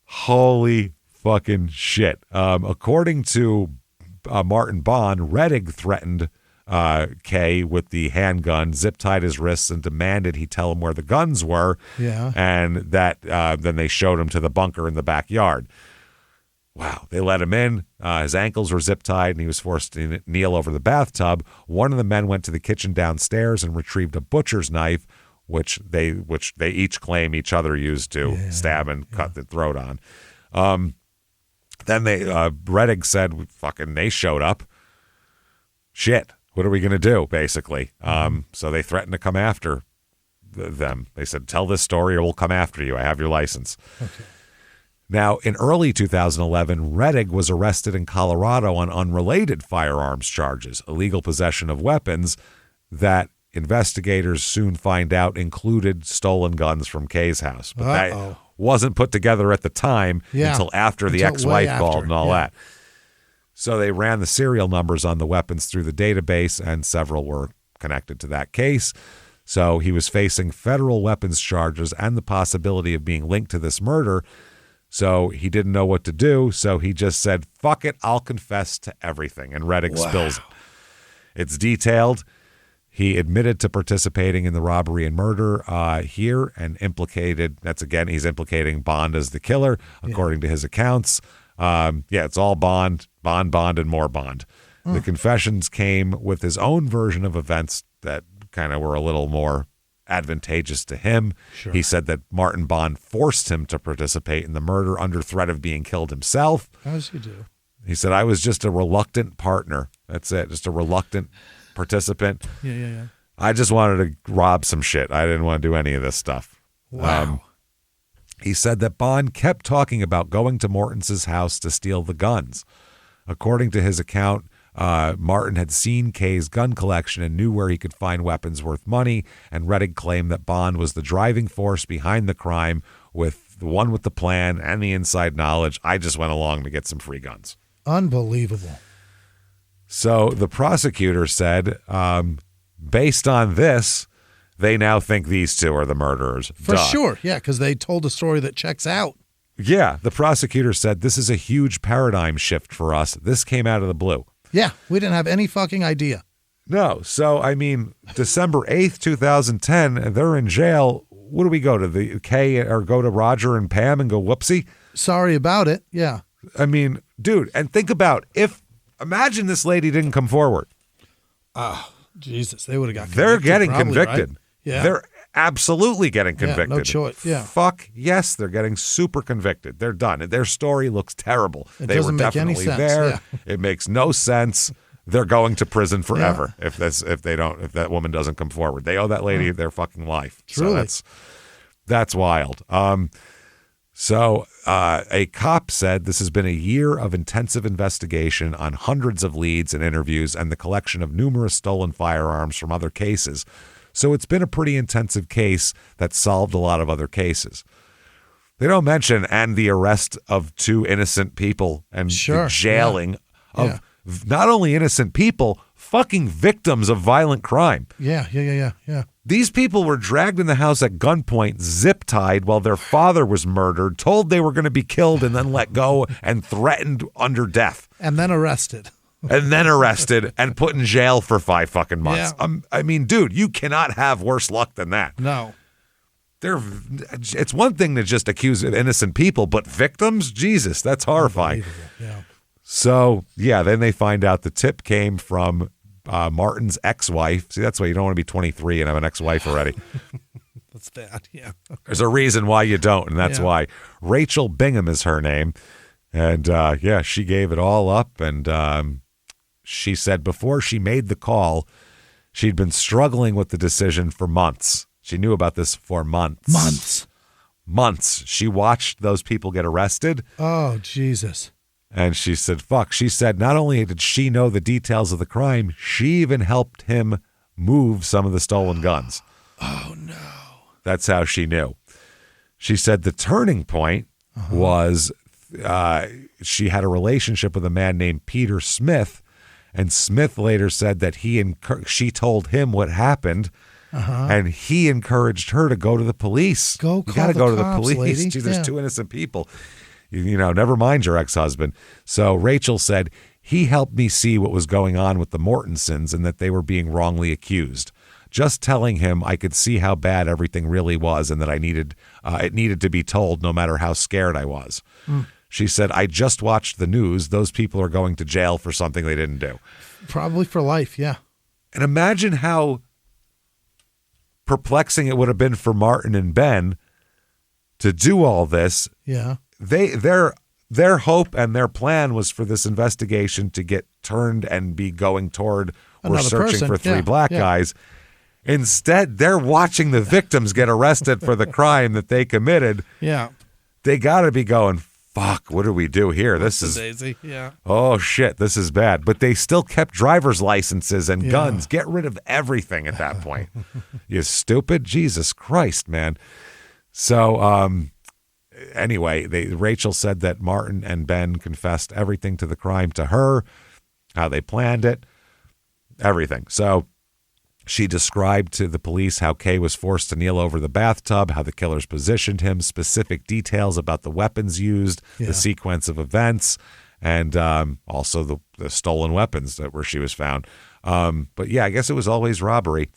Holy fucking shit. According to Martin Bond, Rettig threatened Kay with the handgun, zip-tied his wrists, and demanded he tell him where the guns were. Yeah. And that then they showed him to the bunker in the backyard. Wow. They let him in. His ankles were zip-tied, and he was forced to kneel over the bathtub. One of the men went to the kitchen downstairs and retrieved a butcher's knife, which they each claim each other used to stab and cut the throat on. Then Rettig said, fucking, they showed up. Shit. What are we going to do, basically? So they threatened to come after them. They said, tell this story or we'll come after you. I have your license. Okay. Now, in early 2011, Rettig was arrested in Colorado on unrelated firearms charges, illegal possession of weapons that investigators soon find out included stolen guns from Kay's house. But that wasn't put together at the time until after the ex-wife called and all that. So they ran the serial numbers on the weapons through the database, and several were connected to that case. So he was facing federal weapons charges and the possibility of being linked to this murder. So he didn't know what to do. So he just said, fuck it, I'll confess to everything. And Rettig spills it. It's detailed. He admitted to participating in the robbery and murder here and implicated, he's implicating Bond as the killer, according to his accounts. It's all Bond, and more Bond. The confessions came with his own version of events that kind of were a little more advantageous to him. Sure. He said that Martin Bond forced him to participate in the murder under threat of being killed himself. As you do. He said, I was just a reluctant partner. That's it. Just a reluctant participant. Yeah. I just wanted to rob some shit. I didn't want to do any of this stuff. Wow. He said that Bond kept talking about going to Morton's house to steal the guns. According to his account, Martin had seen Kay's gun collection and knew where he could find weapons worth money, and Rettig claimed that Bond was the driving force behind the crime, with the one with the plan and the inside knowledge. I just went along to get some free guns. Unbelievable. So the prosecutor said, based on this, they now think these two are the murderers. For sure, yeah, because they told a story that checks out. Yeah, the prosecutor said, this is a huge paradigm shift for us. This came out of the blue. Yeah, we didn't have any fucking idea. No, so, I mean, December 8th, 2010, they're in jail. What do we go to, the Kay, or go to Roger and Pam and go, whoopsie? Sorry about it, yeah. I mean, dude, and think about, imagine this lady didn't come forward. Oh, Jesus, they would have got convicted. They're getting probably, convicted. Right? Yeah. They're absolutely getting convicted. Yeah, no choice. Yeah. Fuck yes, they're getting super convicted. They're done. Their story looks terrible. They were definitely there. Yeah. It makes no sense. They're going to prison forever if that woman doesn't come forward. They owe that lady their fucking life. Truly. So that's wild. So a cop said this has been a year of intensive investigation on hundreds of leads and interviews and the collection of numerous stolen firearms from other cases. So it's been a pretty intensive case that solved a lot of other cases. They don't mention and the arrest of two innocent people and the jailing of not only innocent people, fucking victims of violent crime. Yeah. These people were dragged in the house at gunpoint, zip-tied while their father was murdered, told they were going to be killed and then let go and threatened under death. And then arrested. And put in jail for 5 fucking months. Yeah. I mean, dude, you cannot have worse luck than that. No. It's one thing to just accuse innocent people, but victims? Jesus, that's horrifying. Yeah. So, then they find out the tip came from Martin's ex-wife. See, that's why you don't want to be 23 and have an ex-wife already. That's bad, yeah. There's a reason why you don't, and that's why. Rachel Bingham is her name. And, she gave it all up, and she said before she made the call, she'd been struggling with the decision for months. She knew about this for months. Months. She watched those people get arrested. Oh, Jesus. And she said, fuck. She said not only did she know the details of the crime, she even helped him move some of the stolen guns. Oh, no. That's how she knew. She said the turning point was she had a relationship with a man named Peter Smith, and Smith later said that she told him what happened, and he encouraged her to go to the police. You got to go to the cops, police. Lady. Gee, there's two innocent people. Never mind your ex-husband. So Rachel said He helped me see what was going on with the Mortensons and that they were being wrongly accused. Just telling him I could see how bad everything really was and that it needed to be told no matter how scared I was. She said, I just watched the news. Those people are going to jail for something they didn't do. Probably for life, yeah. And imagine how perplexing it would have been for Martin and Ben to do all this. Yeah. Their hope and their plan was for this investigation to get turned and be going toward we're searching for three black guys. Instead, they're watching the victims get arrested for the crime that they committed. Yeah. They got to be going, fuck, what do we do here? This is Daisy. Yeah. Oh, shit, this is bad. But they still kept driver's licenses and guns. Get rid of everything at that point. You stupid? Jesus Christ, man. So, anyway, Rachel said that Martin and Ben confessed everything to the crime to her, how they planned it, everything. So she described to the police how Kay was forced to kneel over the bathtub, how the killers positioned him, specific details about the weapons used, the sequence of events, and also the stolen weapons where she was found. But yeah, I guess it was always robbery.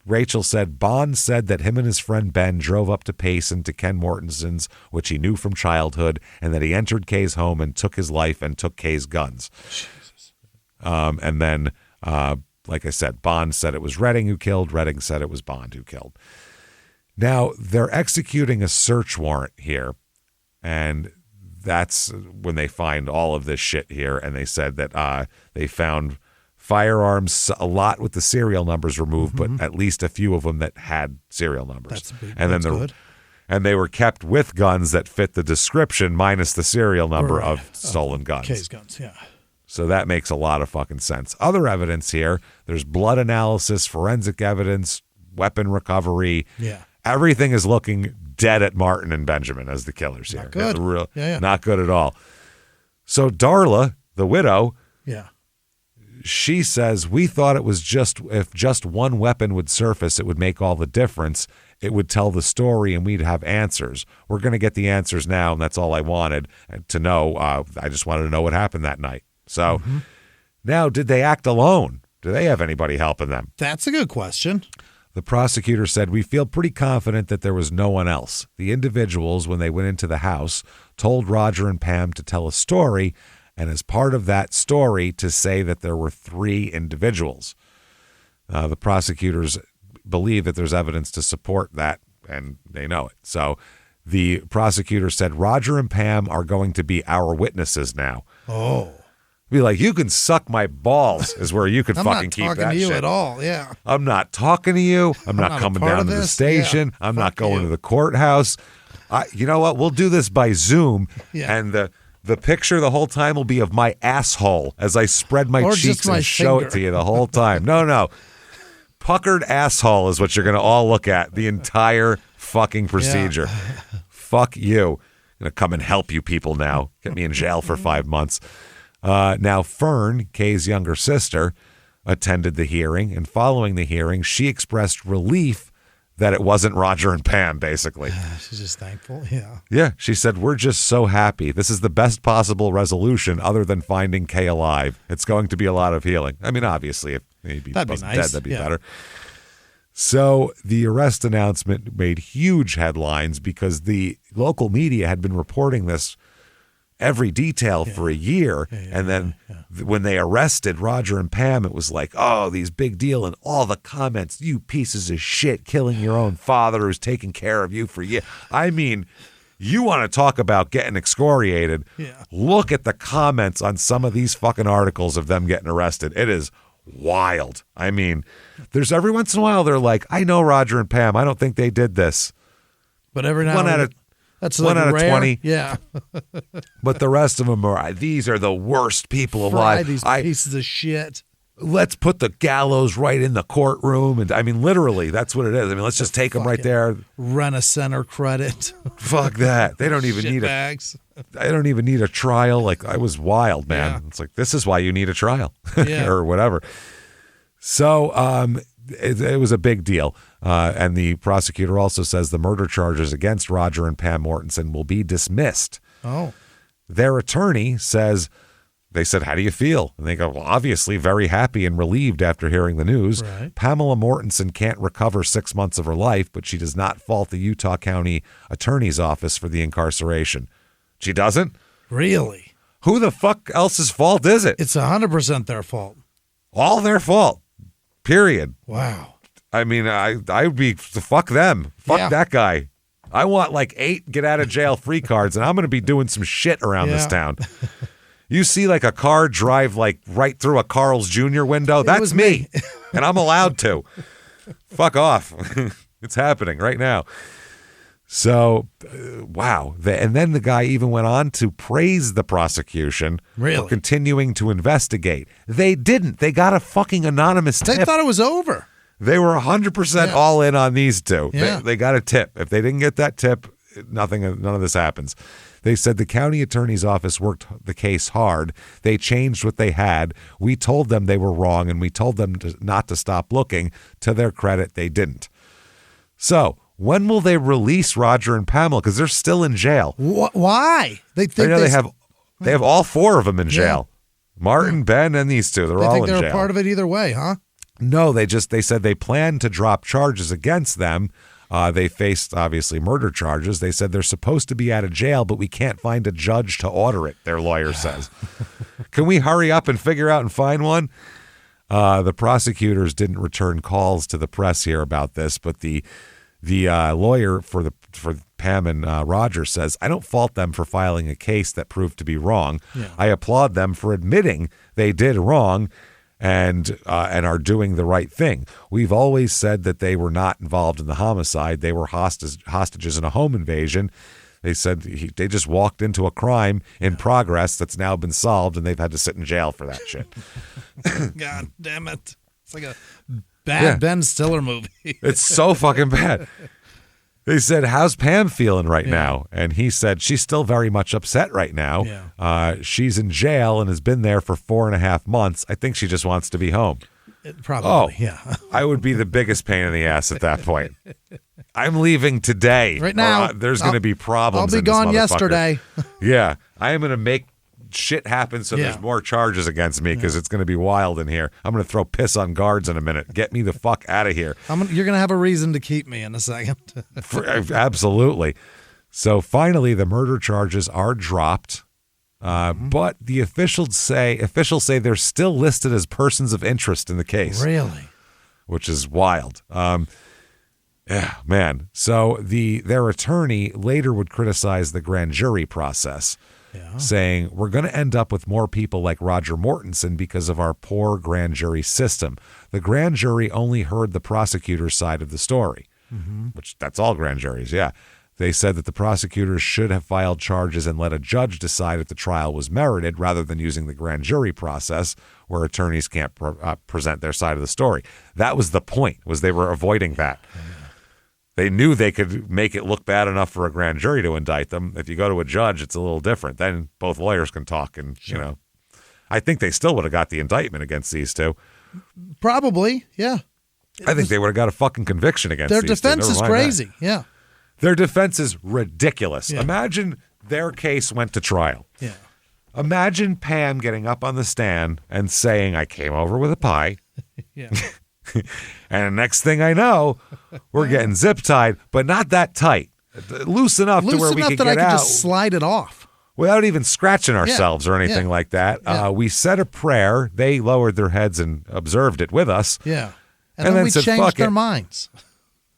Rachel said Bond said that him and his friend Ben drove up to Payson to Ken Mortenson's, which he knew from childhood, and that he entered Kay's home and took his life and took Kay's guns. Jesus. And then, like I said, Bond said it was Redding who killed. Redding said it was Bond who killed. Now, they're executing a search warrant here, and that's when they find all of this shit here, and they said that they found firearms, a lot with the serial numbers removed, but at least a few of them that had serial numbers. That's good. And they were kept with guns that fit the description minus the serial number of stolen guns. Kay's guns, yeah. So that makes a lot of fucking sense. Other evidence here, there's blood analysis, forensic evidence, weapon recovery. Yeah. Everything is looking dead at Martin and Benjamin as the killers here. Not good. Not good at all. So Darla, the widow, she says, we thought it was if just one weapon would surface, it would make all the difference. It would tell the story and we'd have answers. We're going to get the answers now, and that's all I wanted to know. I just wanted to know what happened that night. So now, did they act alone? Do they have anybody helping them? That's a good question. The prosecutor said, we feel pretty confident that there was no one else. The individuals, when they went into the house, told Roger and Pam to tell a story, and as part of that story, to say that there were three individuals. The prosecutors believe that there's evidence to support that, and they know it. So the prosecutor said, Roger and Pam are going to be our witnesses now. Oh. Be like, you can suck my balls is where you could fucking keep that shit. I'm not talking to you at all, yeah. I'm not talking to you. I'm not coming down to the station. Yeah. I'm not going to the courthouse. You know what? We'll do this by Zoom, and the picture the whole time will be of my asshole as I spread my cheeks and show it to you the whole time. No. Puckered asshole is what you're going to all look at the entire fucking procedure. Fuck you. I'm going to come and help you people now. Get me in jail for 5 months. Now, Fern, Kay's younger sister, attended the hearing, and following the hearing, she expressed relief that it wasn't Roger and Pam, basically. She's just thankful, yeah. Yeah, she said, we're just so happy. This is the best possible resolution other than finding Kay alive. It's going to be a lot of healing. I mean, obviously, if he wasn't dead, that'd be better. So the arrest announcement made huge headlines because the local media had been reporting this every detail for a year. And then when they arrested Roger and Pam, it was like, oh, these big deal. And all the comments, you pieces of shit, killing your own father who's taking care of you for years. I mean, you want to talk about getting excoriated. Yeah. Look at the comments on some of these fucking articles of them getting arrested. It is wild. I mean, there's every once in a while they're like, I know Roger and Pam. I don't think they did this. But every now and then. That's one out of rare. 20. Yeah. But the rest of them are, these are the worst people alive. These pieces of shit. Let's put the gallows right in the courtroom. And I mean, literally, that's what it is. I mean, let's just take them right there. Run a center credit. Fuck that. They don't even need bags. I don't even need a trial. Like, I was wild, man. Yeah. It's like, this is why you need a trial or whatever. So, it was a big deal. And the prosecutor also says the murder charges against Roger and Pam Mortensen will be dismissed. Oh. Their attorney says they said, how do you feel? And they go, well, obviously very happy and relieved after hearing the news. Right. Pamela Mortensen can't recover 6 months of her life, but she does not fault the Utah County Attorney's Office for the incarceration. She doesn't? Really? Who the fuck else's fault is it? It's 100% their fault. All their fault. Period. Wow. I mean, I would be, fuck them. Fuck that guy. I want like 8 get out of jail free cards, and I'm going to be doing some shit around this town. You see like a car drive like right through a Carl's Jr. window? That's me. And I'm allowed to. Fuck off. It's happening right now. So, wow. And then the guy even went on to praise the prosecution for continuing to investigate. They didn't. They got a fucking anonymous tip. They thought it was over. They were 100% all in on these two. Yeah. They got a tip. If they didn't get that tip, none of this happens. They said the county attorney's office worked the case hard. They changed what they had. We told them they were wrong, and we told them not to stop looking. To their credit, they didn't. So, when will they release Roger and Pamela? Because they're still in jail. Why? They have all 4 of them in jail. Martin, Ben, and these 2. They're all in jail. They think they're a part of it either way, huh? No, they said they planned to drop charges against them. They faced, obviously, murder charges. They said they're supposed to be out of jail, but we can't find a judge to order it, their lawyer says. Can we hurry up and figure out and find one? The prosecutors didn't return calls to the press here about this, but the lawyer for Pam and Roger says, I don't fault them for filing a case that proved to be wrong. Yeah. I applaud them for admitting they did wrong and are doing the right thing. We've always said that they were not involved in the homicide. They were hostages in a home invasion. They said they just walked into a crime in progress that's now been solved, and they've had to sit in jail for that shit. God damn it. It's like a bad Ben Stiller movie. It's so fucking bad. They said, how's Pam feeling right now? And he said, she's still very much upset right now. Yeah. She's in jail and has been there for 4.5 months. I think she just wants to be home. Probably, I would be the biggest pain in the ass at that point. I'm leaving today. Right now. There's going to be problems. I'll be gone yesterday. Yeah. I am going to make shit happen so there's more charges against me because it's going to be wild in here. I'm going to throw piss on guards in a minute. Get me the fuck out of here. You're going to have a reason to keep me in a second. Absolutely. So finally, the murder charges are dropped, but the officials say they're still listed as persons of interest in the case. Really? Which is wild. Yeah, man. So their attorney later would criticize the grand jury process. Saying, we're going to end up with more people like Roger Mortensen because of our poor grand jury system. The grand jury only heard the prosecutor's side of the story, which that's all grand juries, They said that the prosecutors should have filed charges and let a judge decide if the trial was merited rather than using the grand jury process where attorneys can't present their side of the story. That was the point, was they were avoiding that. They knew they could make it look bad enough for a grand jury to indict them. If you go to a judge, it's a little different. Then both lawyers can talk, and I think they still would have got the indictment against these 2. Probably, yeah. I think they would have got a fucking conviction against their these defense two. is crazy. Yeah, their defense is ridiculous. Yeah. Imagine their case went to trial. Yeah. Imagine Pam getting up on the stand and saying, "I came over with a pie." Yeah. And the next thing I know, we're getting zip tied, but not that tight. Loose enough to where we can get out. I could just slide it off. Without even scratching ourselves or anything like that. Yeah. We said a prayer. They lowered their heads and observed it with us. Yeah. And then we changed their minds.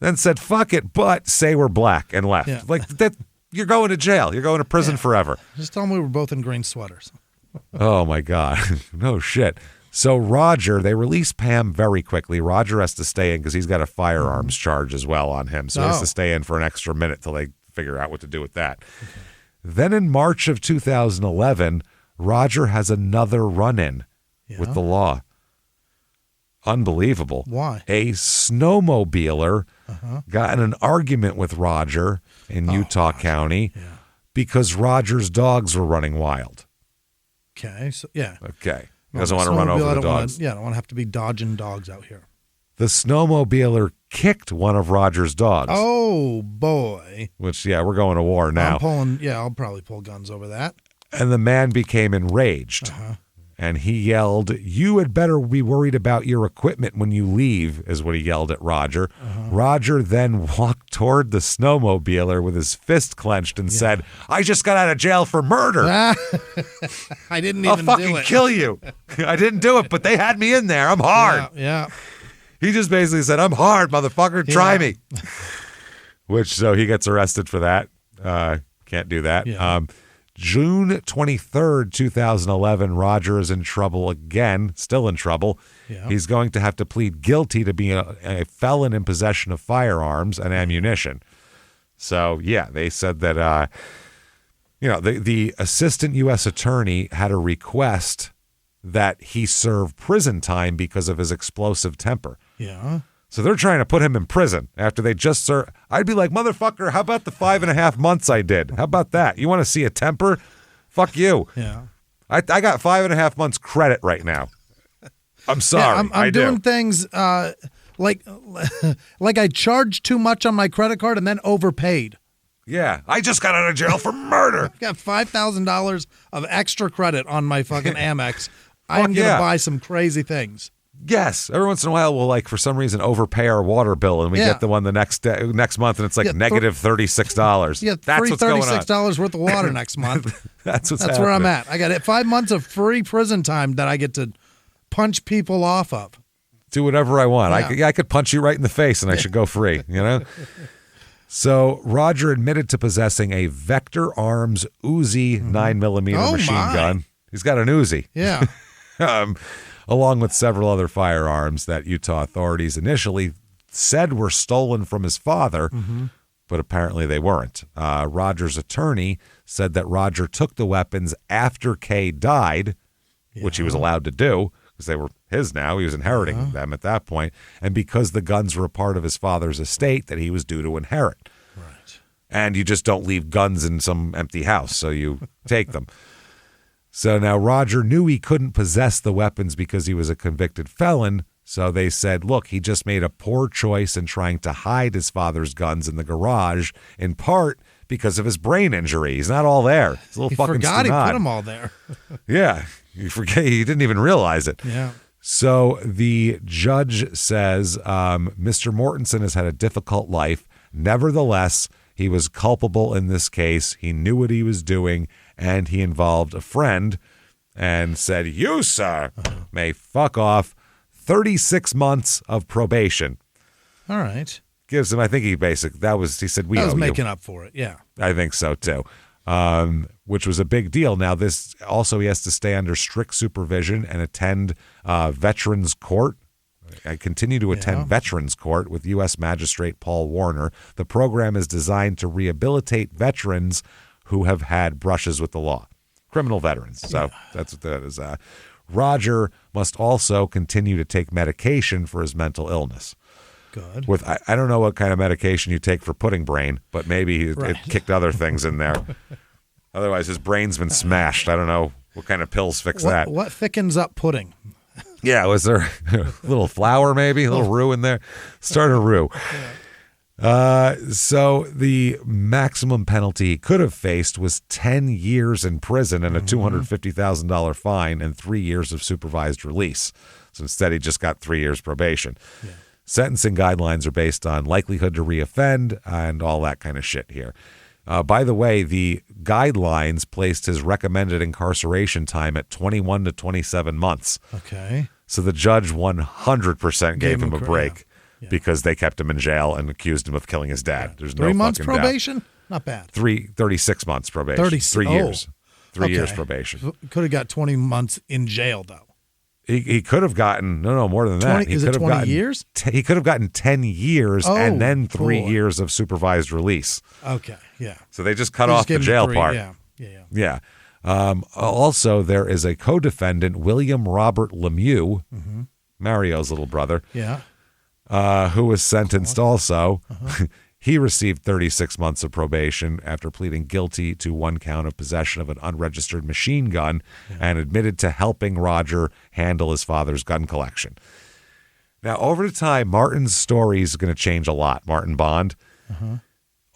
Then said, fuck it, but say we're black and left. Yeah. Like that, you're going to jail. You're going to prison forever. Just tell them we were both in green sweaters. Oh, my God. No shit. So Roger, they release Pam very quickly. Roger has to stay in because he's got a firearms charge as well on him. So he has to stay in for an extra minute till they figure out what to do with that. Okay. Then in March of 2011, Roger has another run-in with the law. Unbelievable. Why? A snowmobiler got in an argument with Roger in Utah County because Roger's dogs were running wild. Okay. So, Okay. He doesn't want to run over the dogs. I don't want to have to be dodging dogs out here. The snowmobiler kicked one of Roger's dogs. Oh, boy. Which, we're going to war now. I'll probably pull guns over that. And the man became enraged. And he yelled, "You had better be worried about your equipment when you leave," is what he yelled at Roger. Roger then walked toward the snowmobiler with his fist clenched and said, "I just got out of jail for murder. I didn't I'll even fucking do it. kill you. I didn't do it, but they had me in there. I'm hard." Yeah. He just basically said, "I'm hard, motherfucker. Try me." So he gets arrested for that. Can't do that. Yeah. June 23rd, 2011, Roger is in trouble again, still in trouble. Yeah. He's going to have to plead guilty to being a felon in possession of firearms and ammunition. So, yeah, they said that, the assistant U.S. attorney had a request that he serve prison time because of his explosive temper. Yeah. So they're trying to put him in prison after they just served. I'd be like, motherfucker, how about the 5.5 months I did? How about that? You want to see a temper? Fuck you. Yeah. I got 5.5 months credit right now. I'm sorry. Yeah, I'm doing things like I charged too much on my credit card and then overpaid. Yeah. I just got out of jail for murder. I've got $5,000 of extra credit on my fucking Amex. I'm going to buy some crazy things. Yes, every once in a while we'll for some reason overpay our water bill and we get the one the next month and it's like negative $36. Yeah, that's what's going on. $36 worth of water next month. That's where I'm at. I got 5 months of free prison time that I get to punch people off of. Do whatever I want. Yeah. I could punch you right in the face and I should go free, So Roger admitted to possessing a Vector Arms Uzi 9mm machine gun. He's got an Uzi. Yeah. Along with several other firearms that Utah authorities initially said were stolen from his father, but apparently they weren't. Roger's attorney said that Roger took the weapons after Kay died, which he was allowed to do because they were his now. He was inheriting them at that point, and because the guns were a part of his father's estate that he was due to inherit. Right. And you just don't leave guns in some empty house, so you take them. So now Roger knew he couldn't possess the weapons because he was a convicted felon. So they said, look, he just made a poor choice in trying to hide his father's guns in the garage, in part because of his brain injury. He's not all there. He's a little fucking forgot he stonod. put them all there. Yeah, you forget. He didn't even realize it. Yeah. So the judge says Mr. Mortensen has had a difficult life. Nevertheless, he was culpable in this case. He knew what he was doing. And he involved a friend and said, "You, sir, may fuck off 36 months of probation." All right. Gives him, I think he said, "We owe you." I was making up for it, yeah. I think so, too, which was a big deal. Now, this also, he has to stay under strict supervision and attend veterans court. I continue to attend veterans court with U.S. Magistrate Paul Warner. The program is designed to rehabilitate veterans who have had brushes with the law, criminal veterans. So that's what that is. Roger must also continue to take medication for his mental illness. Good. I don't know what kind of medication you take for pudding brain, but maybe it kicked other things in there. Otherwise, his brain's been smashed. I don't know what kind of pills fix that. What thickens up pudding? Yeah, was there a little flour maybe, a little roux in there? Start a roux. Yeah. So the maximum penalty he could have faced was 10 years in prison and a $250,000 fine and 3 years of supervised release. So instead, he just got 3 years probation. Yeah. Sentencing guidelines are based on likelihood to reoffend and all that kind of shit here. By the way, the guidelines placed his recommended incarceration time at 21 to 27 months. Okay. So the judge 100% gave him a break. Yeah. Yeah. Because they kept him in jail and accused him of killing his dad. There's 3 months fucking probation? Doubt. Not bad. 36 months probation. 3 years. 3 years probation. Could have got 20 months in jail, though. He could have gotten, more than 20, that. Is it 20 years? He could have gotten 10 years and then 3 years of supervised release. Okay, yeah. So they just cut off the jail part. Yeah. Also, there is a co-defendant, William Robert Lemieux, Mario's little brother. Yeah. Who was sentenced also. He received 36 months of probation after pleading guilty to one count of possession of an unregistered machine gun and admitted to helping Roger handle his father's gun collection. Now, over time, Martin's story is going to change a lot. Martin Bond.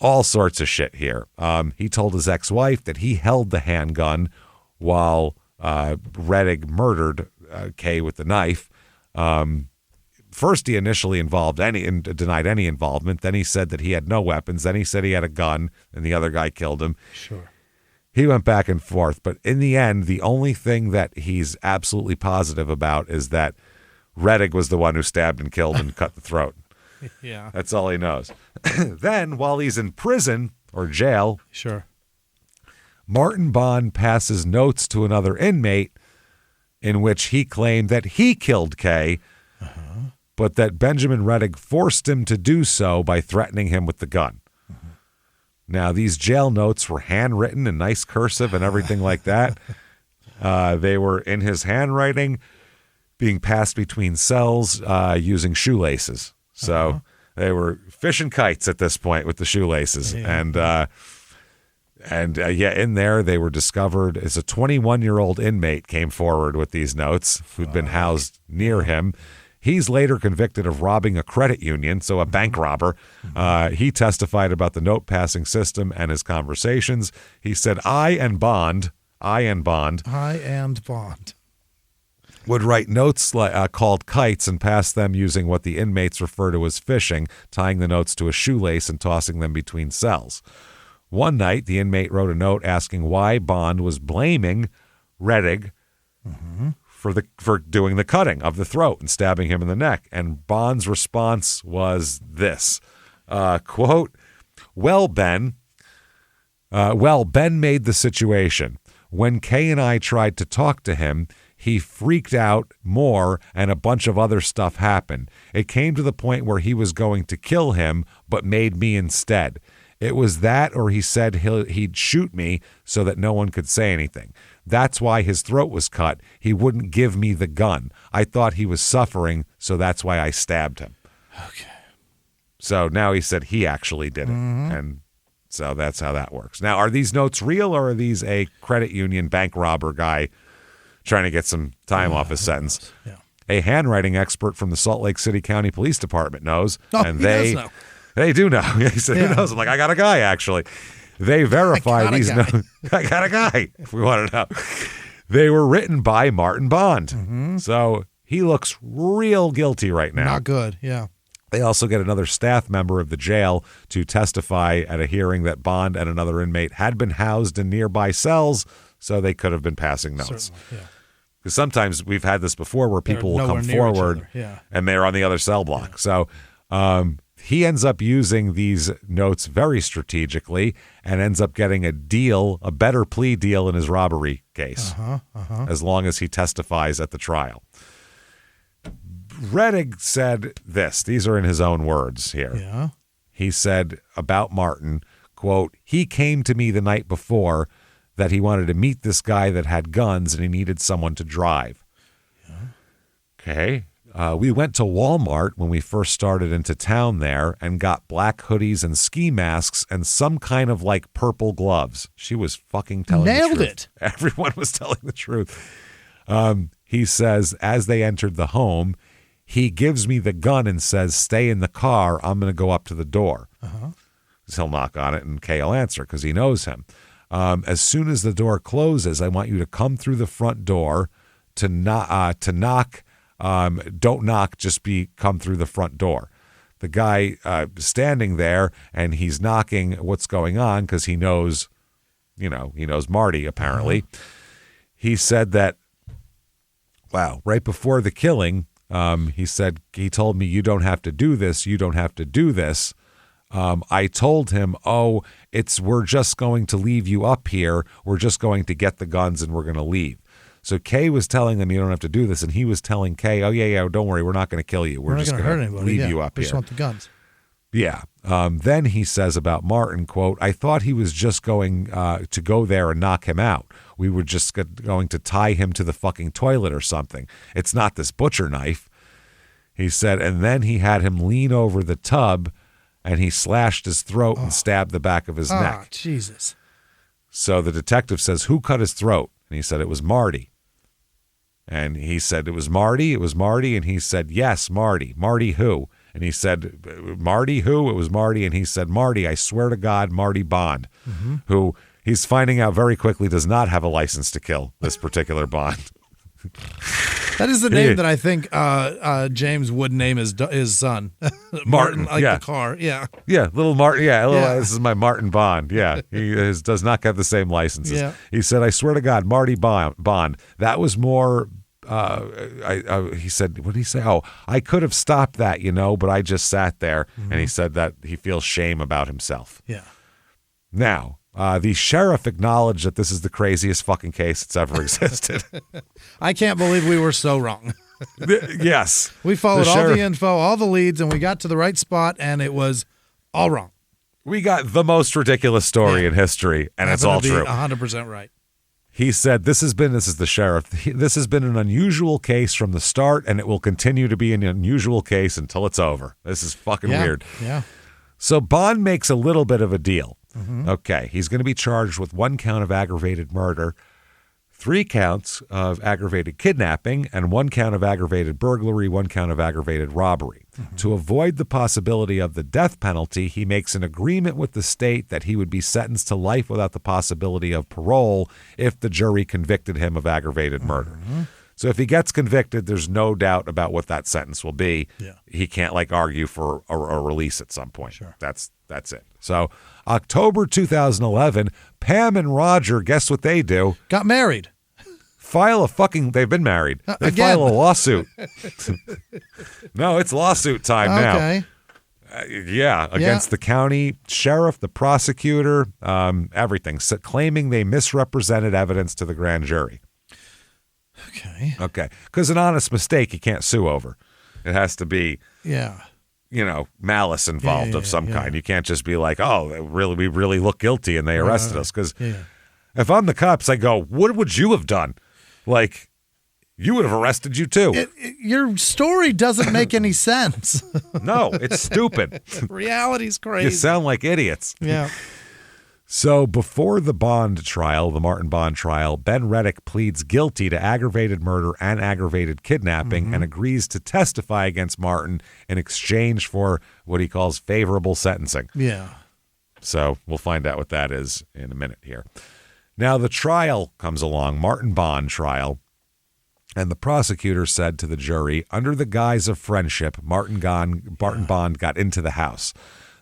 All sorts of shit here. He told his ex-wife that he held the handgun while Rettig murdered Kay with the knife. First, he initially denied any involvement. Then he said that he had no weapons. Then he said he had a gun, and the other guy killed him. Sure. He went back and forth. But in the end, the only thing that he's absolutely positive about is that Rettig was the one who stabbed and killed and cut the throat. Yeah. That's all he knows. Then, while he's in prison or jail, sure, Martin Bond passes notes to another inmate in which he claimed that he killed Kay, but that Benjamin Rettig forced him to do so by threatening him with the gun. Now, these jail notes were handwritten in nice cursive and everything like that. They were in his handwriting, being passed between cells using shoelaces. So they were fishing kites at this point with the shoelaces. Yeah. And in there they were discovered as a 21-year-old inmate came forward with these notes who'd been housed near him. He's later convicted of robbing a credit union, so a bank robber. He testified about the note-passing system and his conversations. He said, I and Bond would write notes called kites and pass them using what the inmates refer to as fishing, tying the notes to a shoelace and tossing them between cells. One night, the inmate wrote a note asking why Bond was blaming Rettig for doing the cutting of the throat and stabbing him in the neck. And Bond's response was this, quote, Ben made the situation. When Kay and I tried to talk to him, he freaked out more and a bunch of other stuff happened. It came to the point where he was going to kill him, but made me instead. It was that, or he said he'd shoot me so that no one could say anything. That's why his throat was cut. He wouldn't give me the gun. I thought he was suffering, so that's why I stabbed him. Okay. So now he said he actually did it. And so that's how that works. Now, are these notes real, or are these a credit union bank robber guy trying to get some time off his sentence? Yeah. A handwriting expert from the Salt Lake City County Police Department knows. And he does know. They do know. He said, who knows? I'm like, I got a guy, actually. They verify these notes. I got a guy, if we want to know. They were written by Martin Bond. So he looks real guilty right now. Not good, yeah. They also get another staff member of the jail to testify at a hearing that Bond and another inmate had been housed in nearby cells, so they could have been passing notes. Certainly, yeah. Because sometimes we've had this before where people will come forward and they're on the other cell block. Yeah. So he ends up using these notes very strategically and ends up getting a better plea deal in his robbery case, as long as he testifies at the trial. Rettig said this. These are in his own words here. Yeah. He said about Martin, quote, he came to me the night before that he wanted to meet this guy that had guns and he needed someone to drive. Yeah. Okay. We went to Walmart when we first started into town there and got black hoodies and ski masks and some kind of like purple gloves. She was fucking telling the truth. Nailed it. Everyone was telling the truth. He says, as they entered the home, he gives me the gun and says, stay in the car. I'm going to go up to the door. He'll knock on it and Kay will answer because he knows him. As soon as the door closes, I want you to come through the front door to knock. Don't knock, just come through the front door. The guy standing there and he's knocking what's going on because he knows Marty apparently. He said that, right before the killing, he told me, you don't have to do this. You don't have to do this. I told him, we're just going to leave you up here. We're just going to get the guns and we're going to leave. So Kay was telling him, you don't have to do this. And he was telling Kay, don't worry. We're not going to kill you. We're just going to leave you up here. We just want the guns. Yeah. Then he says about Martin, quote, I thought he was just going to go there and knock him out. We were just going to tie him to the fucking toilet or something. It's not this butcher knife. He said, and then he had him lean over the tub and he slashed his throat and stabbed the back of his neck. Jesus. So the detective says, who cut his throat? And he said, it was Marty. And he said, it was Marty? It was Marty? And he said, yes, Marty. Marty who? And he said, Marty who? It was Marty. And he said, Marty, I swear to God, Marty Bond, who He's finding out very quickly does not have a license to kill, this particular Bond. That is the name that I think James would name his son. Martin, like the car. Yeah. Yeah, little Martin. Yeah, this is my Martin Bond. Yeah, he does not have the same licenses. Yeah. He said, I swear to God, Marty Bond. That was more... he said, what did he say? Oh, I could have stopped that, but I just sat there. And he said that he feels shame about himself. Yeah. Now, the sheriff acknowledged that this is the craziest fucking case that's ever existed. I can't believe we were so wrong. Yes. We followed all the info, all the leads, and we got to the right spot, and it was all wrong. We got the most ridiculous story in history, and it's all true. 100% right. He said, this is the sheriff, this has been an unusual case from the start, and it will continue to be an unusual case until it's over. This is fucking weird. Yeah. So Bond makes a little bit of a deal. Okay, he's going to be charged with 1 count of aggravated murder, 3 counts of aggravated kidnapping, and 1 count of aggravated burglary, 1 count of aggravated robbery. To avoid the possibility of the death penalty, he makes an agreement with the state that he would be sentenced to life without the possibility of parole if the jury convicted him of aggravated murder. So if he gets convicted, there's no doubt about what that sentence will be. Yeah. He can't argue for a release at some point. Sure. That's it. So October 2011, Pam and Roger, guess what they do? Got married. They've been married. They again. file a lawsuit. No, it's lawsuit time now. Okay. Against the county sheriff, the prosecutor, everything, claiming they misrepresented evidence to the grand jury. Okay. Because an honest mistake you can't sue over. It has to be, malice involved of some kind. You can't just be like, oh, we really look guilty and they arrested us. Because if I'm the cops, I go, what would you have done? You would have arrested you too. Your story doesn't make any sense. No, it's stupid. Reality's crazy. You sound like idiots. Yeah. So before the Bond trial, the Martin Bond trial, Ben Reddick pleads guilty to aggravated murder and aggravated kidnapping and agrees to testify against Martin in exchange for what he calls favorable sentencing. Yeah. So we'll find out what that is in a minute here. Now the trial comes along, Martin Bond trial, and the prosecutor said to the jury, under the guise of friendship, Martin Bond got into the house.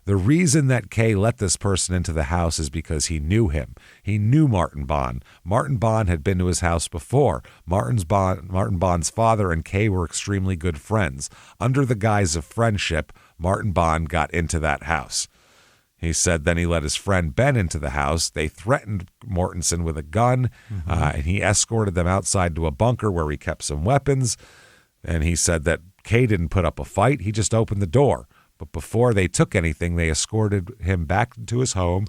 The reason that Kay let this person into the house is because he knew him. He knew Martin Bond. Martin Bond had been to his house before. Martin Bond's father and Kay were extremely good friends. Under the guise of friendship, Martin Bond got into that house. He said then he let his friend Ben into the house. They threatened Mortensen with a gun, and he escorted them outside to a bunker where he kept some weapons. And he said that Kay didn't put up a fight. He just opened the door. But before they took anything, they escorted him back to his home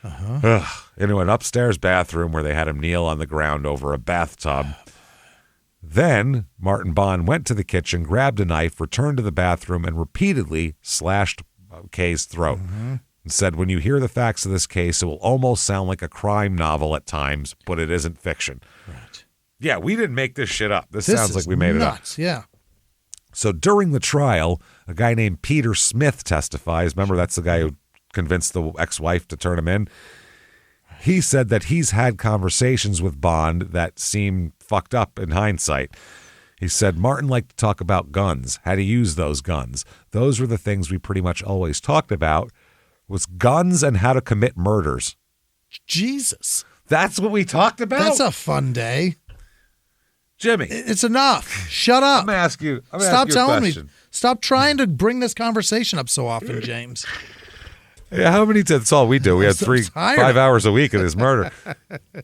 into an upstairs bathroom where they had him kneel on the ground over a bathtub. Then Martin Bond went to the kitchen, grabbed a knife, returned to the bathroom, and repeatedly slashed Kay's throat. And said, when you hear the facts of this case, it will almost sound like a crime novel at times, but it isn't fiction. Right. Yeah, we didn't make this shit up. This sounds like we made it up. Yeah. So during the trial, a guy named Peter Smith testifies. Remember, that's the guy who convinced the ex-wife to turn him in. He said that he's had conversations with Bond that seem fucked up in hindsight. He said Martin liked to talk about guns, how to use those guns. Those were the things we pretty much always talked about, was guns and how to commit murders. Jesus. That's what we talked about? That's a fun day. Jimmy. It's enough. Shut up. I'm going to ask you Stop telling me. question. Stop trying to bring this conversation up so often, James. Yeah, how many times? That's all we do. We have 5 hours a week of this murder.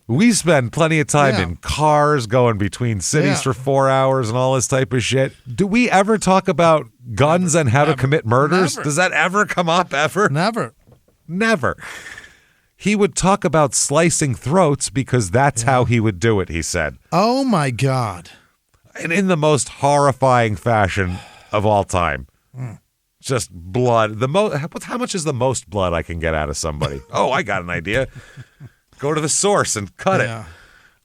We spend plenty of time in cars going between cities for 4 hours and all this type of shit. Do we ever talk about guns and how to commit murders? Never. Does that ever come up ever? Never. He would talk about slicing throats because that's how he would do it, he said. Oh, my God. And in the most horrifying fashion of all time. Just blood. How much is the most blood I can get out of somebody? Oh, I got an idea. Go to the source and cut it.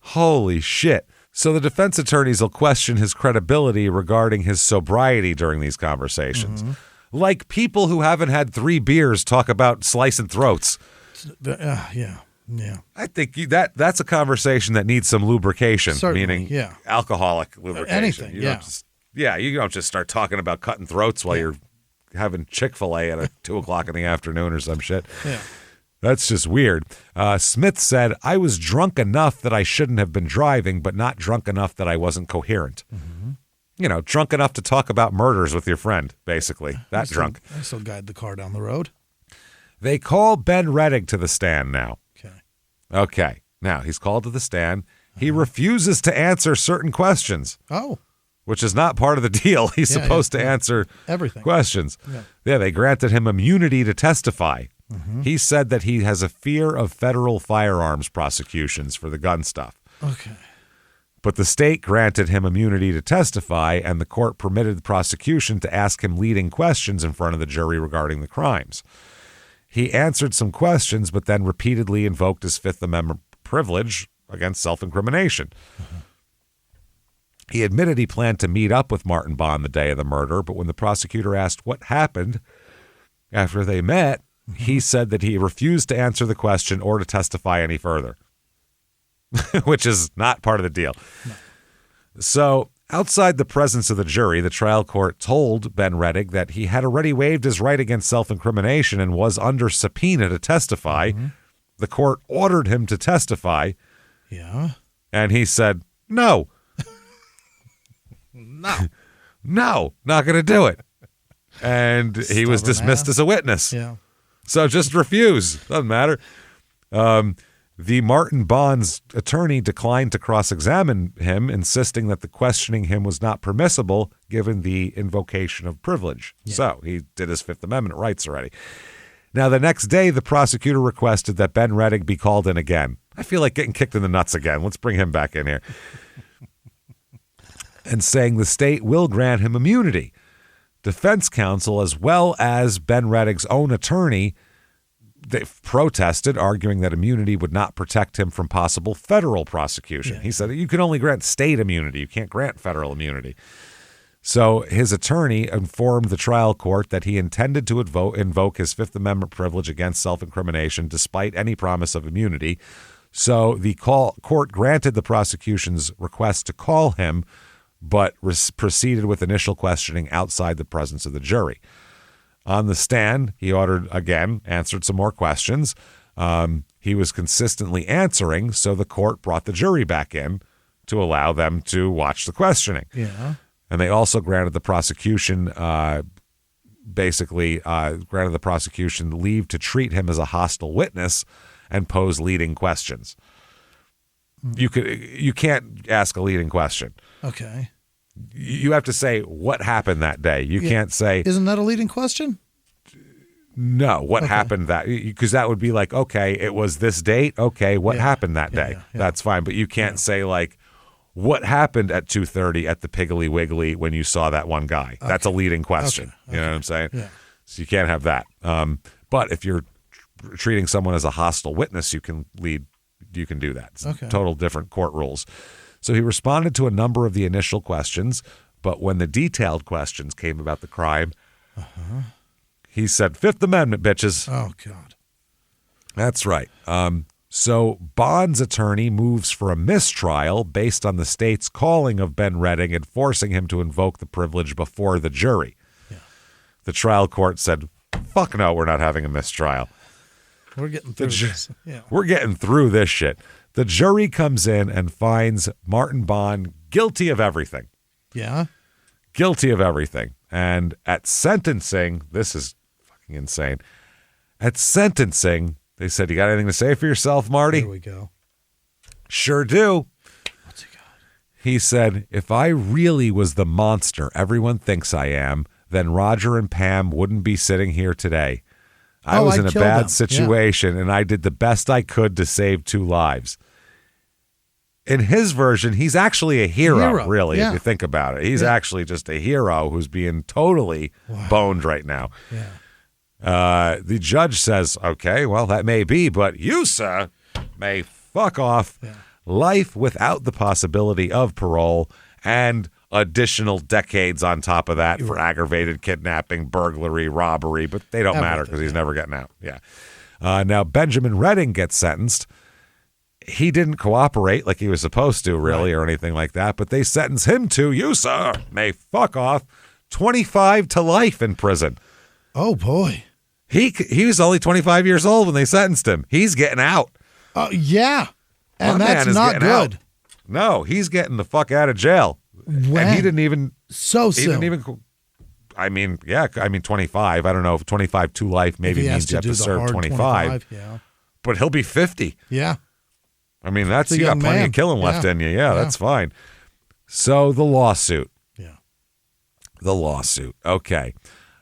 Holy shit. So the defense attorneys will question his credibility regarding his sobriety during these conversations. Like people who haven't had 3 beers talk about slicing throats. Yeah. Yeah. I think that's a conversation that needs some lubrication, Certainly, meaning alcoholic lubrication. Anything, You don't you don't just start talking about cutting throats while you're having Chick-fil-A at 2 o'clock in the afternoon or some shit. Yeah. That's just weird. Smith said, I was drunk enough that I shouldn't have been driving, but not drunk enough that I wasn't coherent. Mm-hmm. You know, drunk enough to talk about murders with your friend, basically. Drunk. I still guide the car down the road. They call Ben Rettig to the stand now. Okay. Now, he's called to the stand. He refuses to answer certain questions. Oh. Which is not part of the deal. He's supposed to answer everything. Questions. Yeah, they granted him immunity to testify. Mm-hmm. He said that he has a fear of federal firearms prosecutions for the gun stuff. Okay. But the state granted him immunity to testify, and the court permitted the prosecution to ask him leading questions in front of the jury regarding the crimes. He answered some questions, but then repeatedly invoked his Fifth Amendment privilege against self-incrimination. Mm-hmm. He admitted he planned to meet up with Martin Bond the day of the murder, but when the prosecutor asked what happened after they met, he said that he refused to answer the question or to testify any further, which is not part of the deal. No. So outside the presence of the jury, the trial court told Ben Rettig that he had already waived his right against self-incrimination and was under subpoena to testify. Mm-hmm. The court ordered him to testify. Yeah. And he said, no. No, not going to do it. And he was dismissed as a witness. Yeah. So just refuse. Doesn't matter. The Martin Bond's attorney declined to cross-examine him, insisting that the questioning him was not permissible given the invocation of privilege. Yeah. So he did his Fifth Amendment rights already. Now, the next day, the prosecutor requested that Ben Rettig be called in again. I feel like getting kicked in the nuts again. Let's bring him back in here. And saying the state will grant him immunity. Defense counsel, as well as Ben Rettig's own attorney, they protested, arguing that immunity would not protect him from possible federal prosecution. Yeah. He said you can only grant state immunity. You can't grant federal immunity. So his attorney informed the trial court that he intended to invoke his Fifth Amendment privilege against self-incrimination despite any promise of immunity. So the court granted the prosecution's request to call him, but proceeded with initial questioning outside the presence of the jury. On the stand, he answered some more questions. He was consistently answering, so the court brought the jury back in to allow them to watch the questioning. Yeah. And they also granted the prosecution, granted the prosecution leave to treat him as a hostile witness and pose leading questions. You can't ask a leading question. Okay. You have to say what happened that day. You can't say. Isn't that a leading question? No, what happened because that would be like, okay, it was this date. Okay, what happened that day? Yeah. That's fine. But you can't say like, what happened at 2:30 at the Piggly Wiggly when you saw that one guy? Okay. That's a leading question. Okay. You know what I'm saying? Yeah. So you can't have that. But if you're treating someone as a hostile witness, you can do that. It's total different court rules. So he responded to a number of the initial questions, but when the detailed questions came about the crime, he said, Fifth Amendment, bitches. Oh, God. That's right. So Bond's attorney moves for a mistrial based on the state's calling of Ben Rettig and forcing him to invoke the privilege before the jury. Yeah. The trial court said, fuck no, we're not having a mistrial. We're getting through this. Yeah. We're getting through this shit. The jury comes in and finds Martin Bond guilty of everything. Yeah. Guilty of everything. And at sentencing, this is fucking insane. At sentencing, they said, you got anything to say for yourself, Marty? Here we go. Sure do. What's he got? He said, if I really was the monster everyone thinks I am, then Roger and Pam wouldn't be sitting here today. I was in a bad situation, and I did the best I could to save 2 lives. In his version, he's actually a hero, really, if you think about it. He's actually just a hero who's being totally boned right now. Yeah. The judge says, okay, well, that may be, but you, sir, may fuck off. Yeah. Life without the possibility of parole and additional decades on top of that for aggravated kidnapping, burglary, robbery, but they don't matter because he's never getting out. Yeah. Now, Benjamin Rettig gets sentenced. he didn't cooperate like he was supposed to, really, or anything like that. But they sentenced him to, you, sir, may fuck off, 25 to life in prison. Oh, boy. He was only 25 years old when they sentenced him. He's getting out. Yeah. And My that's man is not getting good. out. No, he's getting the fuck out of jail. When? And he didn't even. So he soon. didn't even. I mean, 25. I don't know if 25 to life maybe means you have to serve 25. Yeah. But he'll be 50. Yeah. I mean, that's you got young plenty man. of killing left in you. Yeah, that's fine. So the lawsuit. Yeah. The lawsuit. Okay.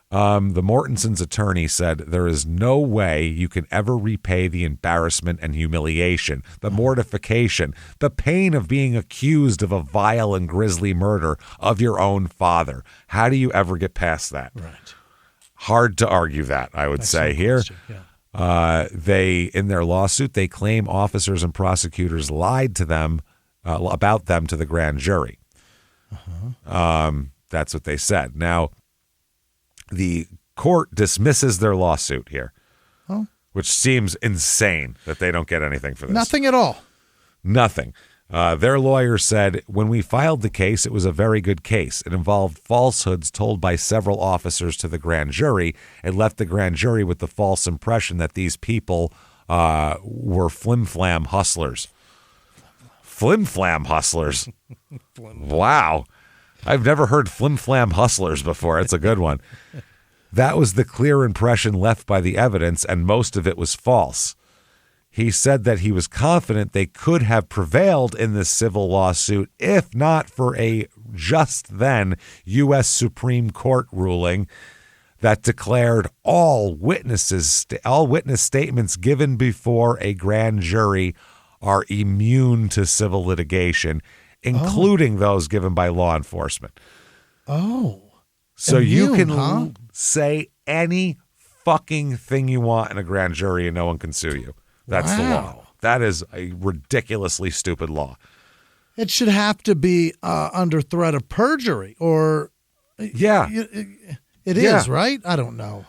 The Mortensons' attorney said there is no way you can ever repay the embarrassment and humiliation, the mortification, the pain of being accused of a vile and grisly murder of your own father. How do you ever get past that? Right. Hard to argue that, I would say here. Yeah. They, in their lawsuit, they claim officers and prosecutors lied to them about them to the grand jury. That's what they said. Now, the court dismisses their lawsuit here, which seems insane that they don't get anything for this. Nothing at all. Nothing. Their lawyer said, when we filed the case, it was a very good case. It involved falsehoods told by several officers to the grand jury. It left the grand jury with the false impression that these people were flim-flam hustlers. Flim-flam hustlers. Wow. I've never heard flim-flam hustlers before. It's a good one. That was the clear impression left by the evidence, and most of it was false. He said that he was confident they could have prevailed in this civil lawsuit if not for a just then U.S. Supreme Court ruling that declared all witness statements given before a grand jury are immune to civil litigation, including those given by law enforcement. Oh. So Immune, you can say any fucking thing you want in a grand jury and no one can sue you. That's the law. That is a ridiculously stupid law. It should have to be under threat of perjury or... Yeah. It is, right? I don't know.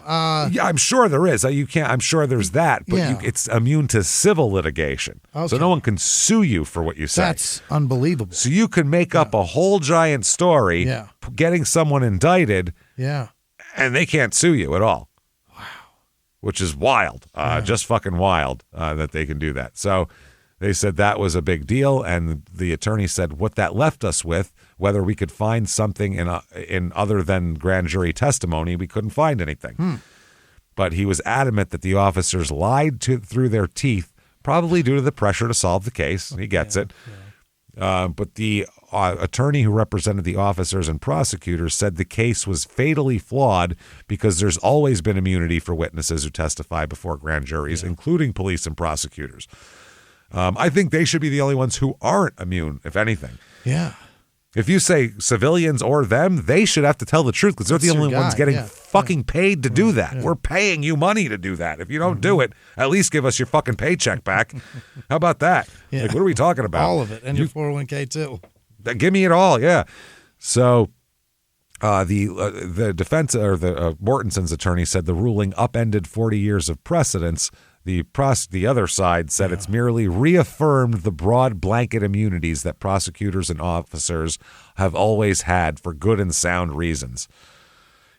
Yeah, I'm sure there is. I'm sure there's that, but it's immune to civil litigation. Okay. So no one can sue you for what you say. That's unbelievable. So you can make up a whole giant story, getting someone indicted, and they can't sue you at all. Wow. Which is wild, just fucking wild that they can do that. So they said that was a big deal, and the attorney said what that left us with, whether we could find something in other than grand jury testimony, we couldn't find anything. But he was adamant that the officers lied through their teeth, probably due to the pressure to solve the case. He gets it. But the attorney who represented the officers and prosecutors said the case was fatally flawed because there's always been immunity for witnesses who testify before grand juries, including police and prosecutors. I think they should be the only ones who aren't immune, if anything. Yeah. If you say civilians or them, they should have to tell the truth because they're the only ones getting fucking paid to do that. We're paying you money to do that. If you don't do it, at least give us your fucking paycheck back. How about that? Like, what are we talking about? All of it. And your 401k too. Give me it all, yeah. So the defense or the Mortenson's attorney said the ruling upended 40 years of precedents. The other side said it's merely reaffirmed the broad blanket immunities that prosecutors and officers have always had for good and sound reasons.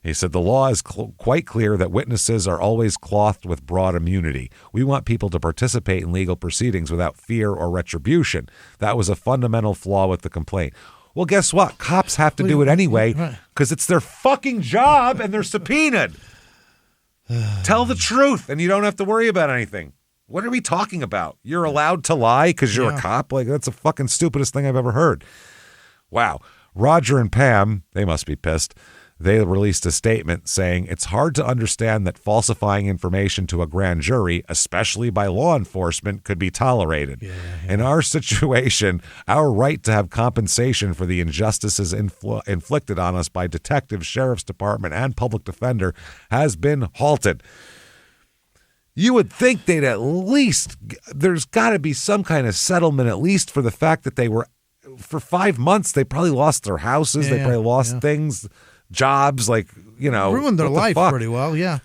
He said the law is quite clear that witnesses are always clothed with broad immunity. We want people to participate in legal proceedings without fear or retribution. That was a fundamental flaw with the complaint. Well, guess what? Cops have to do it anyway because it's their fucking job and they're subpoenaed. Tell the truth, and you don't have to worry about anything. What are we talking about? You're allowed to lie because you're a cop? Like, that's the fucking stupidest thing I've ever heard. Wow. Roger and Pam, they must be pissed. They released a statement saying it's hard to understand that falsifying information to a grand jury, especially by law enforcement, could be tolerated. In our situation, our right to have compensation for the injustices inflicted on us by detectives, sheriff's department, and public defender has been halted. You would think they'd at least, there's got to be some kind of settlement, at least for the fact that they were, for 5 months, they probably lost their houses. They probably lost things. Jobs, like, you know, ruined their life pretty well. Yeah,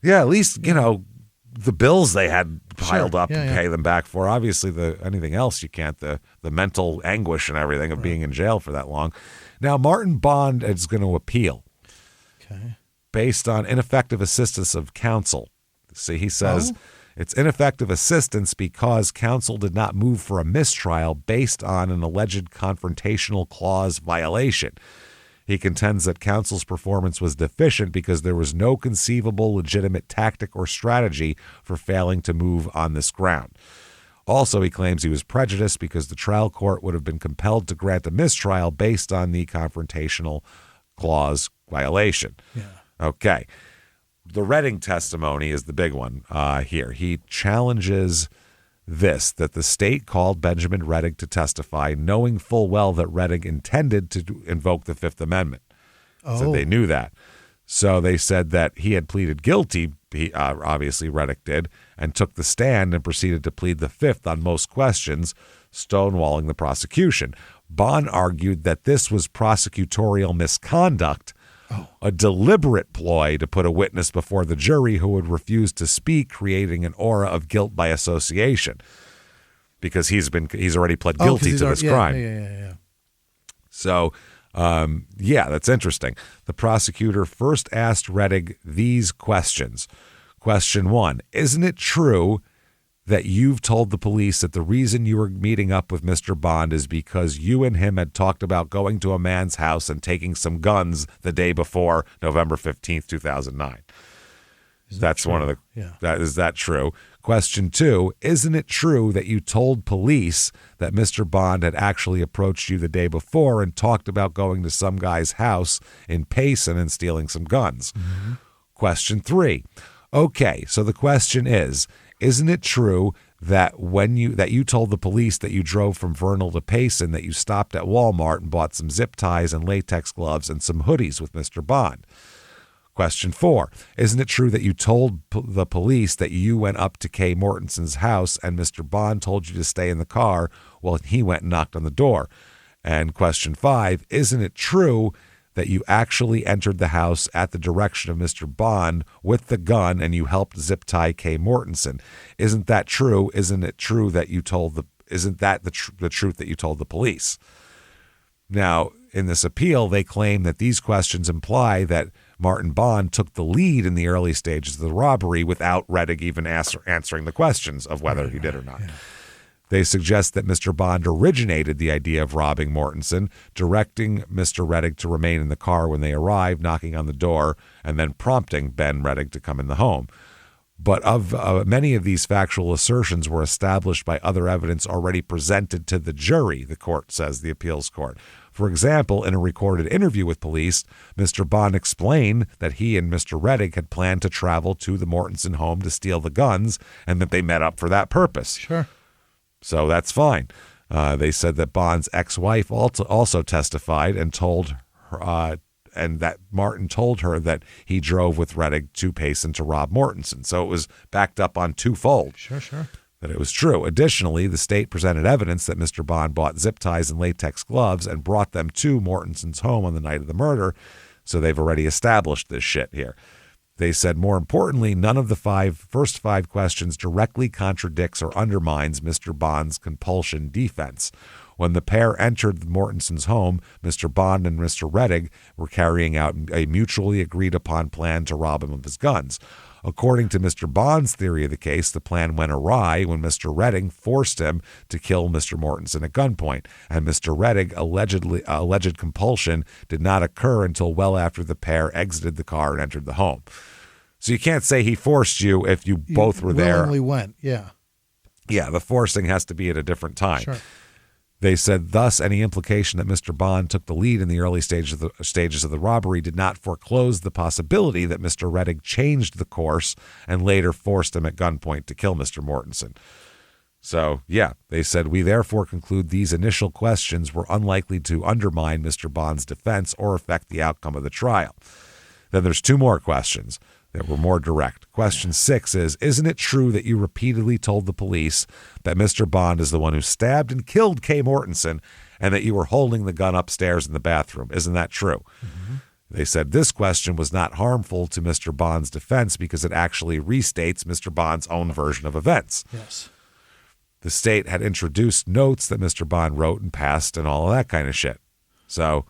at least, you know, the bills they had piled up and pay them back for. Obviously, anything else you can't, the mental anguish and everything of being in jail for that long. Now, Martin Bond is going to appeal based on ineffective assistance of counsel. See, he says it's ineffective assistance because counsel did not move for a mistrial based on an alleged confrontational clause violation. He contends that counsel's performance was deficient because there was no conceivable legitimate tactic or strategy for failing to move on this ground. Also, he claims he was prejudiced because the trial court would have been compelled to grant a mistrial based on the confrontational clause violation. Okay. The Redding testimony is the big one here. He challenges that the state called Benjamin Redding to testify, knowing full well that Redding intended to invoke the Fifth Amendment. So they knew that. So they said that he had pleaded guilty, obviously Redding did, and took the stand and proceeded to plead the Fifth on most questions, stonewalling the prosecution. Bond argued that this was prosecutorial misconduct, a deliberate ploy to put a witness before the jury who would refuse to speak, creating an aura of guilt by association, because he's already pled guilty to this crime. So, that's interesting. The prosecutor first asked Redding these questions. Question 1, isn't it true that you've told the police that the reason you were meeting up with Mr. Bond is because you and him had talked about going to a man's house and taking some guns the day before, November 15th, 2009? That's one of the, is that true? Question 2, isn't it true that you told police that Mr. Bond had actually approached you the day before and talked about going to some guy's house in Payson and stealing some guns? Question 3, okay, so the question is, isn't it true that you told the police that you drove from Vernal to Payson, that you stopped at Walmart and bought some zip ties and latex gloves and some hoodies with Mr. Bond? Question 4, isn't it true that you told the police that you went up to Kay Mortensen's house and Mr. Bond told you to stay in the car while he went and knocked on the door? And question 5, isn't it true that you actually entered the house at the direction of Mr. Bond with the gun and you helped zip tie Kay Mortensen? Isn't that true? Isn't it true that you told isn't that the truth that you told the police? Now, in this appeal, they claim that these questions imply that Martin Bond took the lead in the early stages of the robbery without Redding even answering the questions of whether he did or not. They suggest that Mr. Bond originated the idea of robbing Mortensen, directing Mr. Redding to remain in the car when they arrived, knocking on the door, and then prompting Ben Redding to come in the home. But many of these factual assertions were established by other evidence already presented to the jury, the court says, the appeals court. For example, in a recorded interview with police, Mr. Bond explained that he and Mr. Redding had planned to travel to the Mortensen home to steal the guns and that they met up for that purpose. Sure. So that's fine. They said that Bond's ex-wife also testified and told her, and that Martin told her that he drove with Redding to Payson to rob Mortensen. So it was backed up on twofold. Sure. That it was true. Additionally, the state presented evidence that Mr. Bond bought zip ties and latex gloves and brought them to Mortensen's home on the night of the murder. So they've already established this shit here. They said, more importantly, none of the first five questions directly contradicts or undermines Mr. Bond's compulsion defense. When the pair entered Mortensen's home, Mr. Bond and Mr. Redding were carrying out a mutually agreed upon plan to rob him of his guns. According to Mr. Bond's theory of the case, the plan went awry when Mr. Redding forced him to kill Mr. Mortensen at gunpoint, and Mr. Redding alleged compulsion did not occur until well after the pair exited the car and entered the home. So you can't say he forced you if you both were there. Willingly went, yeah. Yeah, the forcing has to be at a different time. Sure. They said, thus, any implication that Mr. Bond took the lead in the early stages of the robbery did not foreclose the possibility that Mr. Redding changed the course and later forced him at gunpoint to kill Mr. Mortensen. So, yeah, they said, we therefore conclude these initial questions were unlikely to undermine Mr. Bond's defense or affect the outcome of the trial. Then there's two more questions that were more direct. Question 6 is, isn't it true that you repeatedly told the police that Mr. Bond is the one who stabbed and killed Kay Mortensen and that you were holding the gun upstairs in the bathroom? Isn't that true? Mm-hmm. They said this question was not harmful to Mr. Bond's defense because it actually restates Mr. Bond's own version of events. Yes. The state had introduced notes that Mr. Bond wrote and passed and all of that kind of shit. So,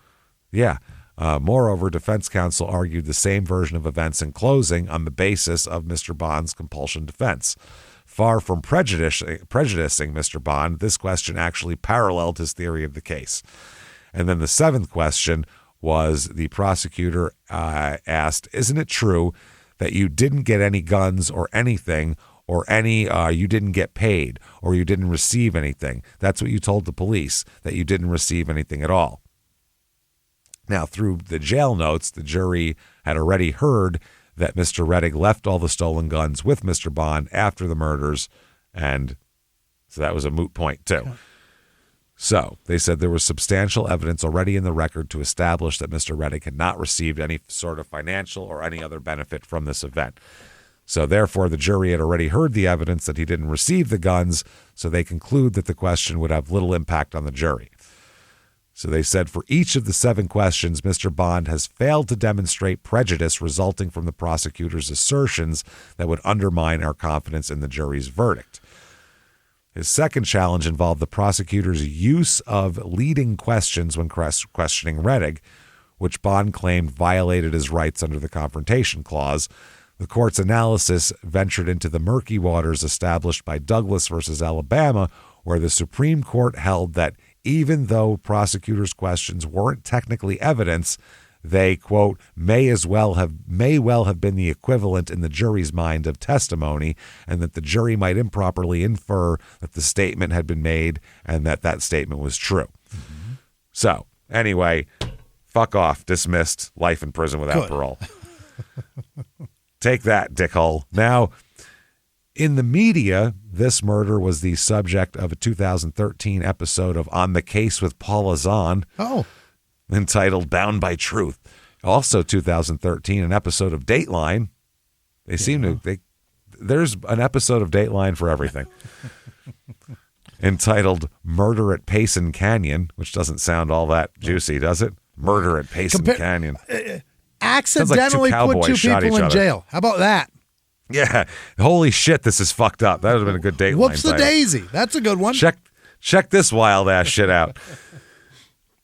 yeah. Moreover, defense counsel argued the same version of events in closing on the basis of Mr. Bond's compulsion defense. Far from prejudicing Mr. Bond, this question actually paralleled his theory of the case. And then the seventh question was the prosecutor asked, isn't it true that you didn't get any guns or anything or you didn't get paid or you didn't receive anything? That's what you told the police, that you didn't receive anything at all. Now, through the jail notes, the jury had already heard that Mr. Rettig left all the stolen guns with Mr. Bond after the murders, and so that was a moot point, too. Okay. So they said there was substantial evidence already in the record to establish that Mr. Rettig had not received any sort of financial or any other benefit from this event. So therefore, the jury had already heard the evidence that he didn't receive the guns, so they conclude that the question would have little impact on the jury. So they said for each of the 7 questions, Mr. Bond has failed to demonstrate prejudice resulting from the prosecutor's assertions that would undermine our confidence in the jury's verdict. His second challenge involved the prosecutor's use of leading questions when questioning Rettig, which Bond claimed violated his rights under the Confrontation Clause. The court's analysis ventured into the murky waters established by Douglas versus Alabama, where the Supreme Court held that even though prosecutors' questions weren't technically evidence, they, quote, may well have been the equivalent in the jury's mind of testimony, and that the jury might improperly infer that the statement had been made and that that statement was true. Mm-hmm. So, anyway, fuck off, dismissed, life in prison without parole. Take that, dickhole. Now, in the media, this murder was the subject of a 2013 episode of On the Case with Paula Zahn, entitled Bound by Truth. Also 2013, an episode of Dateline. There's an episode of Dateline for everything. Entitled Murder at Payson Canyon, which doesn't sound all that juicy, does it? Murder at Payson Canyon. Accidentally put 2 people in jail. How about that? Yeah. Holy shit, this is fucked up. That would have been a good Dateline Whoops the title. daisy. That's a good one. Check this wild ass shit out.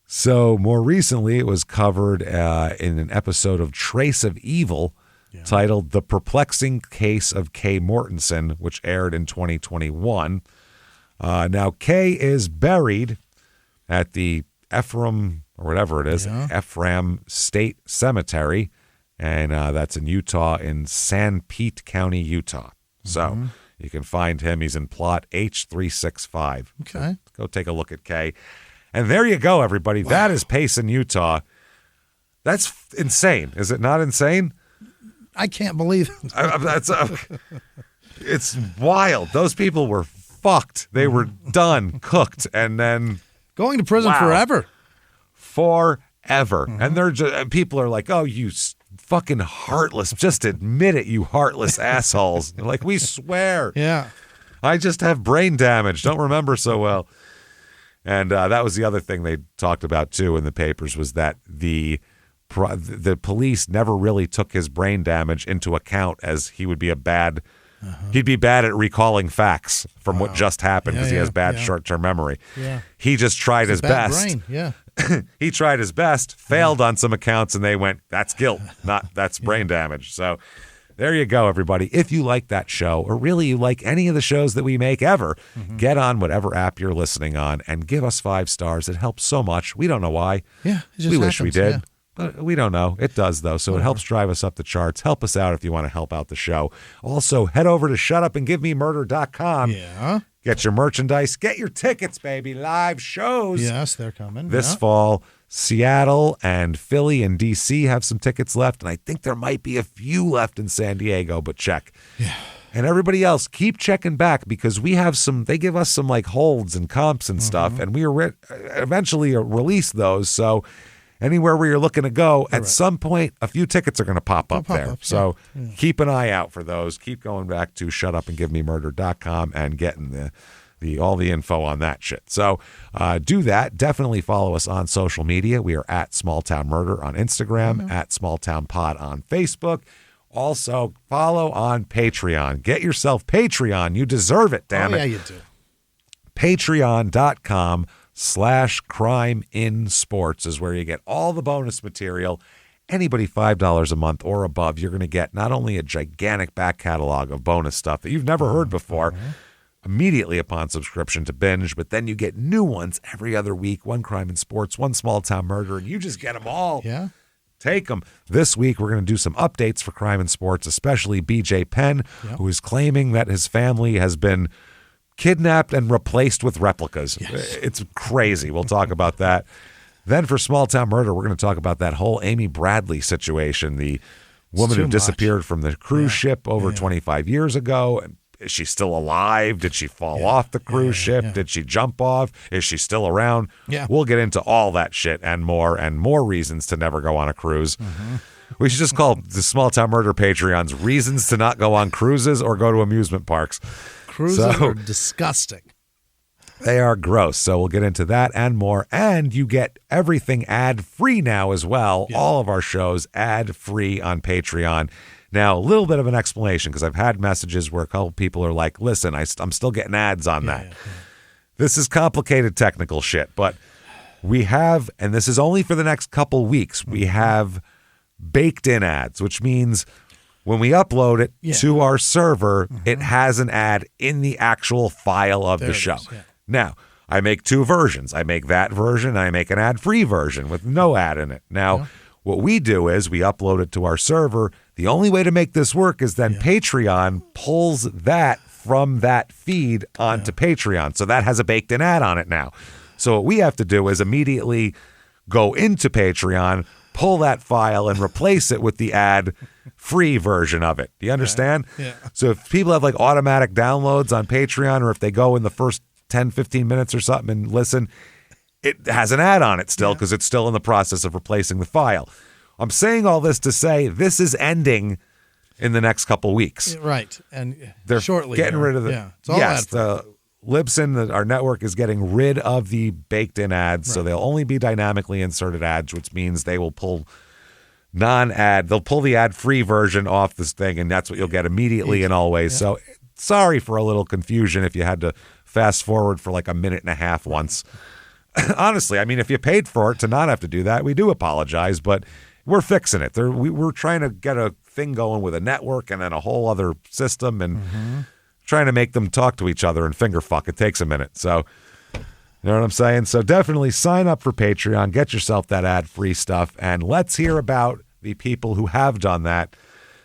So more recently, it was covered in an episode of Trace of Evil titled The Perplexing Case of Kay Mortensen, which aired in 2021. Now, Kay is buried at the Ephraim, or whatever it is, Ephraim State Cemetery, and that's in Utah, in San Pete County, Utah. So you can find him. He's in plot H365. Okay. So go take a look at Kay. And there you go, everybody. Wow. That is Payson, Utah. That's insane. Is it not insane? I can't believe it. It's wild. Those people were fucked. They were done, cooked, and then going to prison forever. Forever. And they're just, people are like, oh, you fucking heartless. Just admit it, you heartless assholes. They're like, we swear. Yeah. I just have brain damage. Don't remember so well. And that was the other thing they talked about, too, in the papers, was that the police never really took his brain damage into account, as he would be he'd be bad at recalling facts from what just happened because he has bad short-term memory. Yeah. He just tried his best. Brain. Yeah. He tried his best, failed on some accounts, and they went, that's guilt, that's brain damage. So there you go, everybody. If you like that show, or really you like any of the shows that we make ever, get on whatever app you're listening on and give us 5 stars. It helps so much. We don't know why. Yeah, it just we happens, wish we did. Yeah. But we don't know. It does, though, so it helps drive us up the charts. Help us out if you want to help out the show. Also, head over to shutupandgivememurder.com. Yeah. Get your merchandise. Get your tickets, baby. Live shows. Yes, they're coming. This fall. Seattle and Philly and D.C. have some tickets left, and I think there might be a few left in San Diego, but check. Yeah. And everybody else, keep checking back, because we have they give us some like holds and comps and stuff, and we eventually release those. So anywhere where you're looking to go, at some point, a few tickets are going to pop up there. So keep an eye out for those. Keep going back to shutupandgivememurder.com and getting all the info on that shit. So do that. Definitely follow us on social media. We are at Small Town Murder on Instagram, at Small Town Pod on Facebook. Also, follow on Patreon. Get yourself Patreon. You deserve it, damn it. Yeah, you do. Patreon.com/crimeinsports is where you get all the bonus material. Anybody $5 a month or above, you're going to get not only a gigantic back catalog of bonus stuff that you've never heard before immediately upon subscription to Binge, but then you get new ones every other week. One Crime in Sports, one Small Town Murder, and you just get them all. Yeah. Take them. This week, we're going to do some updates for Crime in Sports, especially BJ Penn, who is claiming that his family has been kidnapped and replaced with replicas. Yes. It's crazy. We'll talk about that. Then for Small Town Murder, we're going to talk about that whole Amy Bradley situation, the woman who disappeared from the cruise ship over 25 years ago. Is she still alive? Did she fall off the cruise ship? Did she jump off? Is she still around? Yeah. We'll get into all that shit and more reasons to never go on a cruise. We should just call the Small Town Murder Patreons reasons to not go on cruises or go to amusement parks. Cruises are disgusting. They are gross. So we'll get into that and more. And you get everything ad-free now as well. Yeah. All of our shows ad-free on Patreon. Now, a little bit of an explanation, because I've had messages where a couple people are like, listen, I'm still getting ads on that. This is complicated technical shit, but we have, and this is only for the next couple weeks, we have baked in ads, which means when we upload it to our server, it has an ad in the actual file of the show. Now, I make two versions. I make that version, and I make an ad-free version with no ad in it. Now, what we do is we upload it to our server. The only way to make this work is then Patreon pulls that from that feed onto Patreon. So that has a baked-in ad on it now. So what we have to do is immediately go into Patreon, pull that file, and replace it with the ad-free version of it. Do you understand? Yeah. So if people have like automatic downloads on Patreon, or if they go in the first 10, 15 minutes or something and listen, it has an ad on it still because it's still in the process of replacing the file. I'm saying all this to say this is ending in the next couple weeks. Right. And they're shortly getting rid of the it's all Libsyn, our network, is getting rid of the baked-in ads, so they'll only be dynamically inserted ads, which means they will pull non-ad. They'll pull the ad-free version off this thing, and that's what you'll get immediately and always. Yeah. So sorry for a little confusion if you had to fast forward for like a minute and a half once. Honestly, I mean, if you paid for it to not have to do that, we do apologize, but we're fixing it. We're trying to get a thing going with a network and then a whole other system, and trying to make them talk to each other and finger fuck. It takes a minute. So, you know what I'm saying? So definitely sign up for Patreon, get yourself that ad-free stuff, and let's hear about the people who have done that.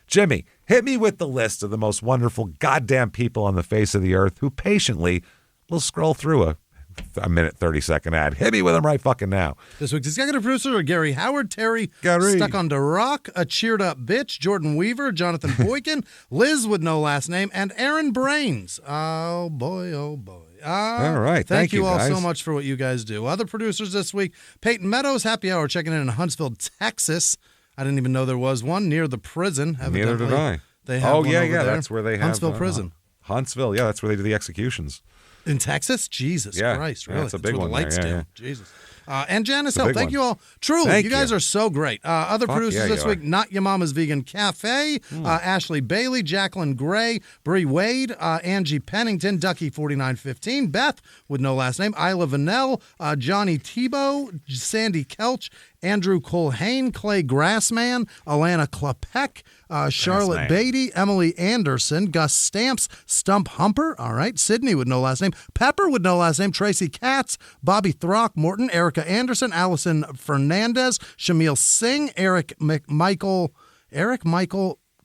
Jimmy, hit me with the list of the most wonderful goddamn people on the face of the earth who patiently will scroll through a minute, 30-second ad. Hit me with them right fucking now. This week's executive producer are Gary Howard, Terry Stuck on the Rock, a cheered up bitch, Jordan Weaver, Jonathan Boykin, Liz with no last name, and Aaron Brains. Oh boy, oh boy. All right. Thank you all guys so much for what you guys do. Other producers this week, Peyton Meadows, Happy Hour, checking in Huntsville, Texas. I didn't even know there was one near the prison. Neither did I. They have one over there. That's where they have Huntsville Prison. Huntsville, that's where they do the executions. In Texas? Jesus Christ, really? That's a big one. Lights down. Jesus. And Janice Hill, thank you all. Truly, thank you guys are so great. Other producers this week, Not Your Mama's Vegan Cafe, Ashley Bailey, Jacqueline Gray, Bree Wade, Angie Pennington, Ducky4915, Beth with no last name, Isla Vanell, Johnny Tebow, Sandy Kelch, Andrew Colhane, Clay Grassman, Alana Klepek, Charlotte Beatty, Emily Anderson, Gus Stamps, Stump Humper, all right, Sydney with no last name, Pepper with no last name, Tracy Katz, Bobby Throckmorton, Erica Anderson, Allison Fernandez, Shamil Singh, Eric Michael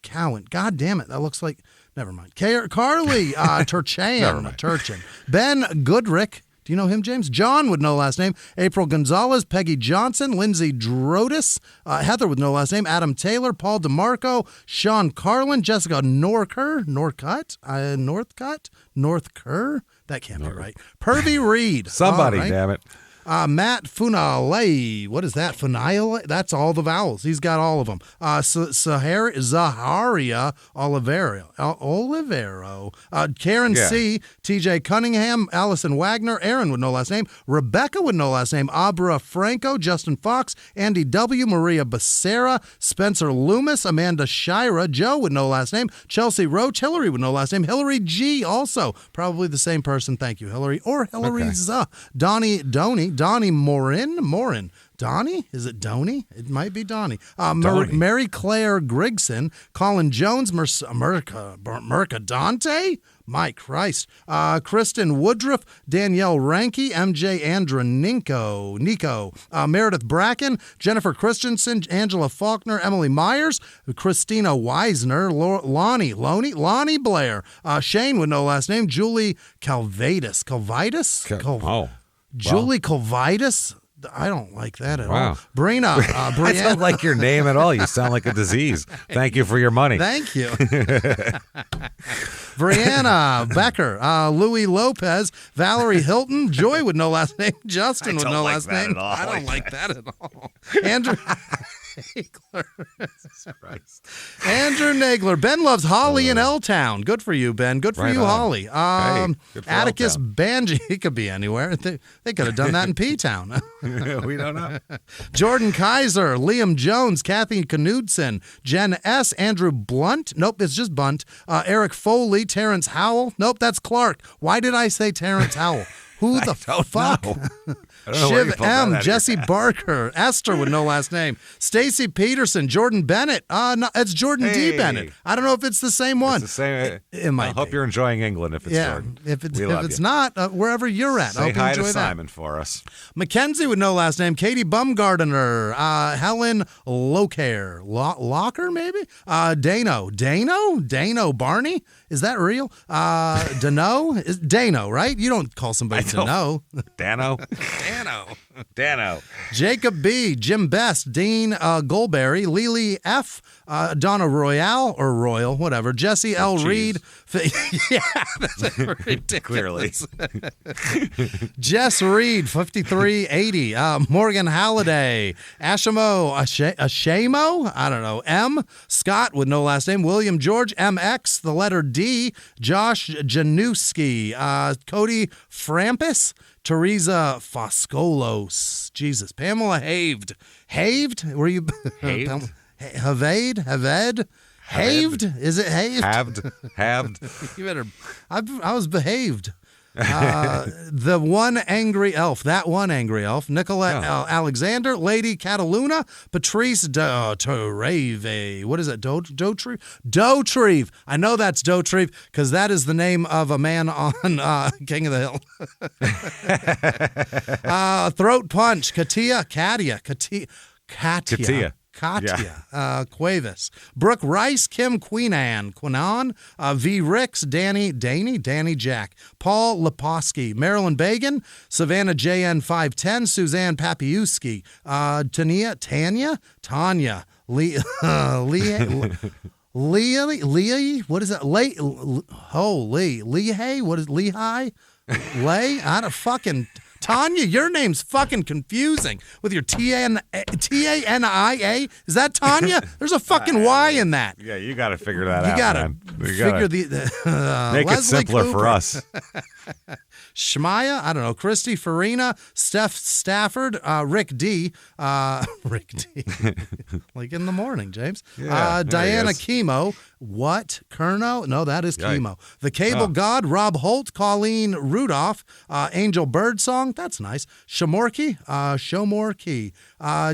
Cowan. God damn it, that looks like, never mind. Carly Turchin, Ben Goodrick. Do you know him, James? John with no last name. April Gonzalez, Peggy Johnson, Lindsay Drodis, Heather with no last name, Adam Taylor, Paul DeMarco, Sean Carlin, Jessica Northcutt. That can't be right. Purvy Reed. Somebody, right. damn it. Matt Funale. What is that? Funale? That's all the vowels. He's got all of them. Zaharia Olivero. Karen C. TJ Cunningham. Allison Wagner. Aaron with no last name. Rebecca with no last name. Abra Franco. Justin Fox. Andy W. Maria Becerra. Spencer Loomis. Amanda Shira. Joe with no last name. Chelsea Roach. Hillary with no last name. Hillary G. Also probably the same person. Thank you, Hillary. Or Hillary's. Donnie Morin. Donnie? Is it Donnie? It might be Donnie. Mary Claire Grigson. Colin Jones. Merca Dante? My Christ. Kristen Woodruff. Danielle Ranke. MJ Andronenko. Nico. Meredith Bracken. Jennifer Christensen. Angela Faulkner. Emily Myers. Christina Weisner. Lonnie Blair. Shane with no last name. Julie Calvatus. Julie Calvitis? I don't like that at all. Brianna. I don't like your name at all. You sound like a disease. Thank you for your money. Thank you. Brianna Becker, Louis Lopez, Valerie Hilton, Joy with no last name, Justin with no last name. I don't like that at all. Andrew Andrew Nagler. Ben loves Holly in L-Town. Good for you, Ben. Good for you, Holly. Good for Atticus L-Town. Banji. He could be anywhere. They could have done that in P-Town. We don't know. Jordan Kaiser, Liam Jones, Kathy Knudsen, Jen S., Andrew Blunt. Nope, it's just Bunt. Eric Foley, Terrence Howell. Nope, that's Clark. Why did I say Terrence Howell? Who the fuck? Shiv M, Jesse Barker, Esther with no last name, Stacy Peterson, Jordan Bennett. No, it's Jordan D. Bennett. I don't know if it's the same one. It's the same. It might. I hope you're enjoying England if it's Jordan. If it's not, wherever you're at. Say hi to that. Simon for us. Mackenzie with no last name, Katie Bumgardner, Helen Locker, Locker maybe? Dano Barney. Is that real? Dano? Is Dano, right? You don't call somebody Dano. Dano. Jacob B, Jim Best, Dean Goldberry, Lily F, Donna Royale or Royal, whatever. Jesse L. Reed. Yeah, that's ridiculous. Clearly. Jess Reed, 5380. Morgan Halliday, Ashamo, I don't know. M. Scott with no last name. William George, MX, the letter D. Josh Januski, Cody Frampus. Teresa Foscolos. Jesus. Pamela Haved. Haved? Were you? Haved? Haved? Haved? Is it haved? Haved. You better. I was behaved. The one angry elf. That one angry elf. Nicolette Alexander. Lady Cataluna. Patrice Dotreve. What is it? Dotreve? Dotreve. I know that's Dotreve because that is the name of a man on King of the Hill. Throat Punch. Katia. Katya, Cuevas, Brooke Rice, Kim Quinan, V. Ricks, Danny Jack, Paul Leposki, Marilyn Bagan, Savannah JN 510, Suzanne Papiewski, Tanya, Lee, what is that? Lehigh, what is Lehigh? Lay? I don't fucking... Tanya, your name's fucking confusing with your T-A-N-I-A. Is that Tanya? There's a fucking Y in that. Yeah, you got to figure that out. You got to figure make Leslie it simpler Cooper. for us. Shmaya, I don't know. Christy Farina, Steph Stafford, Rick D. Rick D. Like in the morning, James. Yeah, Diana Chemo. What? Kerno? No, that is Chemo. The Cable God, Rob Holt, Colleen Rudolph, Angel Birdsong. That's nice. Shomorky,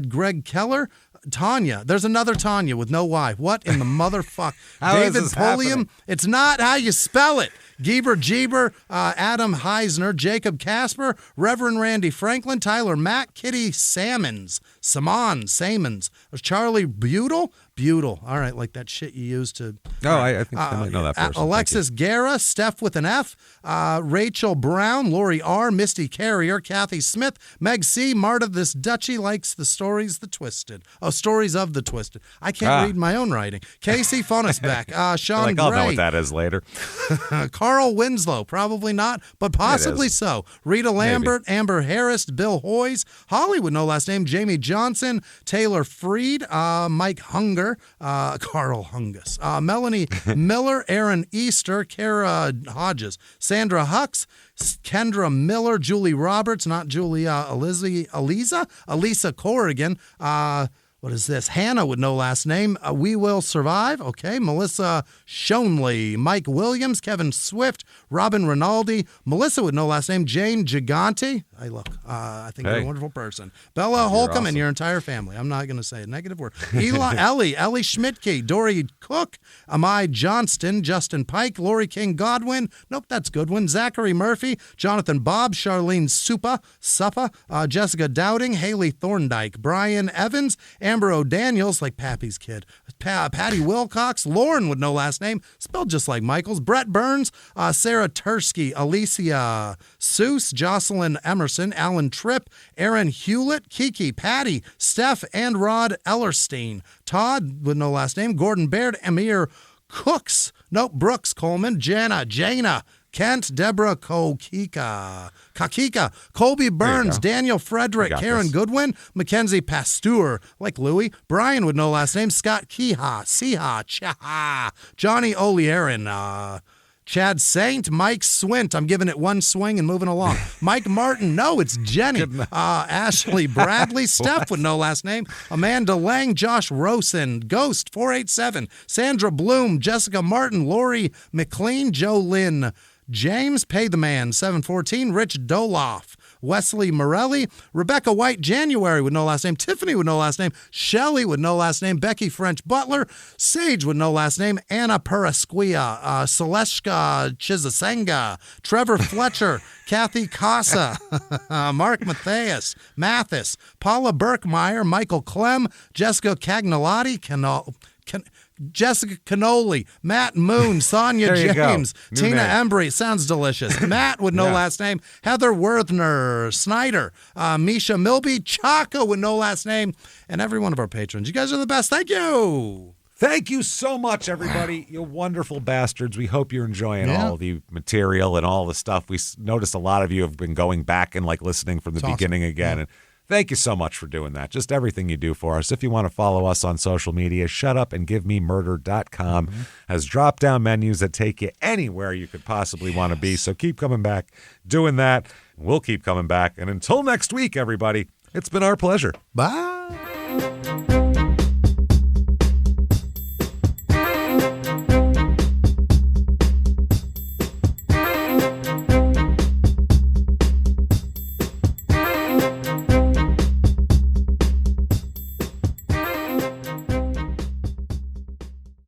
Greg Keller. Tanya. There's another Tanya with no Y. What in the motherfuck? David Pulliam. It's not how you spell it. Jeeber, Adam Heisner, Jacob Casper, Reverend Randy Franklin, Tyler Mack, Kitty Salmons, Charlie Butel. All right, like that shit you used to. Oh, I think I might know that person. Alexis Guerra, Steph with an F, Rachel Brown, Lori R, Misty Carrier, Kathy Smith, Meg C, Marta. This Dutchie likes the stories of the twisted. I can't read my own writing. Casey Fonisbeck, Sean Gray. I'll know what that is later. Carl Winslow, probably not, but possibly so. Rita Lambert, maybe. Amber Harris, Bill Hoyes, Holly with no last name, Jamie Johnson, Taylor Freed, Mike Hunger, Carl Hungus, Melanie Miller, Aaron Easter, Kara Hodges, Sandra Hux, Kendra Miller, Julie Roberts, not Julia, Elisa Corrigan, what is this? Hannah with no last name. We Will Survive. Okay. Melissa Shonley. Mike Williams. Kevin Swift. Robin Rinaldi. Melissa with no last name. Jane Gigante. Hey, look. I think you're a wonderful person. Bella Holcomb awesome. And your entire family. I'm not going to say a negative word. Ellie Schmidtke. Dory Cook. Amai Johnston. Justin Pike. Lori King Godwin. Nope, that's Goodwin. Zachary Murphy. Jonathan Bob. Charlene Suppa. Jessica Dowding. Haley Thorndike. Brian Evans. Amber O'Daniels, like Pappy's kid. Patty Wilcox, Lauren with no last name, spelled just like Michael's. Brett Burns, Sarah Tursky, Alicia Seuss, Jocelyn Emerson, Alan Tripp, Aaron Hewlett, Kiki, Patty, Steph, and Rod Ellerstein. Todd with no last name, Gordon Baird, Amir Cooks, Brooks Coleman, Jana, Kent, Deborah Kakika, Colby Burns, Daniel Frederick, Karen Goodwin, Mackenzie Pasteur, like Louie, Brian with no last name, Scott Chaha, Johnny Olierin, Chad Saint, Mike Swint. I'm giving it one swing and moving along. Mike Martin. No, it's Jenny. Ashley Bradley. Steph with no last name. Amanda Lang. Josh Rosen. Ghost 487. Sandra Bloom. Jessica Martin. Lori McLean. Joe Lynn. James Pay the Man. 714. Rich Doloff. Wesley Morelli, Rebecca White, January with no last name, Tiffany with no last name, Shelley with no last name, Becky French Butler, Sage with no last name, Anna Parasquia, Celestka Chizasenga, Trevor Fletcher, Kathy Casa, Mark Mathis, Paula Burkmeyer, Michael Clem, Jessica Cagnolotti, Jessica Cannoli, Matt Moon, Sonia James, Tina Embry, sounds delicious. Matt with no last name, Heather Worthner, Snyder, Misha Milby, Chaco with no last name, and every one of our patrons. You guys are the best. Thank you. Thank you so much, everybody. You wonderful bastards. We hope you're enjoying all the material and all the stuff. We noticed a lot of you have been going back and listening from the beginning again. And thank you so much for doing that. Just everything you do for us. If you want to follow us on social media, shutupandgivememurder.com has drop-down menus that take you anywhere you could possibly want to be. So keep coming back doing that. We'll keep coming back. And until next week, everybody, it's been our pleasure. Bye.